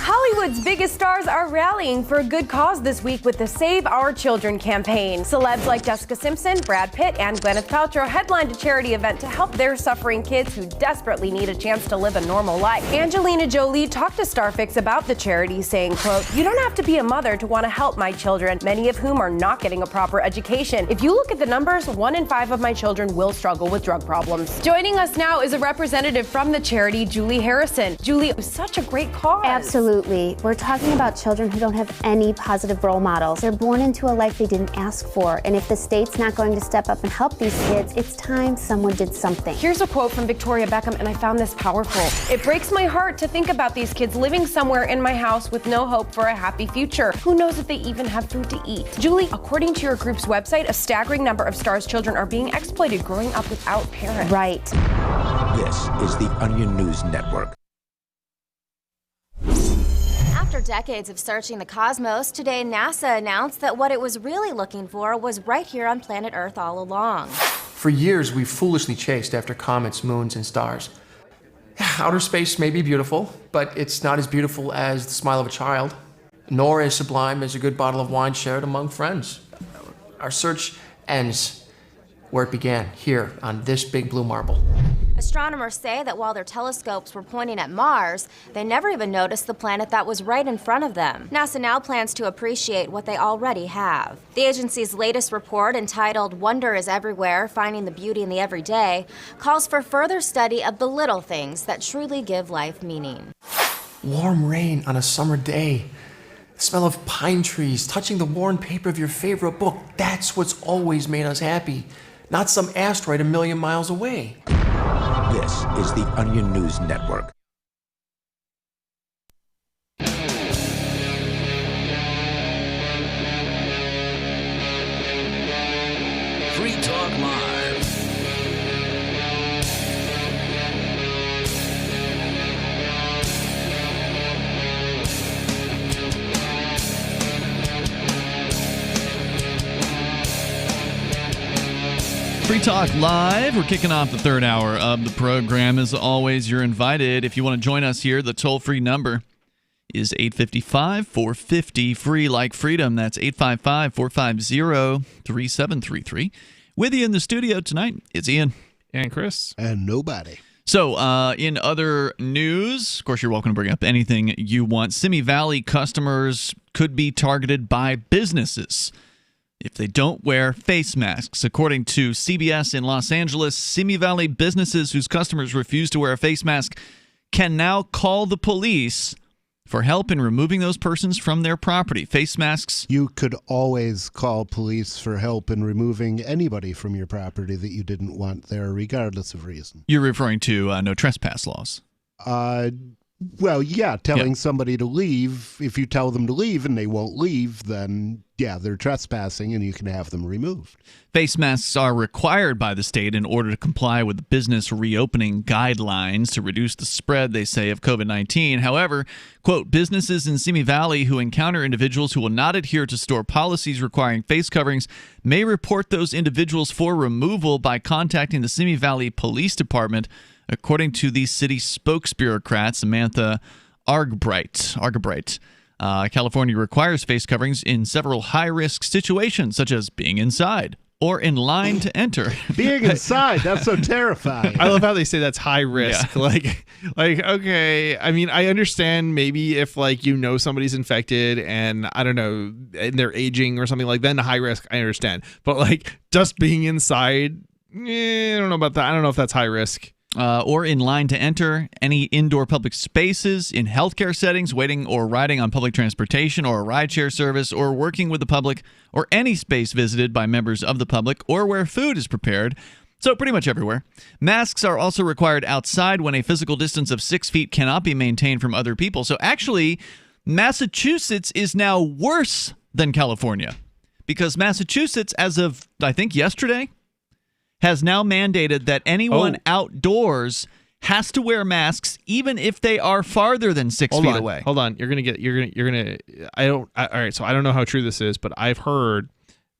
Hollywood's biggest stars are rallying for a good cause this week with the Save Our Children campaign. Celebs like Jessica Simpson, Brad Pitt, and Gwyneth Paltrow headlined a charity event to help their suffering kids who desperately need a chance to live a normal life. Angelina Jolie talked to Starfix about the charity, saying, quote, "You don't have to be a mother to want to help my children, many of whom are not getting a proper education. If you look at the numbers, 1 in 5 of my children will struggle with drug problems." Joining us now is a representative from the charity, Julie Harrison. Julie, it was such a great cause. Absolutely. We're talking about children who don't have any positive role models. They're born into a life they didn't ask for. And if the state's not going to step up and help these kids, it's time someone did something. Here's a quote from Victoria Beckham, and I found this powerful. "It breaks my heart to think about these kids living somewhere in my house with no hope for a happy future. Who knows if they even have food to eat?" Julie, according to your group's website, a staggering number of STARS children are being exploited growing up without parents. Right. This is the Onion News Network. After decades of searching the cosmos, today NASA announced that what it was really looking for was right here on planet Earth all along. For years, we've foolishly chased after comets, moons, and stars. Outer space may be beautiful, but it's not as beautiful as the smile of a child, nor as sublime as a good bottle of wine shared among friends. Our search ends where it began, here on this big blue marble. Astronomers say that while their telescopes were pointing at Mars, they never even noticed the planet that was right in front of them. NASA now plans to appreciate what they already have. The agency's latest report, entitled Wonder is Everywhere, Finding the Beauty in the Everyday, calls for further study of the little things that truly give life meaning. Warm rain on a summer day. The smell of pine trees, touching the worn paper of your favorite book. That's what's always made us happy. Not some asteroid a million miles away. This is the Onion News Network. Free Talk Live. Free Talk Live. We're kicking off the third hour of the program. As always, you're invited. If you want to join us here, the toll-free number is 855-450-FREE like freedom. That's 855-450-3733. With you in the studio tonight, it's Ian. And Chris. And nobody. So, in other news, of course, you're welcome to bring up anything you want. Simi Valley customers could be targeted by businesses if they don't wear face masks. According to CBS in Los Angeles, Simi Valley businesses whose customers refuse to wear a face mask can now call the police for help in removing those persons from their property. Face masks. You could always call police for help in removing anybody from your property that you didn't want there, regardless of reason. You're referring to no trespass laws. Well, yeah, telling somebody to leave. If you tell them to leave and they won't leave, then, yeah, they're trespassing and you can have them removed. Face masks are required by the state in order to comply with the business reopening guidelines to reduce the spread, they say, of COVID-19. However, quote, businesses in Simi Valley who encounter individuals who will not adhere to store policies requiring face coverings may report those individuals for removal by contacting the Simi Valley Police Department, according to the city spokesbureaucrat, Samantha Argabright. California requires face coverings in several high-risk situations, such as being inside or in line to enter. Being inside, that's so terrifying. I love how they say that's high risk. Yeah. Like, okay, I mean, I understand maybe if, like, you know somebody's infected and, I don't know, and they're aging or something like that, then high risk, I understand. But, like, just being inside, I don't know about that. I don't know if that's high risk. Or in line to enter any indoor public spaces, in healthcare settings, waiting or riding on public transportation or a rideshare service, or working with the public, or any space visited by members of the public, or where food is prepared. So pretty much everywhere. Masks are also required outside when a physical distance of 6 feet cannot be maintained from other people. So actually, Massachusetts is now worse than California, because Massachusetts, as of, I think, yesterday, has now mandated that anyone outdoors has to wear masks even if they are farther than 6 feet away. Hold on. All right, so I don't know how true this is, but I've heard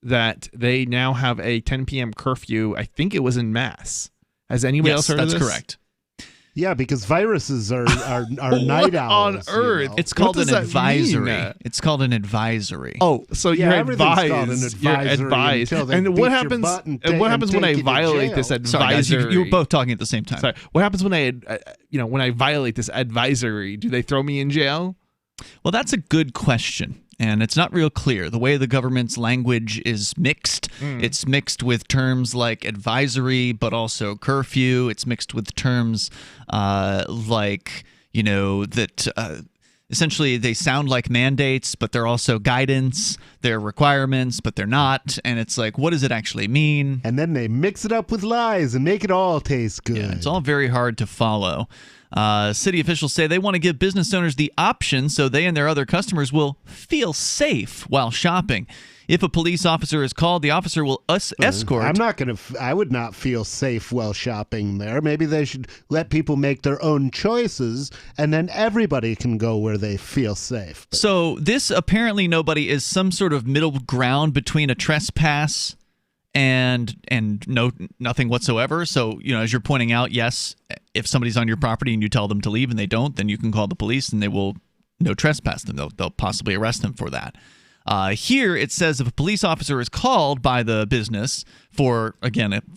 that they now have a 10 p.m. curfew. I think it was in Mass. Has anybody else heard of this? That's correct. Yeah, because viruses are night owls. On earth? You know? It's called an advisory. It's called an advisory. Oh, so yeah, you're advised. You're advised. And what happens? What happens when I violate this advisory? Sorry, guys, you were both talking at the same time. Sorry. What happens when I violate this advisory? Do they throw me in jail? Well, that's a good question. And it's not real clear. The way the government's language is mixed, it's mixed with terms like advisory, but also curfew. It's mixed with terms like, that essentially they sound like mandates, but they're also guidance. They're requirements, but they're not. And it's like, what does it actually mean? And then they mix it up with lies and make it all taste good. Yeah, it's all very hard to follow. City officials say they want to give business owners the option so they and their other customers will feel safe while shopping. If a police officer is called, the officer will escort. I would not feel safe while shopping there. Maybe they should let people make their own choices, and then everybody can go where they feel safe. So this apparently nobody is some sort of middle ground between a trespass and nothing whatsoever. So, as you're pointing out, yes, if somebody's on your property and you tell them to leave and they don't, then you can call the police and they will no trespass them. They'll possibly arrest them for that. Here it says if a police officer is called by the business for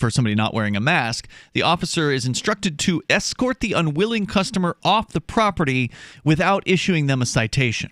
somebody not wearing a mask, the officer is instructed to escort the unwilling customer off the property without issuing them a citation.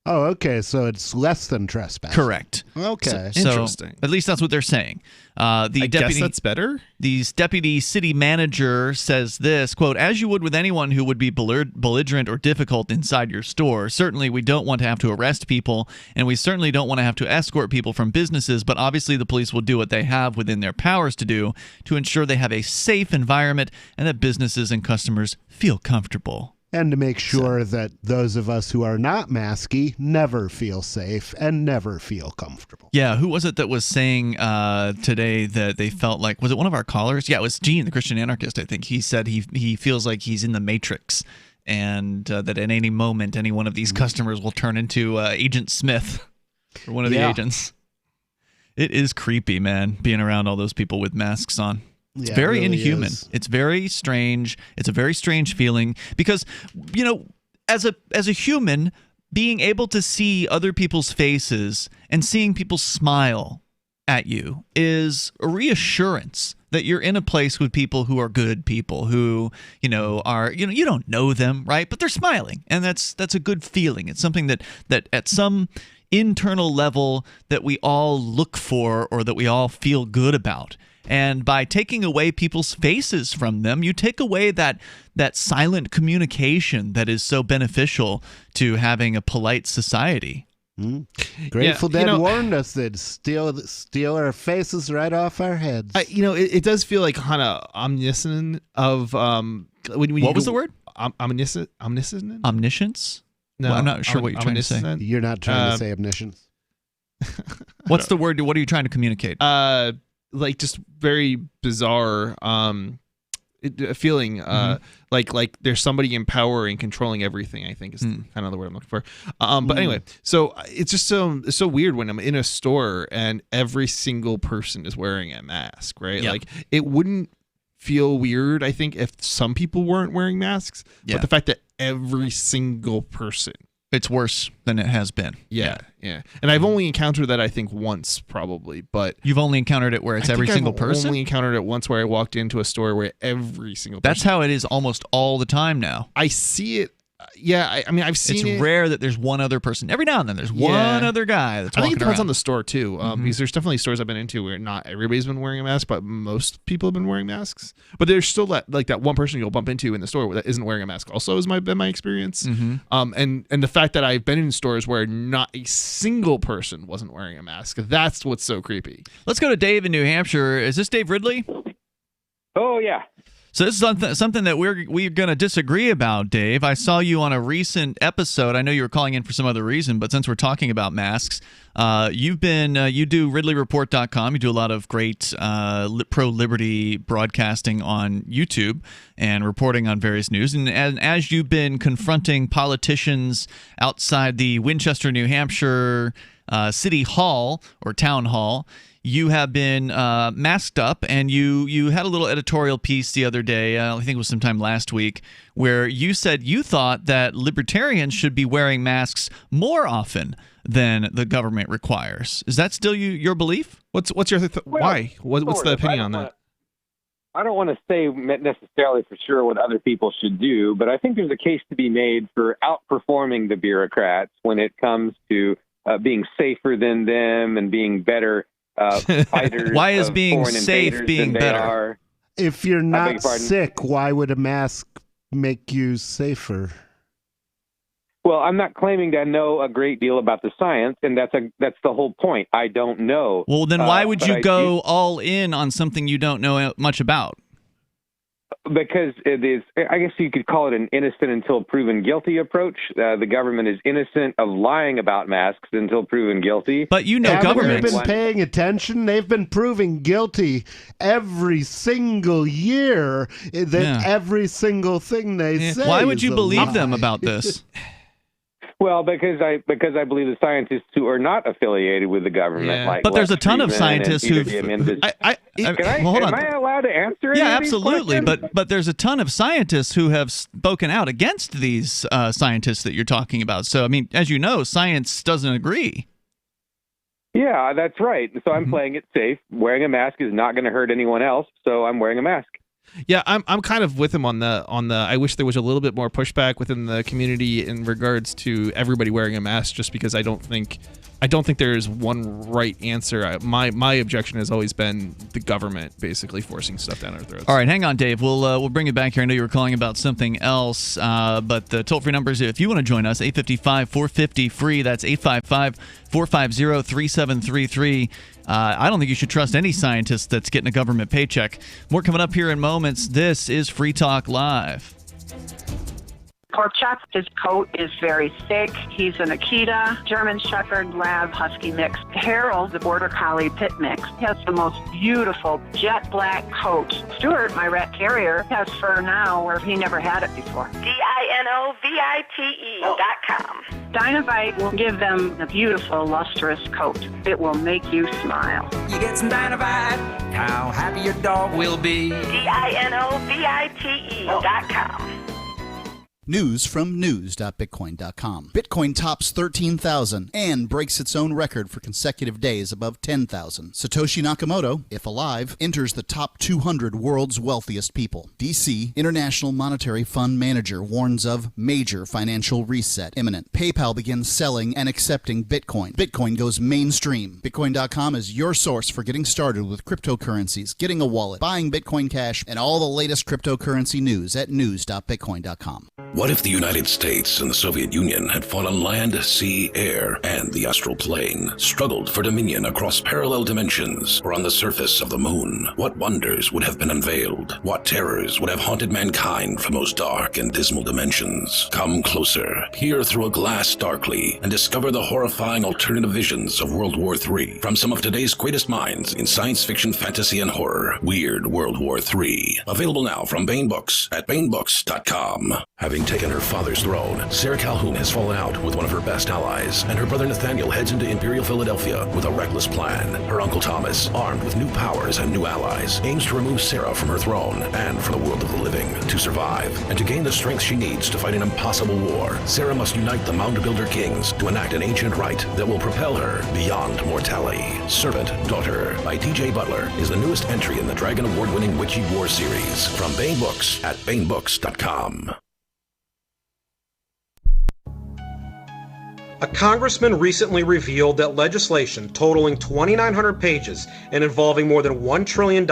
Oh, okay. So it's less than trespass. Correct. Okay. So, Interesting. At least that's what they're saying. I guess that's better. The deputy city manager says this, quote, as you would with anyone who would be belligerent or difficult inside your store, certainly we don't want to have to arrest people, and we certainly don't want to have to escort people from businesses, but obviously the police will do what they have within their powers to do to ensure they have a safe environment and that businesses and customers feel comfortable. And to make sure that those of us who are not masky never feel safe and never feel comfortable. Yeah, who was it that was saying today that they felt like, was it one of our callers? Yeah, it was Gene, the Christian anarchist, I think. He said he feels like he's in the Matrix and that at any moment any one of these customers will turn into Agent Smith or one of the agents. It is creepy, man, being around all those people with masks on. It's very inhuman. It's very strange. It's a very strange feeling because, as a human, being able to see other people's faces and seeing people smile at you is a reassurance that you're in a place with people who are good people who, are, you don't know them, right? But they're smiling, and that's a good feeling. It's something that at some internal level that we all look for or that we all feel good about. And by taking away people's faces from them, you take away that silent communication that is so beneficial to having a polite society. Grateful Dead warned us that steal our faces right off our heads. It does feel like kind of omniscient of what was the word? Omniscient? Omniscience? No, well, I'm not sure what you're trying to say. You're not trying to say omniscience. What's the word? What are you trying to communicate? Like just very bizarre feeling, like there's somebody in power and controlling everything. I think is kind of the word I'm looking for. But anyway, so it's just so weird when I'm in a store and every single person is wearing a mask, right? Yep. Like it wouldn't feel weird, I think, if some people weren't wearing masks, but the fact that every single person. It's worse than it has been. Yeah. And I've only encountered that, I think, once probably, but... You've only encountered it where it's every single person? I've only encountered it once where I walked into a store where every single person... That's how it is almost all the time now. I see it... Yeah, I mean, I've seen it. It's rare that there's one other person. Every now and then there's one other guy that's walking around. I think it depends on the store, too, because there's definitely stores I've been into where not everybody's been wearing a mask, but most people have been wearing masks. But there's still that one person you'll bump into in the store that isn't wearing a mask also has been my experience. And the fact that I've been in stores where not a single person wasn't wearing a mask, that's what's so creepy. Let's go to Dave in New Hampshire. Is this Dave Ridley? Oh, yeah. So this is something that we're going to disagree about, Dave. I saw you on a recent episode. I know you were calling in for some other reason, but since we're talking about masks, you do RidleyReport.com. You do a lot of great pro-liberty broadcasting on YouTube and reporting on various news. And as you've been confronting politicians outside the Winchester, New Hampshire City Hall or Town Hall, you have been masked up, and you had a little editorial piece the other day, I think it was sometime last week, where you said you thought that libertarians should be wearing masks more often than the government requires. Is that still your belief? What's your why? What's the opinion on that? I don't want to say necessarily for sure what other people should do, but I think there's a case to be made for outperforming the bureaucrats when it comes to being safer than them and being better fighters. Why is being safe being better? If you're not sick, why would a mask make you safer? Well, I'm not claiming to know a great deal about the science, and that's the whole point. I don't know. Well, then why would you go all in on something you don't know much about? Because it is, I guess you could call it an innocent until proven guilty approach. The government is innocent of lying about masks until proven guilty. But government. They've been paying attention. They've been proven guilty every single year. Every single thing they say. Why would you believe them about this? Well, because I believe the scientists who are not affiliated with the government, like but there's a ton of scientists who. Am I allowed to answer? Yeah, absolutely. But there's a ton of scientists who have spoken out against these scientists that you're talking about. So I mean, as you know, science doesn't agree. Yeah, that's right. So I'm playing it safe. Wearing a mask is not going to hurt anyone else, so I'm wearing a mask. Yeah, I'm kind of with him on the I wish there was a little bit more pushback within the community in regards to everybody wearing a mask, just because I don't think there is one right answer. My objection has always been the government basically forcing stuff down our throats. All right, hang on, Dave. We'll bring it back here. I know you were calling about something else, but the toll-free numbers, if you want to join us, 855-450-FREE. That's 855-450-3733. I don't think you should trust any scientist that's getting a government paycheck. More coming up here in moments. This is Free Talk Live. Pork chop, his coat is very thick. He's an Akita, German Shepherd, Lab, Husky mix. Harold, the Border Collie pit mix, has the most beautiful jet black coat. Stuart, my rat terrier, has fur now where he never had it before. DINOVITE.com. Dinovite will give them a beautiful, lustrous coat. It will make you smile. You get some Dinovite, how happy your dog will be. DINOVITE.com. News from news.bitcoin.com. Bitcoin tops 13,000 and breaks its own record for consecutive days above 10,000. Satoshi Nakamoto, if alive, enters the top 200 world's wealthiest people. DC International Monetary Fund manager warns of major financial reset imminent. PayPal begins selling and accepting Bitcoin. Bitcoin goes mainstream. Bitcoin.com is your source for getting started with cryptocurrencies, getting a wallet, buying Bitcoin Cash, and all the latest cryptocurrency news at news.bitcoin.com. What if the United States and the Soviet Union had fought on land, sea, air, and the astral plane, struggled for dominion across parallel dimensions, or on the surface of the moon? What wonders would have been unveiled? What terrors would have haunted mankind from those dark and dismal dimensions? Come closer, peer through a glass darkly, and discover the horrifying alternative visions of World War III from some of today's greatest minds in science fiction, fantasy, and horror. Weird World War III. Available now from Baen Books at BaenBooks.com. Having taken her father's throne, Sarah Calhoun has fallen out with one of her best allies, and her brother Nathaniel heads into Imperial Philadelphia with a reckless plan. Her uncle Thomas, armed with new powers and new allies, aims to remove Sarah from her throne and from the world of the living. To survive, and to gain the strength she needs to fight an impossible war, Sarah must unite the Mound Builder Kings to enact an ancient rite that will propel her beyond mortality. Servant Daughter by T.J. Butler is the newest entry in the Dragon Award-winning Witchy War series from Baen Books at BaenBooks.com. A congressman recently revealed that legislation totaling 2,900 pages and involving more than $1 trillion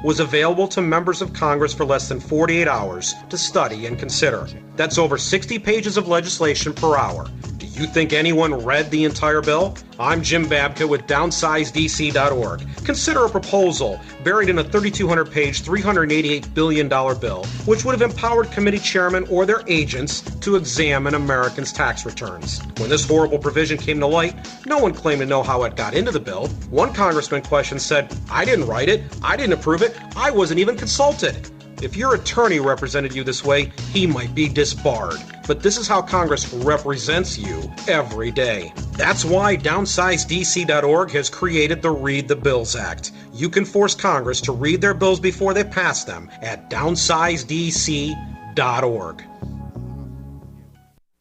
was available to members of Congress for less than 48 hours to study and consider. That's over 60 pages of legislation per hour. Do you think anyone read the entire bill? I'm Jim Babka with DownsizeDC.org. Consider a proposal buried in a 3,200-page, $388 billion bill, which would have empowered committee chairmen or their agents to examine Americans' tax returns. When this horrible provision came to light, no one claimed to know how it got into the bill. One congressman questioned said, "I didn't write it, I didn't approve it, I wasn't even consulted." If your attorney represented you this way, he might be disbarred. But this is how Congress represents you every day. That's why DownsizeDC.org has created the Read the Bills Act. You can force Congress to read their bills before they pass them at DownsizeDC.org.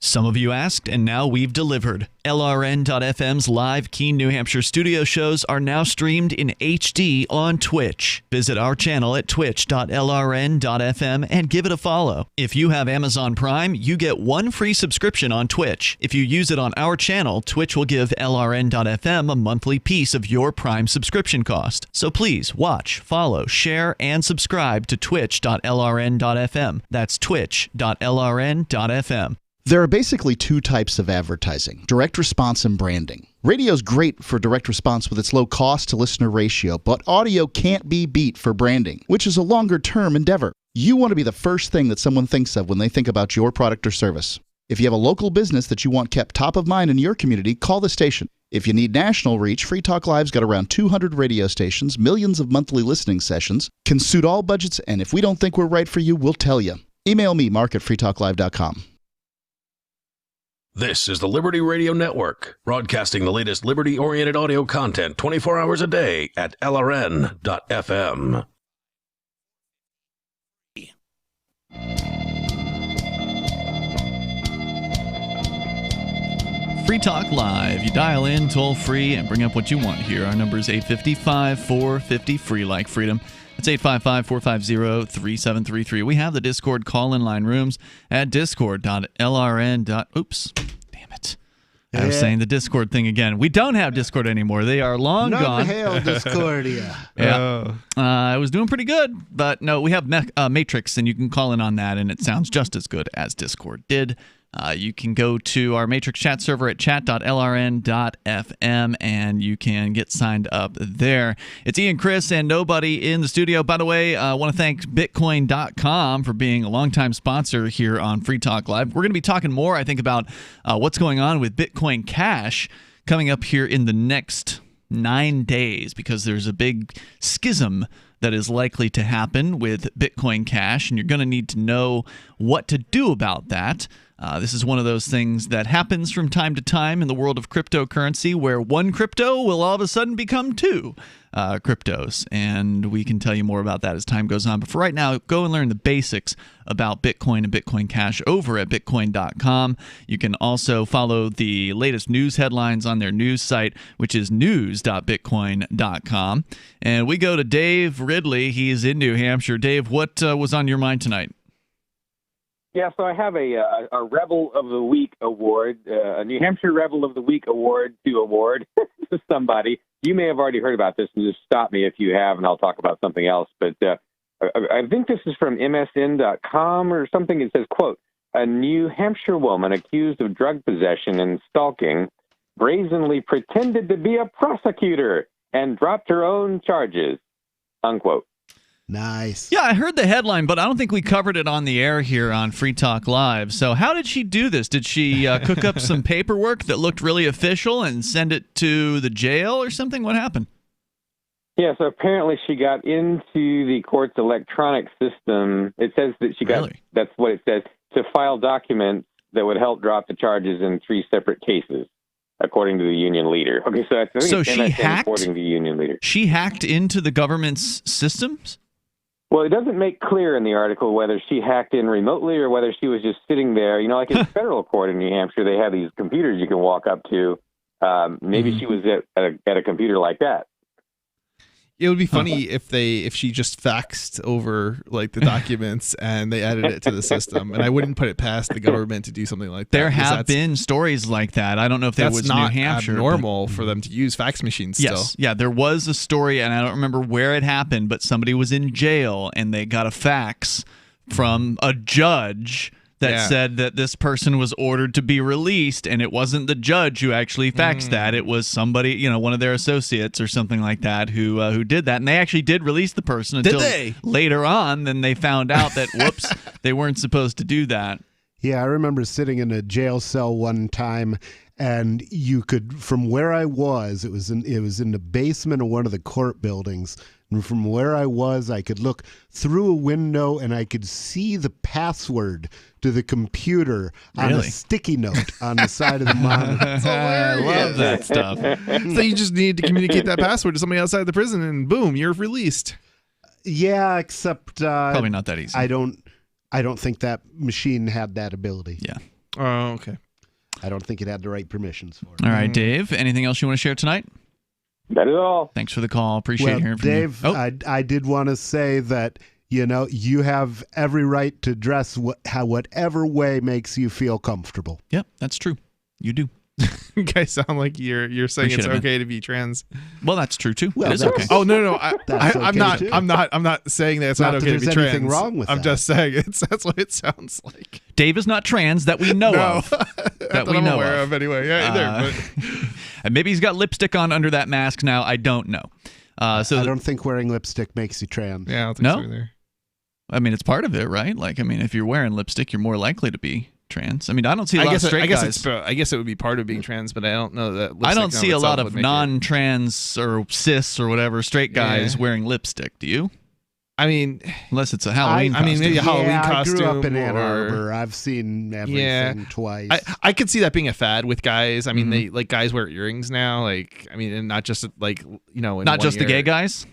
Some of you asked, and now we've delivered. LRN.FM's live Keene, New Hampshire studio shows are now streamed in HD on Twitch. Visit our channel at twitch.lrn.fm and give it a follow. If you have Amazon Prime, you get one free subscription on Twitch. If you use it on our channel, Twitch will give LRN.FM a monthly piece of your Prime subscription cost. So please watch, follow, share, and subscribe to twitch.lrn.fm. That's twitch.lrn.fm. There are basically two types of advertising, direct response and branding. Radio's great for direct response with its low cost to listener ratio, but audio can't be beat for branding, which is a longer-term endeavor. You want to be the first thing that someone thinks of when they think about your product or service. If you have a local business that you want kept top of mind in your community, call the station. If you need national reach, Free Talk Live's got around 200 radio stations, millions of monthly listening sessions, can suit all budgets, and if we don't think we're right for you, we'll tell you. Email me, mark@freetalklive.com. This is the Liberty Radio Network, broadcasting the latest liberty-oriented audio content 24 hours a day at LRN.FM. Free Talk Live. You dial in toll free and bring up what you want here. Our number is 855-450-FREE, like freedom. It's 855-450-3733. We have the Discord call-in line rooms at discord.lrn. Oops. Damn it. I was saying the Discord thing again. We don't have Discord anymore. They are long None gone. hail Discordia. Yeah. I was doing pretty good, but no, we have Matrix, and you can call in on that, and it sounds just as good as Discord did. You can go to our Matrix chat server at chat.lrn.fm, and you can get signed up there. It's Ian, Chris, and nobody in the studio. By the way, I want to thank Bitcoin.com for being a longtime sponsor here on Free Talk Live. We're going to be talking more, I think, about what's going on with Bitcoin Cash coming up here in the next 9 days, because there's a big schism that is likely to happen with Bitcoin Cash, and you're going to need to know what to do about that. This is one of those things that happens from time to time in the world of cryptocurrency, where one crypto will all of a sudden become two cryptos. And we can tell you more about that as time goes on. But for right now, go and learn the basics about Bitcoin and Bitcoin Cash over at Bitcoin.com. You can also follow the latest news headlines on their news site, which is news.bitcoin.com. And we go to Dave Ridley. He's in New Hampshire. Dave, what was on your mind tonight? Yeah, so I have a Rebel of the Week award, a New Hampshire Rebel of the Week award to somebody. You may have already heard about this, and just stop me if you have, and I'll talk about something else. But I think this is from MSN.com or something. It says, quote, "A New Hampshire woman accused of drug possession and stalking brazenly pretended to be a prosecutor and dropped her own charges," unquote. Nice. Yeah, I heard the headline, but I don't think we covered it on the air here on Free Talk Live. So how did she do this? Did she cook up some paperwork that looked really official and send it to the jail or something? What happened? Yeah, so apparently she got into the court's electronic system. It says that she got, that's what it says, to file documents that would help drop the charges in 3 separate cases, according to the union leader. Okay, so that's, I think it's she MSN hacked? According to the union leader. She hacked into the government's systems? Well, it doesn't make clear in the article whether she hacked in remotely or whether she was just sitting there. You know, like in federal court in New Hampshire, they have these computers you can walk up to. Maybe she was at a computer like that. It would be funny if she just faxed over like the documents and they added it to the system, and I wouldn't put it past the government to do something like that. There have been stories like that. I don't know if that was New Hampshire. That's not normal for them to use fax machines still. Yes, yeah, there was a story, and I don't remember where it happened, but somebody was in jail and they got a fax from a judge that said that this person was ordered to be released, and it wasn't the judge who actually faxed that. It was somebody, you know, one of their associates or something like that who did that, and they actually did release the person until later on. Then they found out that, whoops, they weren't supposed to do that. Yeah, I remember sitting in a jail cell one time, and you could, from where I was, it was in the basement of one of the court buildings. And from where I was, I could look through a window and I could see the password to the computer on a sticky note on the side of the monitor. I love that stuff. So you just need to communicate that password to somebody outside the prison, and boom, you're released. Yeah, except probably not that easy. I don't think that machine had that ability. Yeah. Oh, okay. I don't think it had the right permissions for it. All right, Dave, anything else you want to share tonight? That is all. Thanks for the call. Appreciate hearing from Dave, you. I did want to say that, you know, you have every right to dress whatever way makes you feel comfortable. Yep, that's true. You do. You guys sound like you're saying it's okay to be trans. Well, that's true too. Well, it is okay. Oh no, I'm not. Too. I'm not saying that it's not okay to be trans. Anything wrong with I'm that. just saying that's what it sounds like. Dave is not trans that we know of. That we know of anyway. Yeah, and maybe he's got lipstick on under that mask now. I don't know. So I don't think wearing lipstick makes you trans. Yeah, I don't think so either. I mean, it's part of it, right? Like, I mean, if you're wearing lipstick, you're more likely to be trans. I mean, I don't see a lot of straight guys. I guess it would be part of being trans, but I don't know that. I don't see a lot of non-trans or cis or whatever straight guys wearing lipstick. Do you? I mean, unless it's a Halloween costume. I mean, maybe a Halloween costume. I grew up in Ann Arbor. I've seen everything twice. I could see that being a fad with guys. I mean, they like guys wear earrings now. Like, I mean, and not just like, you know, not just the gay guys.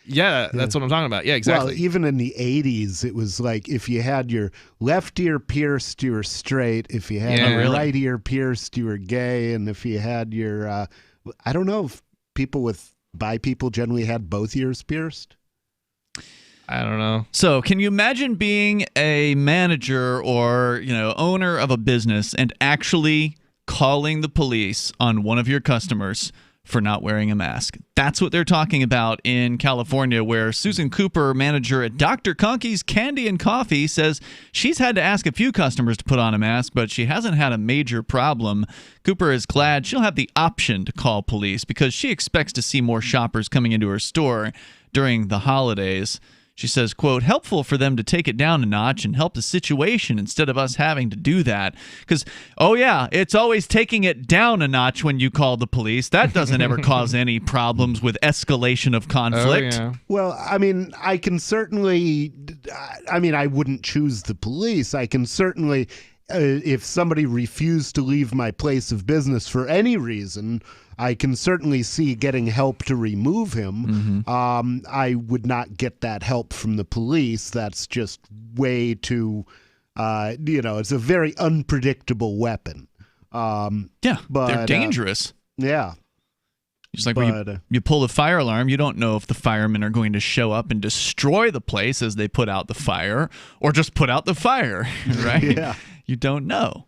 Yeah, that's what I'm talking about. Yeah, exactly. Well, even in the 80s, it was like if you had your left ear pierced, you were straight. If you had your right ear pierced, you were gay. And if you had your, I don't know if bi people generally had both ears pierced. I don't know. So, can you imagine being a manager or, owner of a business and actually calling the police on one of your customers for not wearing a mask? That's what they're talking about in California, where Susan Cooper, manager at Dr. Conky's Candy and Coffee, says she's had to ask a few customers to put on a mask, but she hasn't had a major problem. Cooper is glad she'll have the option to call police because she expects to see more shoppers coming into her store during the holidays. She says, quote, helpful for them to take it down a notch and help the situation instead of us having to do that. Because, it's always taking it down a notch when you call the police. That doesn't ever cause any problems with escalation of conflict. Oh, yeah. Well, I mean, I can certainly, I wouldn't choose the police. I can certainly, if somebody refused to leave my place of business for any reason, I can certainly see getting help to remove him. Mm-hmm. I would not get that help from the police. That's just way too, it's a very unpredictable weapon. But they're dangerous. Yeah. Just like when you pull the fire alarm, you don't know if the firemen are going to show up and destroy the place as they put out the fire or just put out the fire, right? Yeah. You don't know.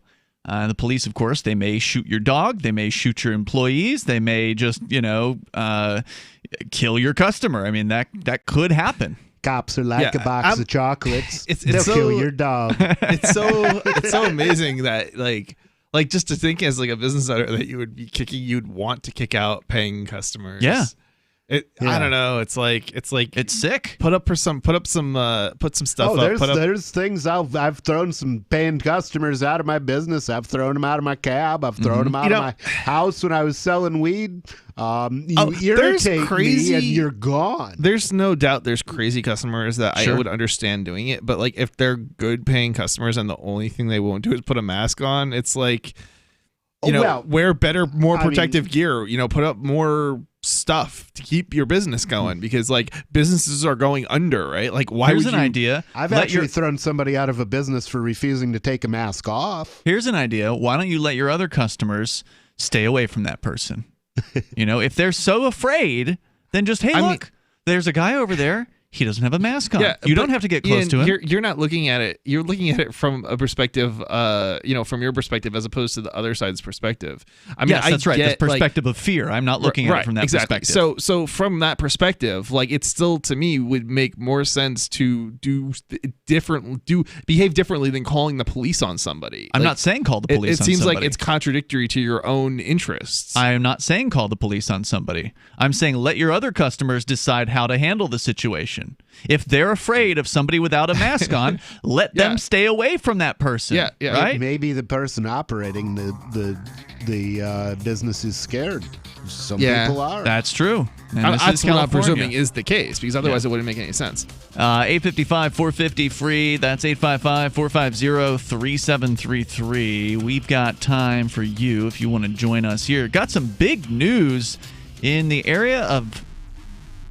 The police, of course, they may shoot your dog. They may shoot your employees. They may just, kill your customer. I mean, that could happen. Cops are like a box of chocolates. They'll kill your dog. It's so amazing that like just to think as like a business owner that you'd want to kick out paying customers. Yeah. I don't know. It's sick. Put some stuff up. There's things I've thrown some paying customers out of my business. I've thrown them out of my cab. I've thrown them out of my house when I was selling weed. You irritate me and you're gone. There's no doubt there's crazy customers that I would understand doing it, but like if they're good paying customers and the only thing they won't do is put a mask on, it's like wear better, more protective gear. Put up more stuff to keep your business going because like businesses are going under, right? Like why Here's would an you idea. I've actually thrown somebody out of a business for refusing to take a mask off. Here's an idea. Why don't you let your other customers stay away from that person? If they're so afraid, then just, hey, look, there's a guy over there. He doesn't have a mask on. You don't have to get close to him. You're not looking at it. You're looking at it from a perspective, from your perspective as opposed to the other side's perspective. I mean, that's right. The perspective of fear. I'm not looking at it from that perspective. So from that perspective, like it still to me would make more sense to behave differently than calling the police on somebody. I'm not saying call the police on somebody. It seems like it's contradictory to your own interests. I am not saying call the police on somebody. I'm saying let your other customers decide how to handle the situation. If they're afraid of somebody without a mask on, let them stay away from that person. Yeah. Right? Maybe the person operating the business is scared. Some people are. That's true. And that's what I'm presuming is the case because otherwise it wouldn't make any sense. 855-450-FREE. That's 855-450-3733. We've got time for you if you want to join us here. Got some big news in the area of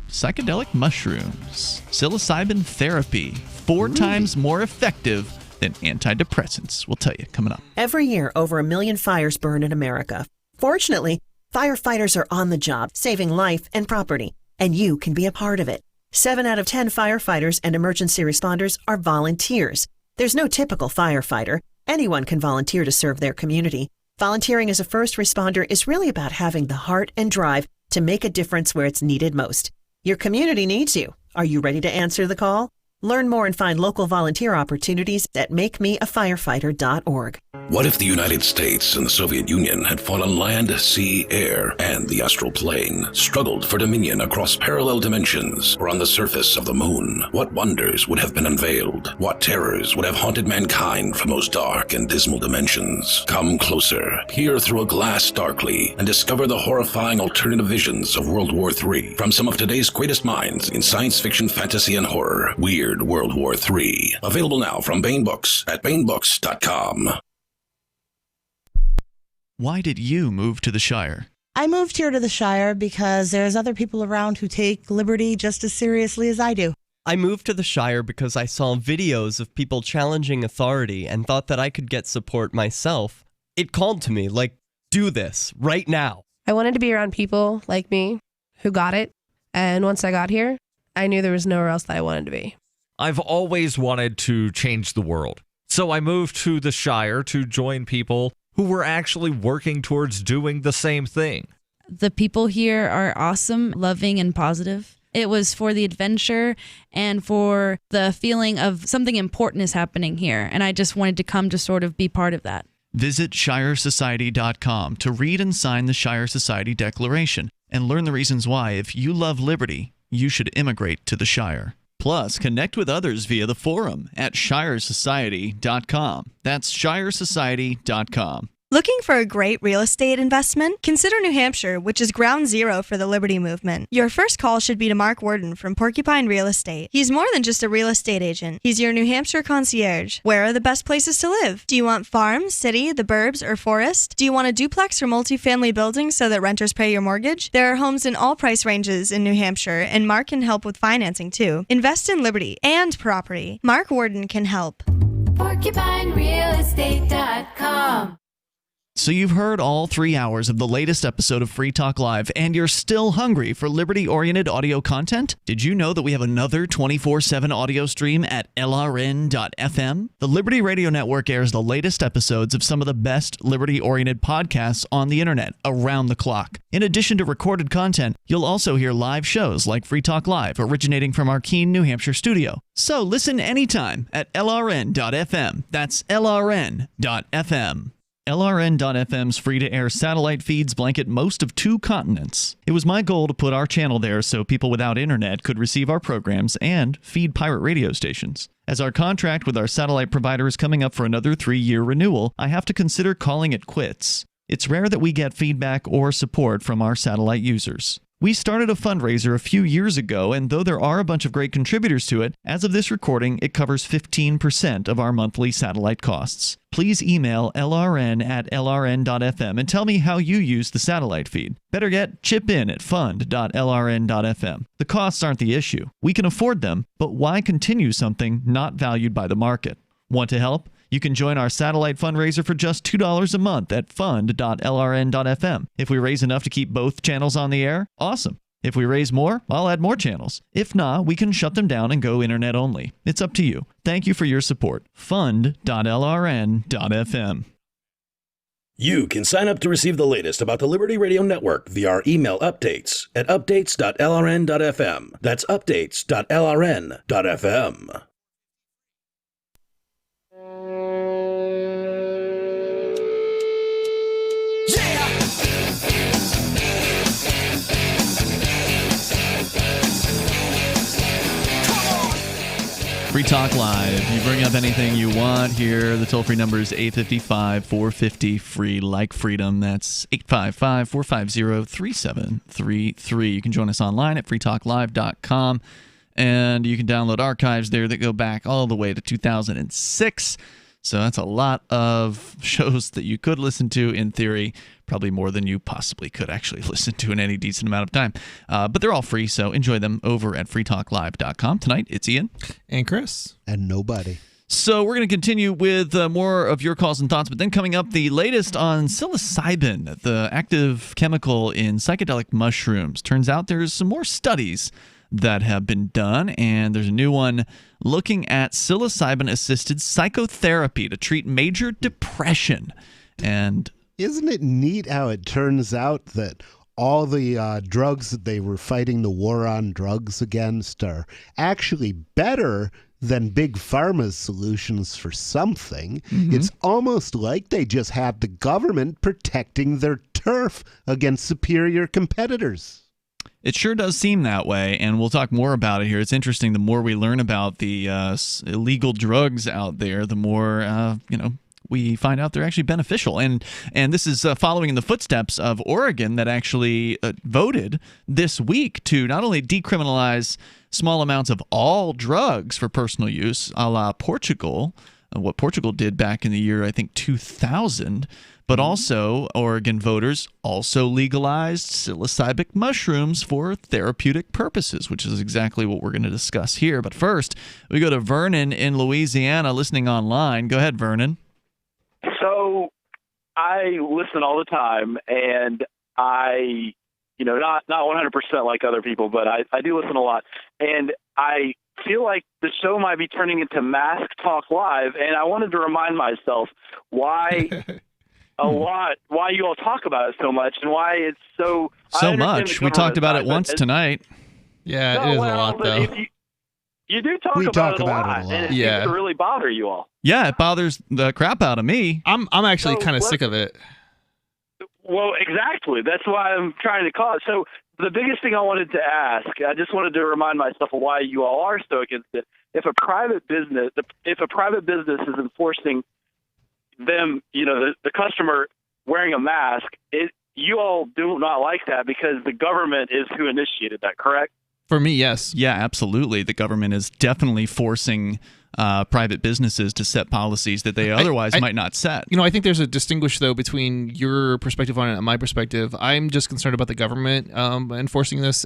psychedelic mushrooms. Psilocybin therapy, 4 times more effective than antidepressants. We'll tell you coming up. Every year, over 1 million fires burn in America. Fortunately, firefighters are on the job, saving life and property, and you can be a part of it. 7 out of 10 firefighters and emergency responders are volunteers. There's no typical firefighter. Anyone can volunteer to serve their community. Volunteering as a first responder is really about having the heart and drive to make a difference where it's needed most. Your community needs you. Are you ready to answer the call? Learn more and find local volunteer opportunities at makemeafirefighter.org. What if the United States and the Soviet Union had fought on land, sea, air, and the astral plane, struggled for dominion across parallel dimensions, or on the surface of the moon? What wonders would have been unveiled? What terrors would have haunted mankind from those dark and dismal dimensions? Come closer, peer through a glass darkly, and discover the horrifying alternative visions of World War III from some of today's greatest minds in science fiction, fantasy, and horror. Weird World War III. Available now from Baen Books at baenbooks.com. Why did you move to the Shire? I moved here to the Shire because there's other people around who take liberty just as seriously as I do. I moved to the Shire because I saw videos of people challenging authority and thought that I could get support myself. It called to me, like, do this right now. I wanted to be around people like me who got it. And once I got here, I knew there was nowhere else that I wanted to be. I've always wanted to change the world. So I moved to the Shire to join people who were actually working towards doing the same thing. The people here are awesome, loving, and positive. It was for the adventure and for the feeling of something important is happening here. And I just wanted to come to sort of be part of that. Visit ShireSociety.com to read and sign the Shire Society Declaration and learn the reasons why, if you love liberty, you should immigrate to the Shire. Plus, connect with others via the forum at ShireSociety.com. That's ShireSociety.com. Looking for a great real estate investment? Consider New Hampshire, which is ground zero for the Liberty Movement. Your first call should be to Mark Worden from Porcupine Real Estate. He's more than just a real estate agent. He's your New Hampshire concierge. Where are the best places to live? Do you want farm, city, the burbs, or forest? Do you want a duplex or multifamily building so that renters pay your mortgage? There are homes in all price ranges in New Hampshire, and Mark can help with financing too. Invest in liberty and property. Mark Worden can help. PorcupineRealEstate.com. So you've heard all 3 hours of the latest episode of Free Talk Live, and you're still hungry for liberty-oriented audio content? Did you know that we have another 24/7 audio stream at LRN.FM? The Liberty Radio Network airs the latest episodes of some of the best liberty-oriented podcasts on the internet around the clock. In addition to recorded content, you'll also hear live shows like Free Talk Live, originating from our Keene, New Hampshire studio. So listen anytime at LRN.FM. That's LRN.FM. LRN.FM's free-to-air satellite feeds blanket most of 2 continents. It was my goal to put our channel there so people without internet could receive our programs and feed pirate radio stations. As our contract with our satellite provider is coming up for another 3-year renewal, I have to consider calling it quits. It's rare that we get feedback or support from our satellite users. We started a fundraiser a few years ago, and though there are a bunch of great contributors to it, as of this recording, it covers 15% of our monthly satellite costs. Please email lrn@lrn.fm and tell me how you use the satellite feed. Better yet, chip in at fund.lrn.fm. The costs aren't the issue. We can afford them, but why continue something not valued by the market? Want to help? You can join our satellite fundraiser for just $2 a month at fund.lrn.fm. If we raise enough to keep both channels on the air, awesome. If we raise more, I'll add more channels. If not, we can shut them down and go internet only. It's up to you. Thank you for your support. Fund.lrn.fm. You can sign up to receive the latest about the Liberty Radio Network via our email updates at updates.lrn.fm. That's updates.lrn.fm. Free Talk Live. You bring up anything you want here. The toll-free number is 855-450-FREE, like freedom. That's 855-450-3733. You can join us online at freetalklive.com, and you can download archives there that go back all the way to 2006. So that's a lot of shows that you could listen to in theory, probably more than you possibly could actually listen to in any decent amount of time. But they're all free, so enjoy them over at freetalklive.com. Tonight, it's Ian. And Chris. And nobody. So we're going to continue with more of your calls and thoughts, but then coming up, the latest on psilocybin, the active chemical in psychedelic mushrooms. Turns out there's some more studies that have been done, and there's a new one looking at psilocybin-assisted psychotherapy to treat major depression. And isn't it neat how it turns out that all the drugs that they were fighting the war on drugs against are actually better than Big Pharma's solutions for something? Mm-hmm. It's almost like they just have the government protecting their turf against superior competitors. It sure does seem that way, and we'll talk more about it here. It's interesting. The more we learn about the illegal drugs out there, the more we find out they're actually beneficial. And this is following in the footsteps of Oregon, that actually voted this week to not only decriminalize small amounts of all drugs for personal use, a la Portugal, what Portugal did back in the year, I think, 2000, But also, Oregon voters also legalized psilocybin mushrooms for therapeutic purposes, which is exactly what we're going to discuss here. But first, we go to Vernon in Louisiana listening online. Go ahead, Vernon. So I listen all the time, and I, not 100% like other people, but I do listen a lot. And I feel like the show might be turning into Mask Talk Live, and I wanted to remind myself why why you all talk about it so much and why it's so much. We talked about it once tonight. Yeah, it is a lot, though. You do talk about it a lot, and it seems to really bother you all. Yeah, it bothers the crap out of me. I'm actually kind of sick of it. Well, exactly. That's why I'm trying to call it. So the biggest thing I wanted to ask, I just wanted to remind myself of why you all are so against it. If a private business is enforcing them, the customer wearing a mask, you all do not like that because the government is who initiated that, correct? For me, yes. Yeah, absolutely. The government is definitely forcing private businesses to set policies that they otherwise might not set. I think there's a distinguish, though, between your perspective on it and my perspective. I'm just concerned about the government enforcing this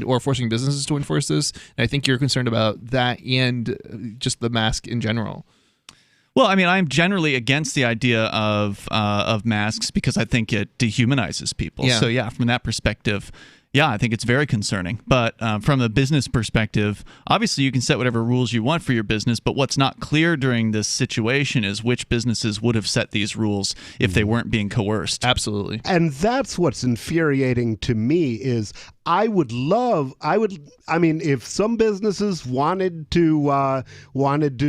or forcing businesses to enforce this. And I think you're concerned about that and just the mask in general. Well, I mean, I'm generally against the idea of masks because I think it dehumanizes people. Yeah. So, yeah, from that perspective, yeah, I think it's very concerning. But from a business perspective, obviously you can set whatever rules you want for your business, but what's not clear during this situation is which businesses would have set these rules if they weren't being coerced. Absolutely. And that's what's infuriating to me is I mean, if some businesses wanted to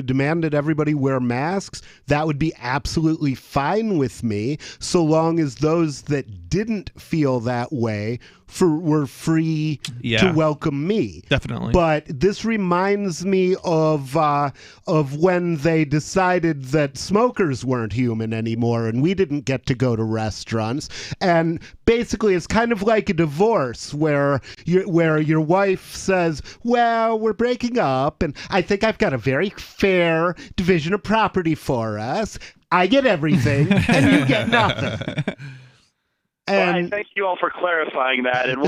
demand that everybody wear masks, that would be absolutely fine with me, so long as those that didn't feel that way were free to welcome me. Definitely. But this reminds me of when they decided that smokers weren't human anymore, and we didn't get to go to restaurants. And basically, it's kind of like a divorce where your wife says, well, we're breaking up, and I think I've got a very fair division of property for us. I get everything, and you get nothing. Well, I thank you all for clarifying that. And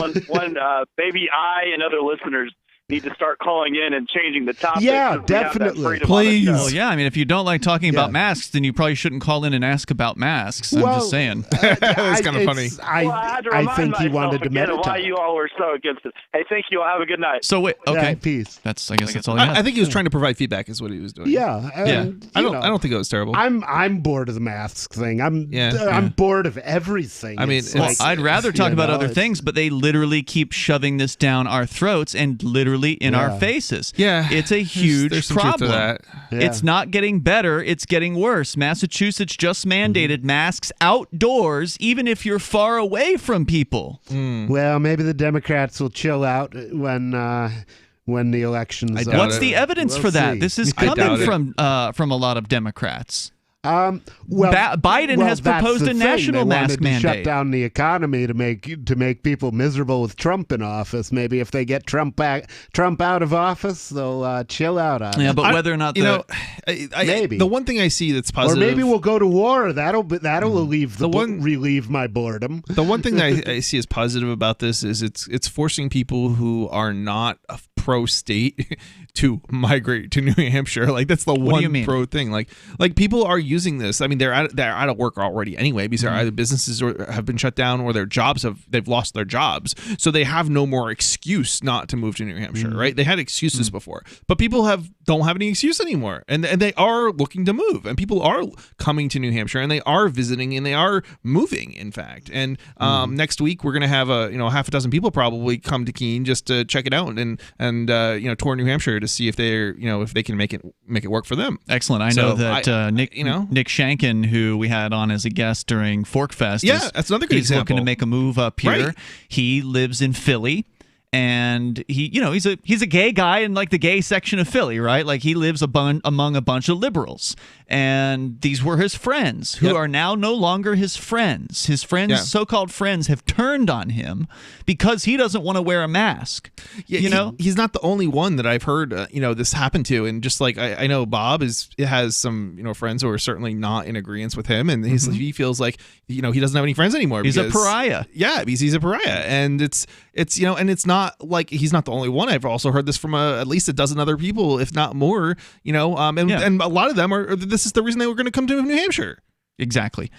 maybe I and other listeners need to start calling in and changing the topic. Yeah, definitely. Please. Well, yeah, I mean, if you don't like talking about masks, then you probably shouldn't call in and ask about masks. I'm just saying. It's kind of funny. I think he wanted to meditate. Why you all were so against it. Hey, thank you all. Have a good night. So wait, okay. Yeah, peace. I guess that's all he had. I think he was trying to provide feedback is what he was doing. Yeah. I don't think it was terrible. I'm bored of the mask thing. I'm bored of everything. I mean, I'd rather talk about other things, but they literally keep shoving this down our throats and literally in our faces. Yeah. It's a huge there's some truth problem. to that. Yeah. It's not getting better, it's getting worse. Massachusetts just mandated masks outdoors, even if you're far away from people. Well, maybe the Democrats will chill out when the elections. What's the evidence for that? See. This is coming from a lot of Democrats. Well, Biden has proposed a national mask mandate. mandate. Shut down the economy to make people miserable with Trump in office. Maybe if they get Trump out of office, they'll chill out on it. Yeah, but whether or not maybe the one thing I see that's positive, or maybe we'll go to war. That'll relieve my boredom. The one thing that I see as positive about this is it's forcing people who are not pro-state to migrate to New Hampshire. Like that's the one pro thing. Like people are using this. I mean, they're out of work already anyway because either businesses have been shut down or they've lost their jobs, so they have no more excuse not to move to New Hampshire. Right? They had excuses before, but people don't have any excuse anymore, and they are looking to move, and people are coming to New Hampshire, and they are visiting, and they are moving. In fact, and next week we're gonna have half a dozen people probably come to Keene just to check it out and tour New Hampshire to see if they can make it work for them. Excellent. I know that Nick Shankin, who we had on as a guest during Fork Fest, that's another good example. He's looking to make a move up here. Right. He lives in Philly. and he's a gay guy in like the gay section of Philly, right? Like he lives among a bunch of liberals, and these were his friends who are now no longer his friends. His friends, so-called friends, have turned on him because he doesn't want to wear a mask. Yeah, he's not the only one that I've heard this happen to, and just like I know Bob has some friends who are certainly not in agreement with him, and he feels like he doesn't have any friends anymore. He's a pariah. Yeah, because he's a pariah, and it's and it's not like he's not the only one. I've also heard this from at least a dozen other people, if not more. And a lot of them are. This is the reason they were going to come to New Hampshire. Exactly.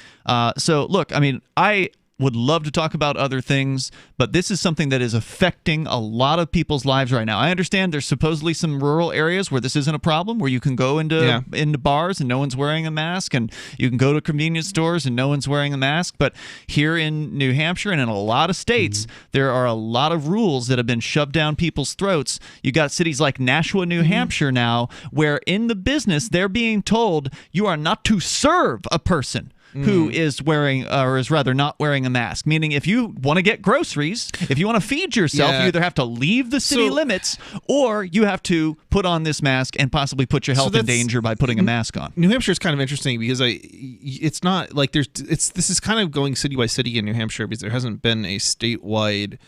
So look, I mean, I would love to talk about other things, but this is something that is affecting a lot of people's lives right now. I understand there's supposedly some rural areas where this isn't a problem, where you can go into bars and no one's wearing a mask, and you can go to convenience stores and no one's wearing a mask. But here in New Hampshire and in a lot of states, there are a lot of rules that have been shoved down people's throats. You got cities like Nashua, New Hampshire now, where in the business they're being told you are not to serve a person who is wearing, or is rather not wearing a mask. Meaning if you want to get groceries, if you want to feed yourself, you either have to leave the city limits, or you have to put on this mask and possibly put your health in danger by putting a mask on. New Hampshire is kind of interesting because it's not like this is kind of going city by city in New Hampshire, because there hasn't been a statewide.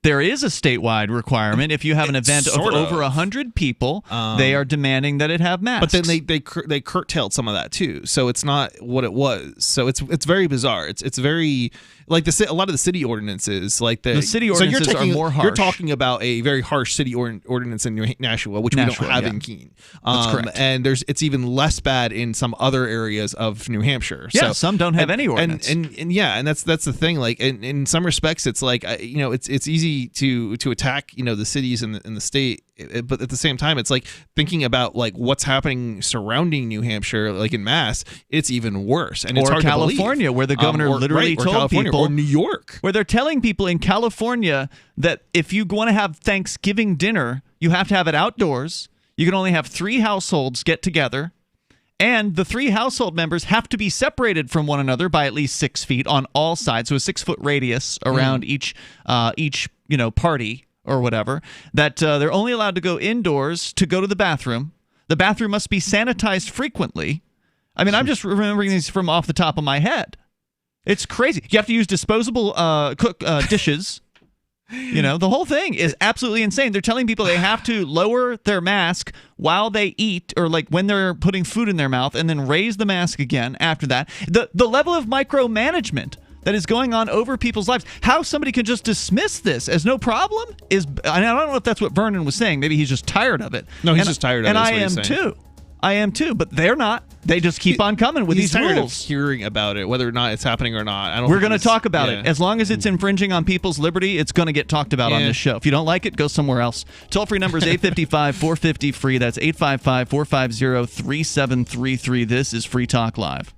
There is a statewide requirement. If you have an event of over 100 people, they are demanding that it have masks. But then they curtailed some of that too, so it's not what it was. So it's very bizarre. It's very like a lot of the city ordinances, like the city ordinances are more harsh. You're talking about a very harsh city ordinance in Nashua, which we don't have in Keene. That's correct. And it's even less bad in some other areas of New Hampshire. Yeah, so, some don't have any ordinance. And that's the thing. Like in some respects, it's like it's easy to attack the cities in the state, but at the same time, it's like thinking about like what's happening surrounding New Hampshire, like in Mass, it's even worse. And it's hard California, to believe. where the governor literally told people, or New York, where they're telling people in California that if you want to have Thanksgiving dinner, you have to have it outdoors. You can only have 3 households get together. And the 3 household members have to be separated from one another by at least 6 feet on all sides, so a 6-foot radius around each party or whatever. That they're only allowed to go indoors to go to the bathroom. The bathroom must be sanitized frequently. I mean, I'm just remembering these from off the top of my head. It's crazy. You have to use disposable dishes. The whole thing is absolutely insane. They're telling people they have to lower their mask while they eat, or like when they're putting food in their mouth, and then raise the mask again after that. The level of micromanagement that is going on over people's lives, how somebody can just dismiss this as no problem is, I don't know if that's what Vernon was saying. Maybe he's just tired of it. No, he's just tired of it. And I am too, but they're not. They just keep on coming with these tired rules. Of hearing about it, whether or not it's happening or not. We're going to talk about it. As long as it's infringing on people's liberty, it's going to get talked about on this show. If you don't like it, go somewhere else. Toll-free number is 855-450-FREE. That's 855-450-3733. This is Free Talk Live.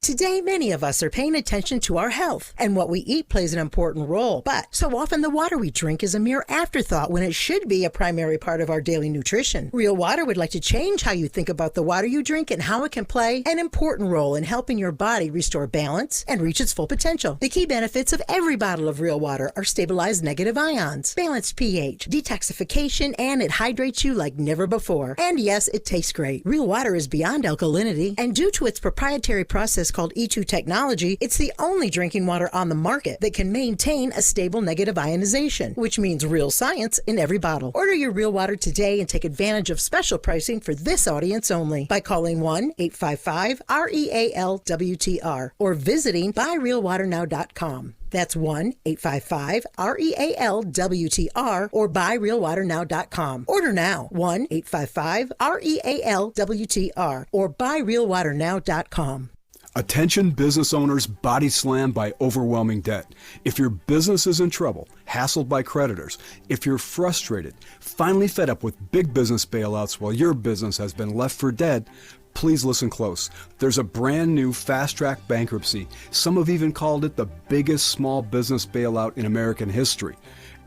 Today, many of us are paying attention to our health, and what we eat plays an important role. But so often the water we drink is a mere afterthought when it should be a primary part of our daily nutrition. Real Water would like to change how you think about the water you drink and how it can play an important role in helping your body restore balance and reach its full potential. The key benefits of every bottle of Real Water are stabilized negative ions, balanced pH, detoxification, and it hydrates you like never before. And yes, it tastes great. Real Water is beyond alkalinity, and due to its proprietary process called E2 technology, it's the only drinking water on the market that can maintain a stable negative ionization, which means real science in every bottle. Order your Real Water today and take advantage of special pricing for this audience only by calling 1-855-REAL-WTR or visiting buyrealwaternow.com. That's 1-855-REAL-WTR or buyrealwaternow.com. Order now, 1-855-REAL-WTR or buyrealwaternow.com. Attention business owners body slammed by overwhelming debt. If your business is in trouble, hassled by creditors, if you're frustrated, finally fed up with big business bailouts while your business has been left for dead, please listen close. There's a brand new fast-track bankruptcy. Some have even called it the biggest small business bailout in American history.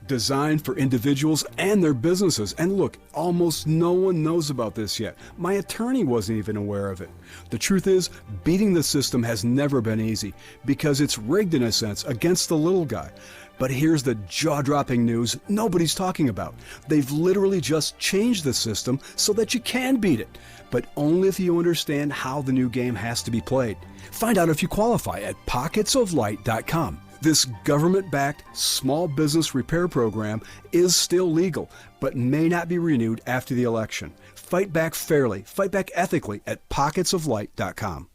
Designed for individuals and their businesses. And look, almost no one knows about this yet. My attorney wasn't even aware of it. The truth is, beating the system has never been easy because it's rigged in a sense against the little guy. But here's the jaw-dropping news nobody's talking about. They've literally just changed the system so that you can beat it, but only if you understand how the new game has to be played. Find out if you qualify at pocketsoflight.com. This government-backed small business repair program is still legal, but may not be renewed after the election. Fight back fairly, fight back ethically at pocketsoflight.com.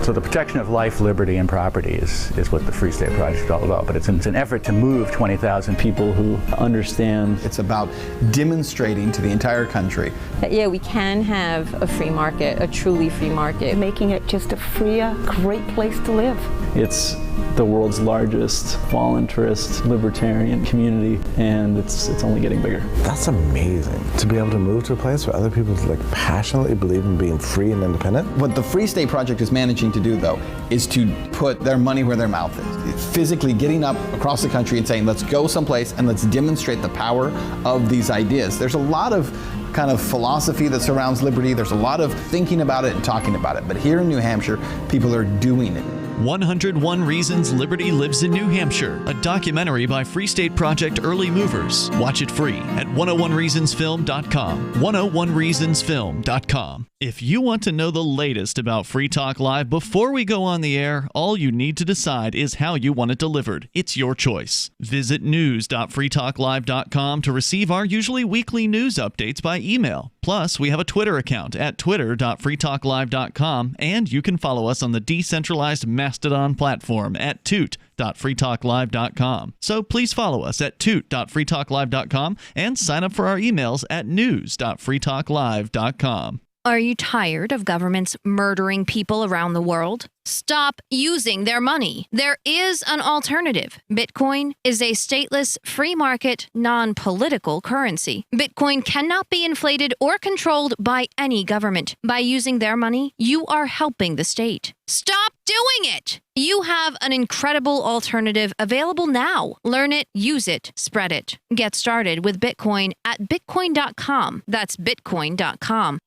So the protection of life, liberty, and property is what the Free State Project is all about. But it's an effort to move 20,000 people who understand. It's about demonstrating to the entire country that, yeah, we can have a free market, a truly free market. Making it just a freer, great place to live. It's the world's largest voluntarist libertarian community, and it's only getting bigger. That's amazing, to be able to move to a place where other people passionately believe in being free and independent. What the Free State Project is managing to do, though, is to put their money where their mouth is. Physically getting up across the country and saying, let's go someplace and let's demonstrate the power of these ideas. There's a lot of kind of philosophy that surrounds liberty. There's a lot of thinking about it and talking about it. But here in New Hampshire, people are doing it. 101 Reasons Liberty Lives in New Hampshire, a documentary by Free State Project Early Movers. Watch it free at 101reasonsfilm.com. 101reasonsfilm.com. If you want to know the latest about Free Talk Live before we go on the air, all you need to decide is how you want it delivered. It's your choice. Visit news.freetalklive.com to receive our usually weekly news updates by email. Plus, we have a Twitter account at twitter.freetalklive.com, and you can follow us on the decentralized Mastodon platform at toot.freetalklive.com. So please follow us at toot.freetalklive.com and sign up for our emails at news.freetalklive.com. Are you tired of governments murdering people around the world? Stop using their money. There is an alternative. Bitcoin is a stateless, free market, non-political currency. Bitcoin cannot be inflated or controlled by any government. By using their money, you are helping the state. Stop doing it! You have an incredible alternative available now. Learn it, use it, spread it. Get started with Bitcoin at bitcoin.com. That's bitcoin.com.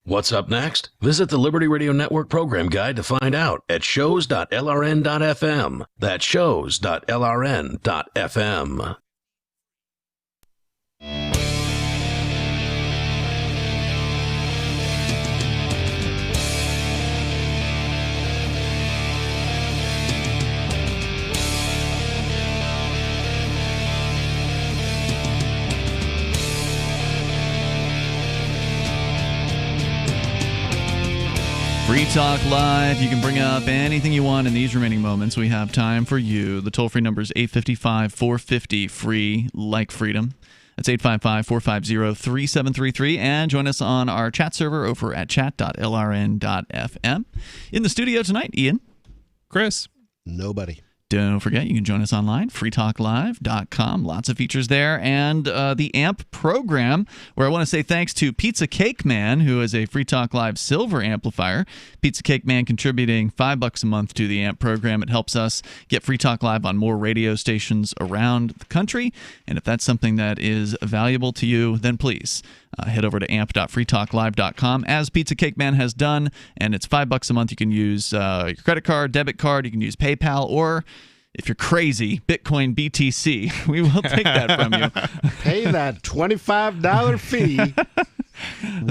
What's up next? Visit the Liberty Radio Network program guide to find out at shows.lrn.fm. That's shows.lrn.fm. Free Talk Live. You can bring up anything you want in these remaining moments. We have time for you. The toll-free number is 855-450-FREE, like freedom. That's 855-450-3733. And join us on our chat server over at chat.lrn.fm. In the studio tonight, Ian. Chris. Nobody. Don't forget, you can join us online, freetalklive.com. Lots of features there. And the AMP program, where I want to say thanks to Pizza Cake Man, who is a Free Talk Live silver amplifier. Pizza Cake Man contributing $5 a month to the AMP program. It helps us get Free Talk Live on more radio stations around the country. And if that's something that is valuable to you, then please head over to amp.freetalklive.com, as Pizza Cake Man has done, and it's $5 a month. You can use your credit card, debit card, you can use PayPal, or if you're crazy, Bitcoin BTC. We will take that from you. Pay that $25 fee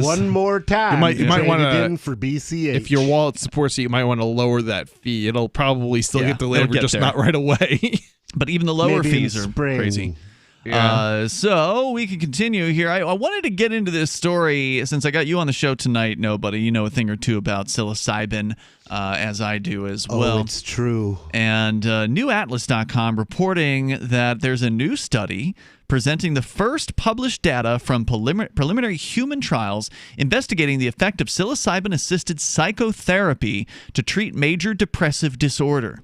one more time. You might want to in for BCH. If your wallet supports it, you might want to lower that fee. It'll probably still get delivered, just not right away. But even the lower Maybe fees are spring. crazy. Yeah. So we can continue here. I wanted to get into this story since I got you on the show tonight. Nobody, you know a thing or two about psilocybin, as I do as well. Oh, it's true. And newatlas.com reporting that there's a new study presenting the first published data from preliminary human trials investigating the effect of psilocybin-assisted psychotherapy to treat major depressive disorder.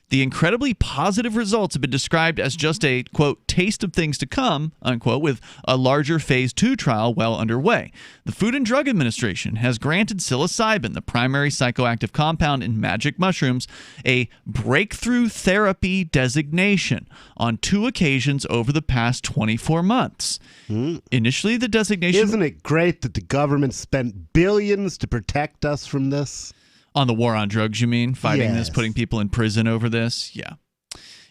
The incredibly positive results have been described as just a, quote, taste of things to come, unquote, with a larger Phase 2 trial well underway. The Food and Drug Administration has granted psilocybin, the primary psychoactive compound in magic mushrooms, a breakthrough therapy designation on 2 occasions over the past 24 months. Initially, the designation... Isn't it great that the government spent billions to protect us from this? On the war on drugs, you mean? Fighting this, Yes. putting people in prison over this? Yeah.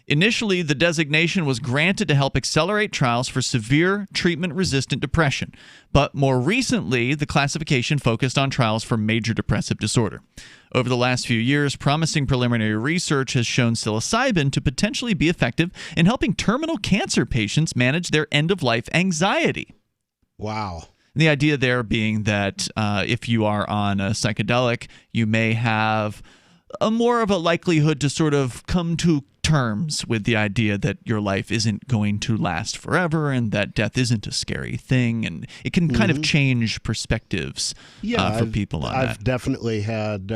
Initially, the designation was granted to help accelerate trials for severe treatment-resistant depression. But more recently, the classification focused on trials for major depressive disorder. Over the last few years, promising preliminary research has shown psilocybin to potentially be effective in helping terminal cancer patients manage their end-of-life anxiety. Wow. The idea there being that if you are on a psychedelic, you may have more of a likelihood to sort of come to terms with the idea that your life isn't going to last forever and that death isn't a scary thing. And it can kind of change perspectives for people on that. I've definitely had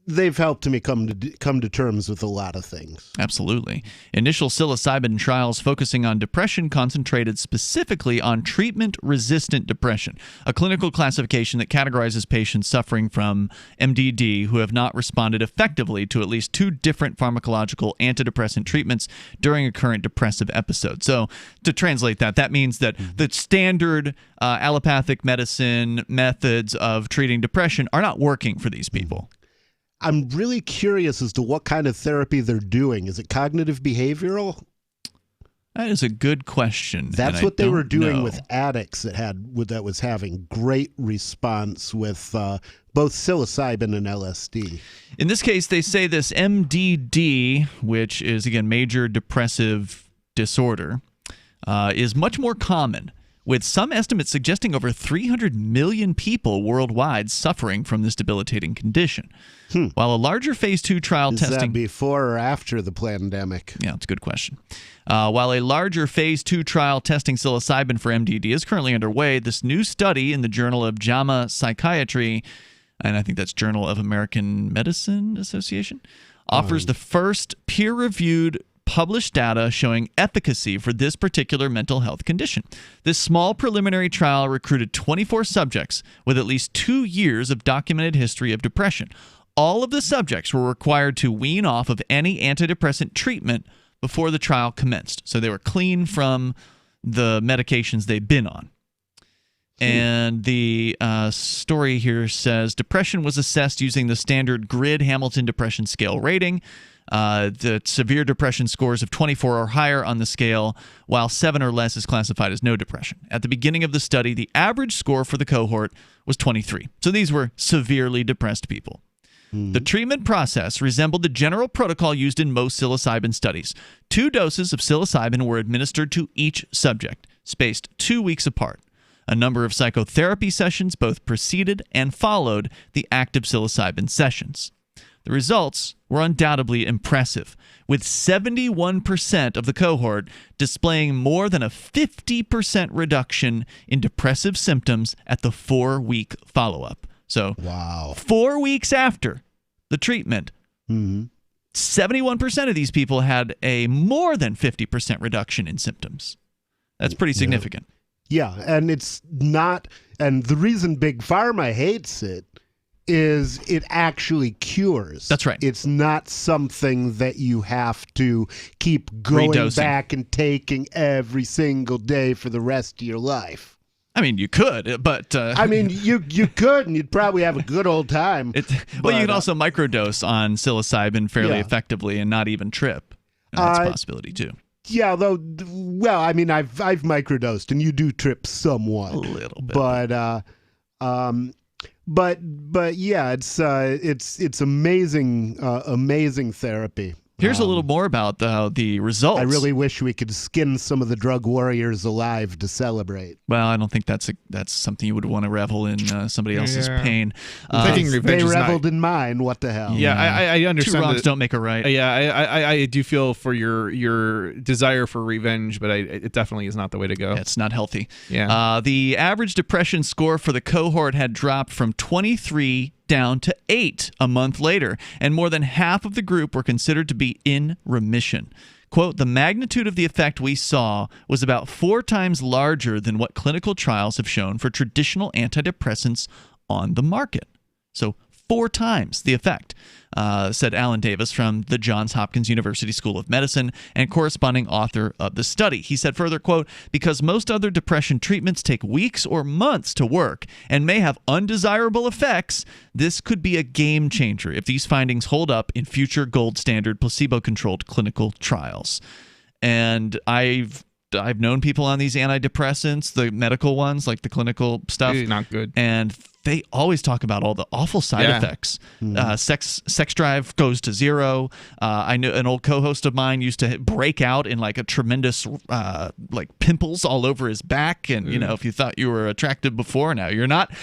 they've helped me come to terms with a lot of things. Absolutely. Initial psilocybin trials focusing on depression concentrated specifically on treatment-resistant depression, a clinical classification that categorizes patients suffering from MDD who have not responded effectively to at least 2 different pharmacological antidepressant treatments during a current depressive episode. So to translate that, that means that the standard allopathic medicine methods of treating depression are not working for these people. I'm really curious as to what kind of therapy they're doing. Is it cognitive behavioral? That is a good question. That's what they were doing with addicts that was having great response with both psilocybin and LSD. In this case, they say this MDD, which is, again, major depressive disorder, is much more common, with some estimates suggesting over 300 million people worldwide suffering from this debilitating condition. While a larger phase 2 trial testing... Is that before or after the pandemic? Yeah, that's a good question. While a larger phase 2 trial testing psilocybin for MDD is currently underway, this new study in the Journal of JAMA Psychiatry, and I think that's Journal of American Medicine Association, offers the first peer-reviewed published data showing efficacy for this particular mental health condition. This small preliminary trial recruited 24 subjects with at least 2 years of documented history of depression. All of the subjects were required to wean off of any antidepressant treatment before the trial commenced. So they were clean from the medications they've been on. And the story here says depression was assessed using the standard GRID Hamilton Depression Scale rating. The severe depression scores of 24 or higher on the scale, while 7 or less is classified as no depression. At the beginning of the study, the average score for the cohort was 23. So these were severely depressed people. The treatment process resembled the general protocol used in most psilocybin studies. 2 doses of psilocybin were administered to each subject, spaced 2 weeks apart. A number of psychotherapy sessions both preceded and followed the active psilocybin sessions. The results were undoubtedly impressive, with 71% of the cohort displaying more than a 50% reduction in depressive symptoms at the 4-week follow-up. So, 4 weeks after the treatment, 71% of these people had a more than 50% reduction in symptoms. That's pretty significant. Yeah, and it's not, and the reason Big Pharma hates it is it actually cures. That's right. It's not something that you have to keep going Redosing. back and taking every single day for the rest of your life. I mean, you could, but... I mean, you could, and you'd probably have a good old time. Well, you can also microdose on psilocybin fairly effectively and not even trip. And that's a possibility, too. Yeah, though, well, I mean, I've microdosed, and you do trip somewhat. A little bit. But yeah, it's amazing, amazing therapy. Here's a little more about the results. I really wish we could skin some of the drug warriors alive to celebrate. Well, I don't think that's something you would want to revel in somebody else's pain. Taking revenge they is reveled in mine. What the hell? Yeah, I understand. 2 wrongs don't make a right. Yeah, I do feel for your desire for revenge, but it definitely is not the way to go. It's not healthy. Yeah. The average depression score for the cohort had dropped from 23 down to 8 a month later, and more than half of the group were considered to be in remission. Quote, the magnitude of the effect we saw was about 4 times larger than what clinical trials have shown for traditional antidepressants on the market. So 4 times the effect, said Alan Davis from the Johns Hopkins University School of Medicine and corresponding author of the study. He said further, quote, because most other depression treatments take weeks or months to work and may have undesirable effects, this could be a game changer if these findings hold up in future gold standard placebo-controlled clinical trials. And I've known people on these antidepressants, the medical ones, like the clinical stuff. Not good. And they always talk about all the awful side effects. Sex drive goes to 0. I know an old co-host of mine used to break out in like a tremendous like pimples all over his back, and you know, if you thought you were attractive before, now you're not.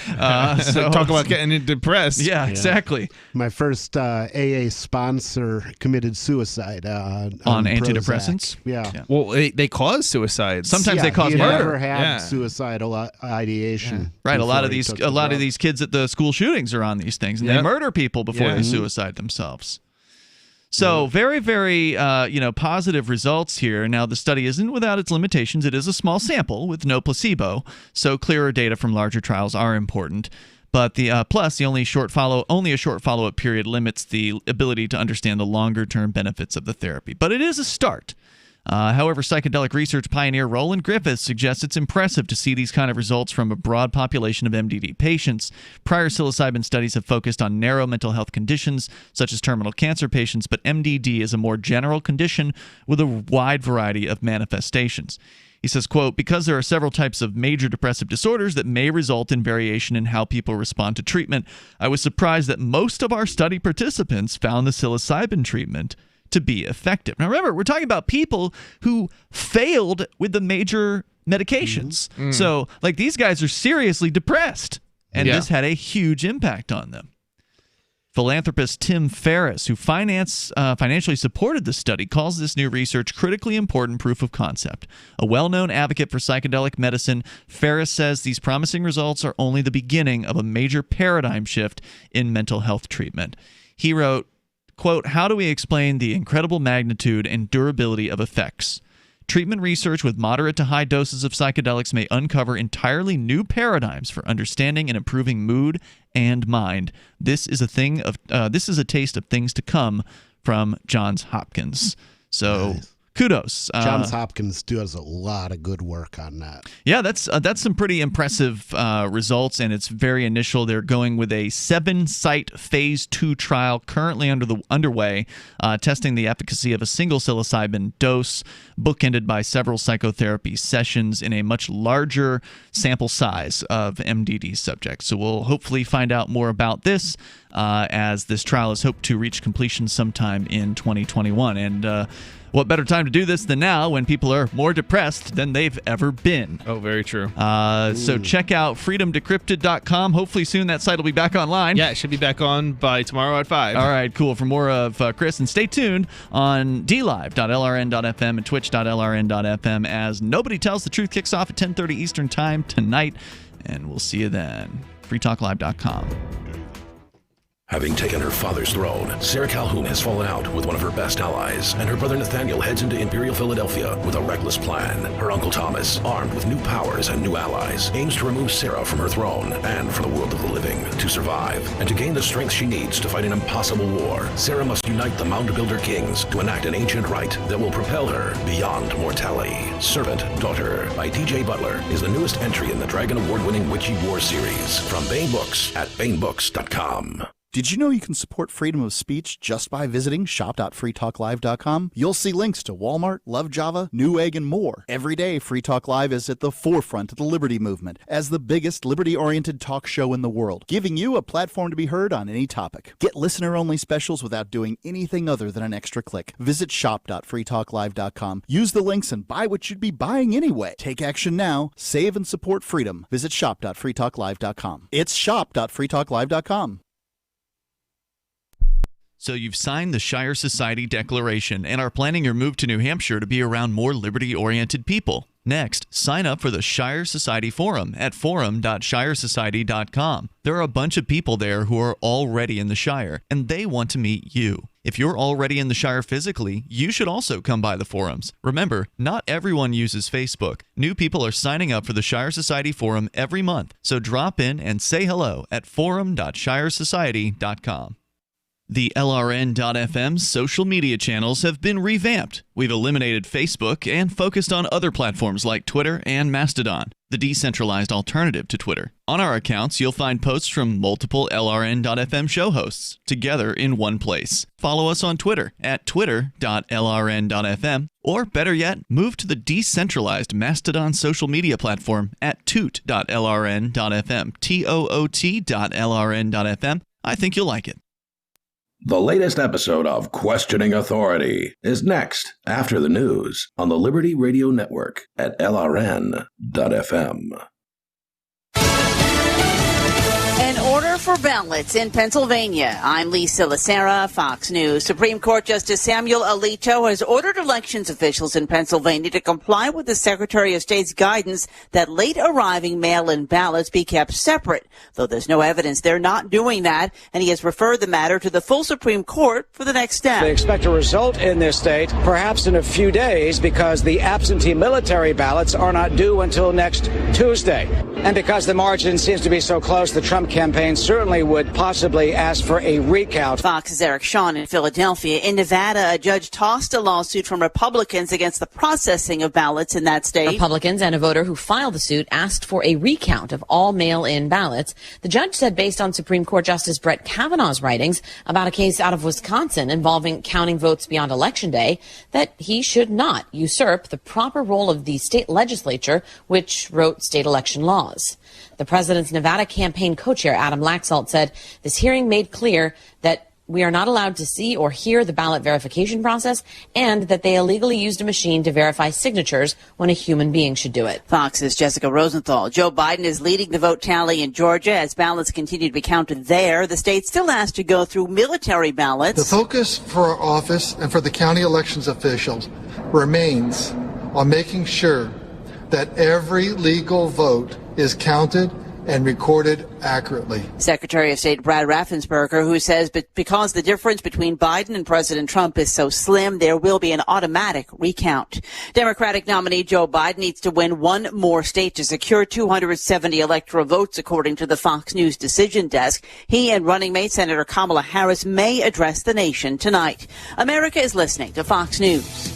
So talk about getting depressed. Yeah, exactly. My first AA sponsor committed suicide on antidepressants. Prozac. Yeah. Well, they cause suicide. Sometimes they cause he murder. never had suicidal ideation. Right, a lot of before these kids at the school shootings are on these things, and they murder people before they suicide themselves. So very, very, positive results here. Now, the study isn't without its limitations. It is a small sample with no placebo, so clearer data from larger trials are important. But the plus, only a short follow-up period limits the ability to understand the longer-term benefits of the therapy. But it is a start. However, psychedelic research pioneer Roland Griffiths suggests it's impressive to see these kind of results from a broad population of MDD patients. Prior psilocybin studies have focused on narrow mental health conditions, such as terminal cancer patients, but MDD is a more general condition with a wide variety of manifestations. He says, quote, because there are several types of major depressive disorders that may result in variation in how people respond to treatment, I was surprised that most of our study participants found the psilocybin treatment to be effective. Now, remember, we're talking about people who failed with the major medications. So, like, these guys are seriously depressed, and this had a huge impact on them. Philanthropist Tim Ferriss, who financially supported the study, calls this new research critically important proof of concept. A well-known advocate for psychedelic medicine, Ferriss says these promising results are only the beginning of a major paradigm shift in mental health treatment. He wrote, quote, how do we explain the incredible magnitude and durability of effects? Treatment research with moderate to high doses of psychedelics may uncover entirely new paradigms for understanding and improving mood and mind. This is a taste of things to come from Johns Hopkins. So kudos. Johns Hopkins does a lot of good work on that. Yeah, that's some pretty impressive results, and it's very initial. They're going with a 7-site phase 2 trial currently underway, testing the efficacy of a single psilocybin dose, bookended by several psychotherapy sessions in a much larger sample size of MDD subjects. So we'll hopefully find out more about this as this trial is hoped to reach completion sometime in 2021. And what better time to do this than now when people are more depressed than they've ever been? Oh, very true. So check out freedomdecrypted.com. Hopefully soon that site will be back online. Yeah, it should be back on by tomorrow at 5. All right, cool. For more of Chris, and stay tuned on dlive.lrn.fm and twitch.lrn.fm as Nobody Tells the Truth kicks off at 10:30 Eastern Time tonight. And we'll see you then. freetalklive.com. Having taken her father's throne, Sarah Calhoun has fallen out with one of her best allies, and her brother Nathaniel heads into Imperial Philadelphia with a reckless plan. Her uncle Thomas, armed with new powers and new allies, aims to remove Sarah from her throne and from the world of the living. To survive, and to gain the strength she needs to fight an impossible war, Sarah must unite the Mound Builder Kings to enact an ancient rite that will propel her beyond mortality. Servant Daughter by TJ Butler is the newest entry in the Dragon Award-winning Witchy War series from Baen Books at BaenBooks.com. Did you know you can support freedom of speech just by visiting shop.freetalklive.com? You'll see links to Walmart, Love Java, Newegg, and more. Every day, Free Talk Live is at the forefront of the liberty movement as the biggest liberty-oriented talk show in the world, giving you a platform to be heard on any topic. Get listener-only specials without doing anything other than an extra click. Visit shop.freetalklive.com. Use the links and buy what you'd be buying anyway. Take action now. Save and support freedom. Visit shop.freetalklive.com. It's shop.freetalklive.com. So you've signed the Shire Society Declaration and are planning your move to New Hampshire to be around more liberty-oriented people. Next, sign up for the Shire Society Forum at forum.shiresociety.com. There are a bunch of people there who are already in the Shire, and they want to meet you. If you're already in the Shire physically, you should also come by the forums. Remember, not everyone uses Facebook. New people are signing up for the Shire Society Forum every month, so drop in and say hello at forum.shiresociety.com. The LRN.FM social media channels have been revamped. We've eliminated Facebook and focused on other platforms like Twitter and Mastodon, the decentralized alternative to Twitter. On our accounts, you'll find posts from multiple LRN.FM show hosts together in one place. Follow us on Twitter at twitter.lrn.fm, or better yet, move to the decentralized Mastodon social media platform at toot.lrn.fm, toot.lrn.fm. I think you'll like it. The latest episode of Questioning Authority is next after the news on the Liberty Radio Network at LRN.FM. An order for ballots in Pennsylvania. I'm Lisa Lacera, Fox News. Supreme Court Justice Samuel Alito has ordered elections officials in Pennsylvania to comply with the Secretary of State's guidance that late-arriving mail-in ballots be kept separate, though there's no evidence they're not doing that, and he has referred the matter to the full Supreme Court for the next step. They expect a result in this state perhaps in a few days because the absentee military ballots are not due until next Tuesday. And because the margin seems to be so close, the Trump campaign certainly would possibly ask for a recount. Fox's Eric Shawn in Philadelphia. In Nevada, a judge tossed a lawsuit from Republicans against the processing of ballots in that state. Republicans and a voter who filed the suit asked for a recount of all mail-in ballots. The judge said, based on Supreme Court Justice Brett Kavanaugh's writings about a case out of Wisconsin involving counting votes beyond Election Day, that he should not usurp the proper role of the state legislature, which wrote state election laws. The president's Nevada campaign co-chair, Adam Laxalt, said this hearing made clear that we are not allowed to see or hear the ballot verification process and that they illegally used a machine to verify signatures when a human being should do it. Fox's Jessica Rosenthal. Joe Biden is leading the vote tally in Georgia as ballots continue to be counted there. The state still has to go through military ballots. The focus for our office and for the county elections officials remains on making sure that every legal vote is counted and recorded accurately. Secretary of State Brad Raffensperger, who says because the difference between Biden and President Trump is so slim, there will be an automatic recount. Democratic nominee Joe Biden needs to win one more state to secure 270 electoral votes, according to the Fox News decision desk. He and running mate Senator Kamala Harris may address the nation tonight. America is listening to Fox News.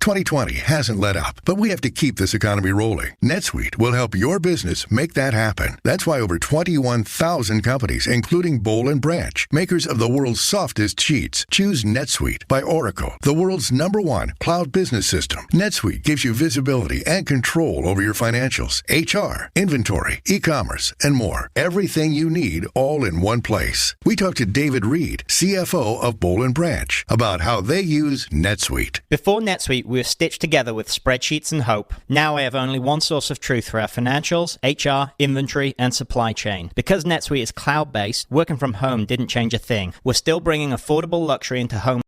2020 hasn't let up, but we have to keep this economy rolling. NetSuite will help your business make that happen. That's why over 21,000 companies, including Boll & Branch, makers of the world's softest sheets, choose NetSuite by Oracle, the world's #1 cloud business system. NetSuite gives you visibility and control over your financials, HR, inventory, e-commerce, and more. Everything you need all in one place. We talked to David Reed, CFO of Boll & Branch, about how they use NetSuite. Before NetSuite, we were stitched together with spreadsheets and hope. Now I have only one source of truth for our financials, HR, inventory, and supply chain. Because NetSuite is cloud-based, working from home didn't change a thing. We're still bringing affordable luxury into home